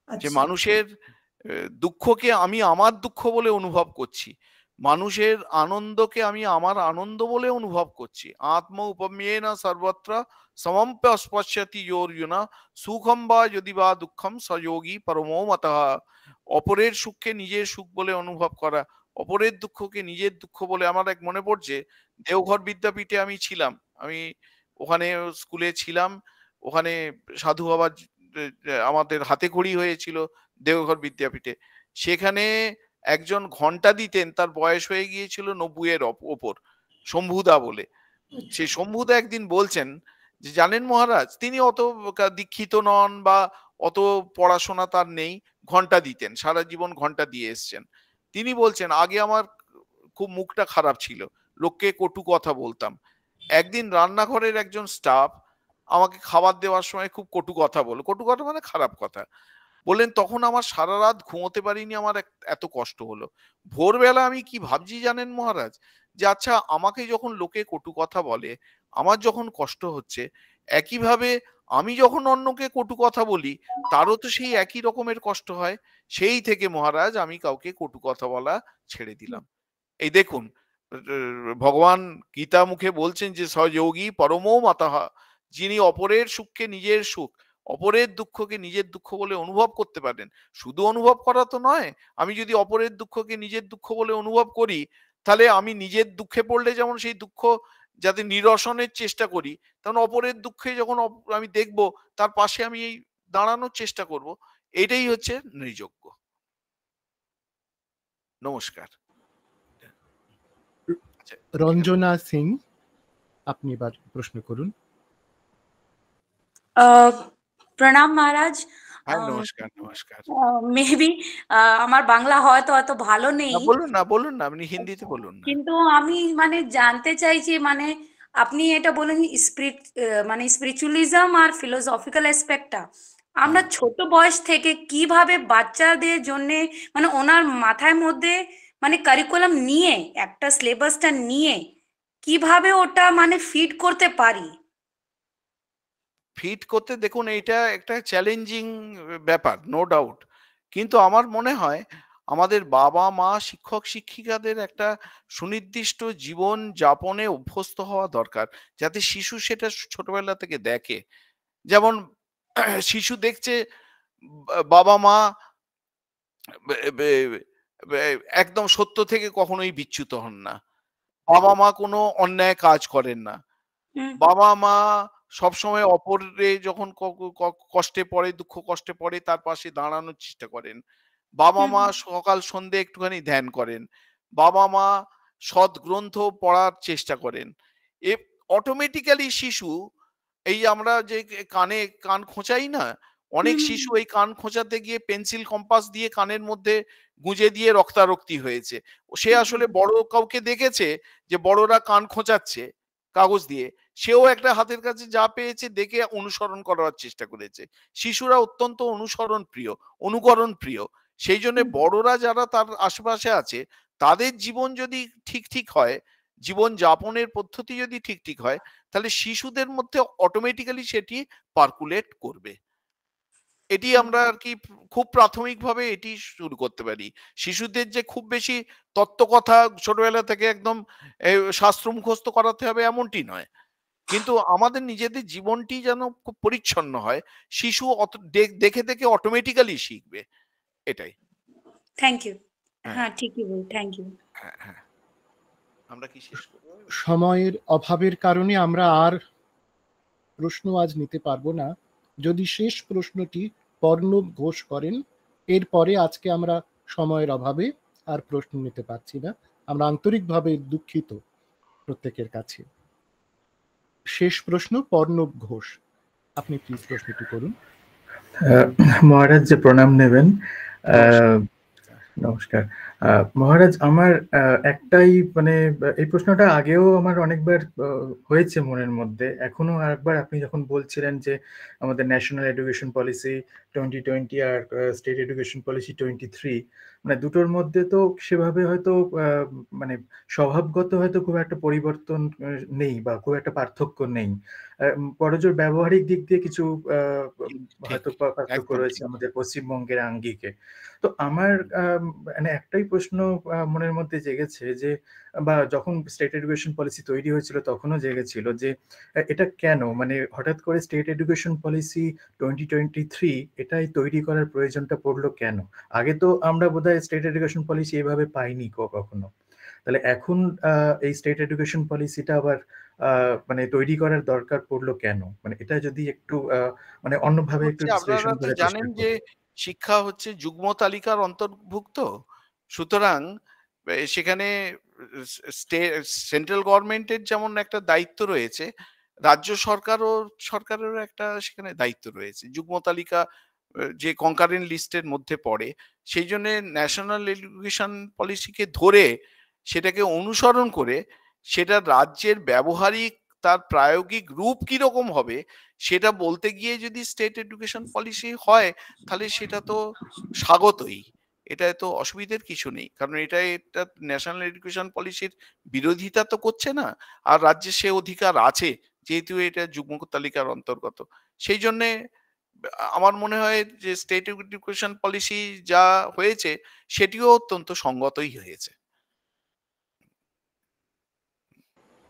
যে মানুষের দুঃখকে আমি আমার দুঃখ বলে অনুভব করছি, মানুষের আনন্দকে আমি আমার আনন্দ বলে অনুভব করছি। আত্ম উপমেয় না সর্বত্র সমম্পস্পশ্যতি যোর্জুনা সুখম বা যদি বা দুঃখম সযোগী পরমো মতঃ। অপরের সুখকে নিজের সুখ বলে অনুভব করা, অপরের দুঃখকে নিজের দুঃখ বলে। আমার এক মনে পড়ছে, দেওঘর বিদ্যাপীঠে আমি ছিলাম, আমি ওখানে স্কুলে ছিলাম, ওখানে সাধু বাবার আমাদের হাতে খড়ি হয়েছিল দেওঘর বিদ্যাপীঠে। সেখানে একজন ঘন্টা দিতেন, তার বয়স হয়ে গিয়েছিল 90-এর ওপর, শম্ভুদা বলে। সেই শম্ভুদা একদিন বলছেন যে জানেন মহারাজ, তিনি অত দীক্ষিত নন বা অত পড়াশোনা তার নেই, ঘন্টা দিতেন, সারা জীবন ঘন্টা দিয়ে এসছেন। তিনি বলছেন আগে আমার খুব মুখটা খারাপ ছিল, লোককে কটু কথা বলতাম। একদিন রান্নাঘরের একজন স্টাফ আমাকে খাবার দেওয়ার সময় খুব কটু কথা বলল, কটু কথা মানে খারাপ কথা বললেন, তখন আমার সারা রাত ঘুমোতে পারিনি, আমার এত কষ্ট হলো। ভোরবেলা আমি কি ভাবছি জানেন মহারাজ, যে আচ্ছা আমাকে যখন লোকে কটু কথা বলে, আমার যখন কষ্ট হচ্ছে, একইভাবে আমি যখন অন্যকে কটু কথা বলি, তারও তো সেই একই রকমের কষ্ট হয়। সেই থেকে মহারাজ আমি কাউকে কটু কথা বলা ছেড়ে দিলাম। এই দেখুন, ভগবান গীতা মুখে বলছেন যে সহযোগী পরমো মাতাহ, যিনি অপরের সুখকে নিজের সুখ, অপরের দুঃখকে নিজের দুঃখ বলে অনুভব করতে পারেন। শুধু অনুভব করা তো নয়, আমি যদি অপরের দুঃখকে নিজের দুঃখ বলে অনুভব করি, তাহলে আমি নিজের দুঃখে পড়লে যেমন সেই দুঃখ যাতে নিরসনের চেষ্টা করি, তেমন অপরের দুঃখে যখন আমি দেখব, তার পাশে আমি এই দাঁড়ানোর চেষ্টা করব। এটাই হচ্ছে নৃযজ্ঞ। নমস্কার। রঞ্জনা সিং, আপনি এবার প্রশ্ন করুন। প্রণাম মহারাজ। হ্যাঁ, নমস্কার নমস্কার। মেবি আমার বাংলা হয়তো অত ভালো নেই, বলুন না বলুন না, আপনি হিন্দিতে বলুন না। কিন্তু আমি মানে জানতে চাইছি, মানে আপনি এটা বলেন মানে স্পিরিচুয়ালিজম আর ফিলোসফিক্যাল অ্যাসপেক্টটা আমরা ছোট বয়স থেকে কিভাবে বাচ্চাদের জন্য, মানে ওনার মাথায় মধ্যে মানে কারিকুলাম নিয়ে, একটা সিলেবাসটা নিয়ে কিভাবে ওটা মানে ফিট করতে পারি? ফিট করতে দেখুন, এইটা একটা চ্যালেঞ্জিং ব্যাপার, নো ডাউট। কিন্তু আমার মনে হয় আমাদের বাবা মা শিক্ষক শিক্ষিকাদের একটা সুনির্দিষ্ট জীবন যাপনে অভ্যস্ত হওয়া দরকার, যাতে শিশু সেটা ছোটবেলা থেকে দেখে। যেমন শিশু দেখছে বাবা মা একদম সত্য থেকে কখনোই বিচ্যুত হন না, বাবা মা কোনো অন্যায় কাজ করেন না, বাবা মা সবসময় অপরে যখন কষ্টে পড়ে, দুঃখ কষ্টে পড়ে, তার পাশে দাঁড়ানোর চেষ্টা করেন। বাবা মা সকাল সন্ধে একটুখানি ধ্যান করেন, বাবা মা সৎ গ্রন্থ পড়ার চেষ্টা করেন। এ অটোমেটিক্যালি শিশু, এই আমরা যে কান খোঁচাই না, অনেক শিশু এই কান খোঁচাতে গিয়ে পেন্সিল কম্পাস দিয়ে কানের মধ্যে গুঁজে দিয়ে রক্তারক্তি হয়েছে। সে আসলে বড় কাউকে দেখেছে যে বড়রা কান খোঁচাচ্ছে কাগজ দিয়ে, সেও একটা হাতের কাছে যা পেয়েছে দেখে অনুসরণ করার চেষ্টা করেছে। শিশুরা অত্যন্ত অনুসরণ প্রিয়, অনুকরণ প্রিয়। সেই জন্য বড়রা যারা তার আশেপাশে আছে, তাদের জীবন যদি ঠিক হয়, জীবন যাপনের পদ্ধতি যদি ঠিক হয়, তাহলে শিশুদের মধ্যে অটোমেটিক্যালি সেটি পার্কুলেট করবে। এটি আমরা আর কি খুব প্রাথমিকভাবে এটি শুরু করতে পারি। শিশুদের যে খুব বেশি তত্ত্বকথা ছোটবেলা থেকে একদম শাস্ত্র মুখস্থ করাতে হবে এমনটি নয়, কিন্তু আমাদের নিজেদের জীবনটি যেন খুব পরিচ্ছন্ন হয়, শিশু দেখে দেখে অটোমেটিক্যালি শিখবে। এটাই। Thank you. হ্যাঁ, ঠিকই বল, থ্যাংক ইউ। হ্যাঁ হ্যাঁ, আমরা কি শেষ করব? সময়ের অভাবের কারণে আমরা আর প্রশ্ন আজ নিতে পারবো না। যদি শেষ প্রশ্নটি পর্ণব ঘোষ করেন, এরপরে আজকে আমরা সময়ের অভাবে আর প্রশ্ন নিতে পারছি না। আমরা আন্তরিকভাবে দুঃখিত প্রত্যেকের কাছে। শেষ প্রশ্ন পর্ণব ঘোষ, আপনি প্লিজ প্রশ্নটি করুন। মহারাজ যে প্রণাম নেবেন। নমস্কার মহারাজ, আমার একটাই মানে এই প্রশ্নটা আগেও আমার অনেকবার হয়েছে মনের মধ্যে, এখনো আরেকবার আপনি যখন বলছিলেন যে আমাদের ন্যাশনাল এডুকেশন পলিসি 2020 আর স্টেট এডুকেশন পলিসি 23, মানে দুটোর মধ্যে তো সেভাবে হয়তো মানে স্বভাবগত হয়তো খুব একটা পরিবর্তন নেই বা খুব একটা পার্থক্য নেই। বড়জোর ব্যবহারিক দিক দিয়ে কিছু ঠিক ঠিক হয়তো পার্থক্য একদম রয়েছে ঠিক আমাদের পশ্চিমবঙ্গের আঙ্গিকে। তো আমার মানে একটাই প্রশ্ন মনের মধ্যে জেগেছে যে, বা যখন স্টেট এডুকেশন পলিসি তৈরি হয়েছিল তখনও জেগেছিল যে এটা কেন? মানে হঠাৎ করে স্টেট এডুকেশন পলিসি 2023 এটাই তৈরি করার প্রয়োজনটা পড়লো কেন? আগে তো আমরা বোধহয় স্টেট এডুকেশন পলিসি এভাবে পাইনি কখনো। তাহলে এখন এই স্টেট এডুকেশন পলিসিটা আবার মানে তৈরি করার দরকার পড়লো কেন? মানে এটা যদি একটু মানে অন্যভাবে একটু হচ্ছে আপনারা বিশ্লেষণ তো করার চেষ্টা জানেন যে করবেন। শিক্ষা হচ্ছে যুগ্ম তালিকার অন্তর্ভুক্ত, সুতরাং সেখানে সেন্ট্রাল গভর্নমেন্টের যেমন একটা দায়িত্ব রয়েছে, রাজ্য সরকারেরও একটা সেখানে দায়িত্ব রয়েছে। যুগ্ম তালিকা যে কনকারেন্ট লিস্টের মধ্যে পড়ে, সেই জন্য ন্যাশনাল এডুকেশন পলিসিকে ধরে সেটাকে অনুসরণ করে সেটা রাজ্যের ব্যবহারিক তার প্রায়োগিক রূপ কিরকম হবে সেটা বলতে গিয়ে যদি স্টেট এডুকেশন পলিসি হয়, তাহলে সেটা তো স্বাগতই। এটায় তো অসুবিধার কিছু নেই, কারণ এটা ন্যাশনাল এডুকেশন পলিসির বিরোধিতা তো করছে না, আর রাজ্যে সে অধিকার আছে যেহেতু এটা যুগ্ম তালিকার অন্তর্গত। সেই জন্যে আমার মনে হয় যে স্টেট এডুকেশন পলিসি যা হয়েছে সেটিও অত্যন্ত সঙ্গতই হয়েছে।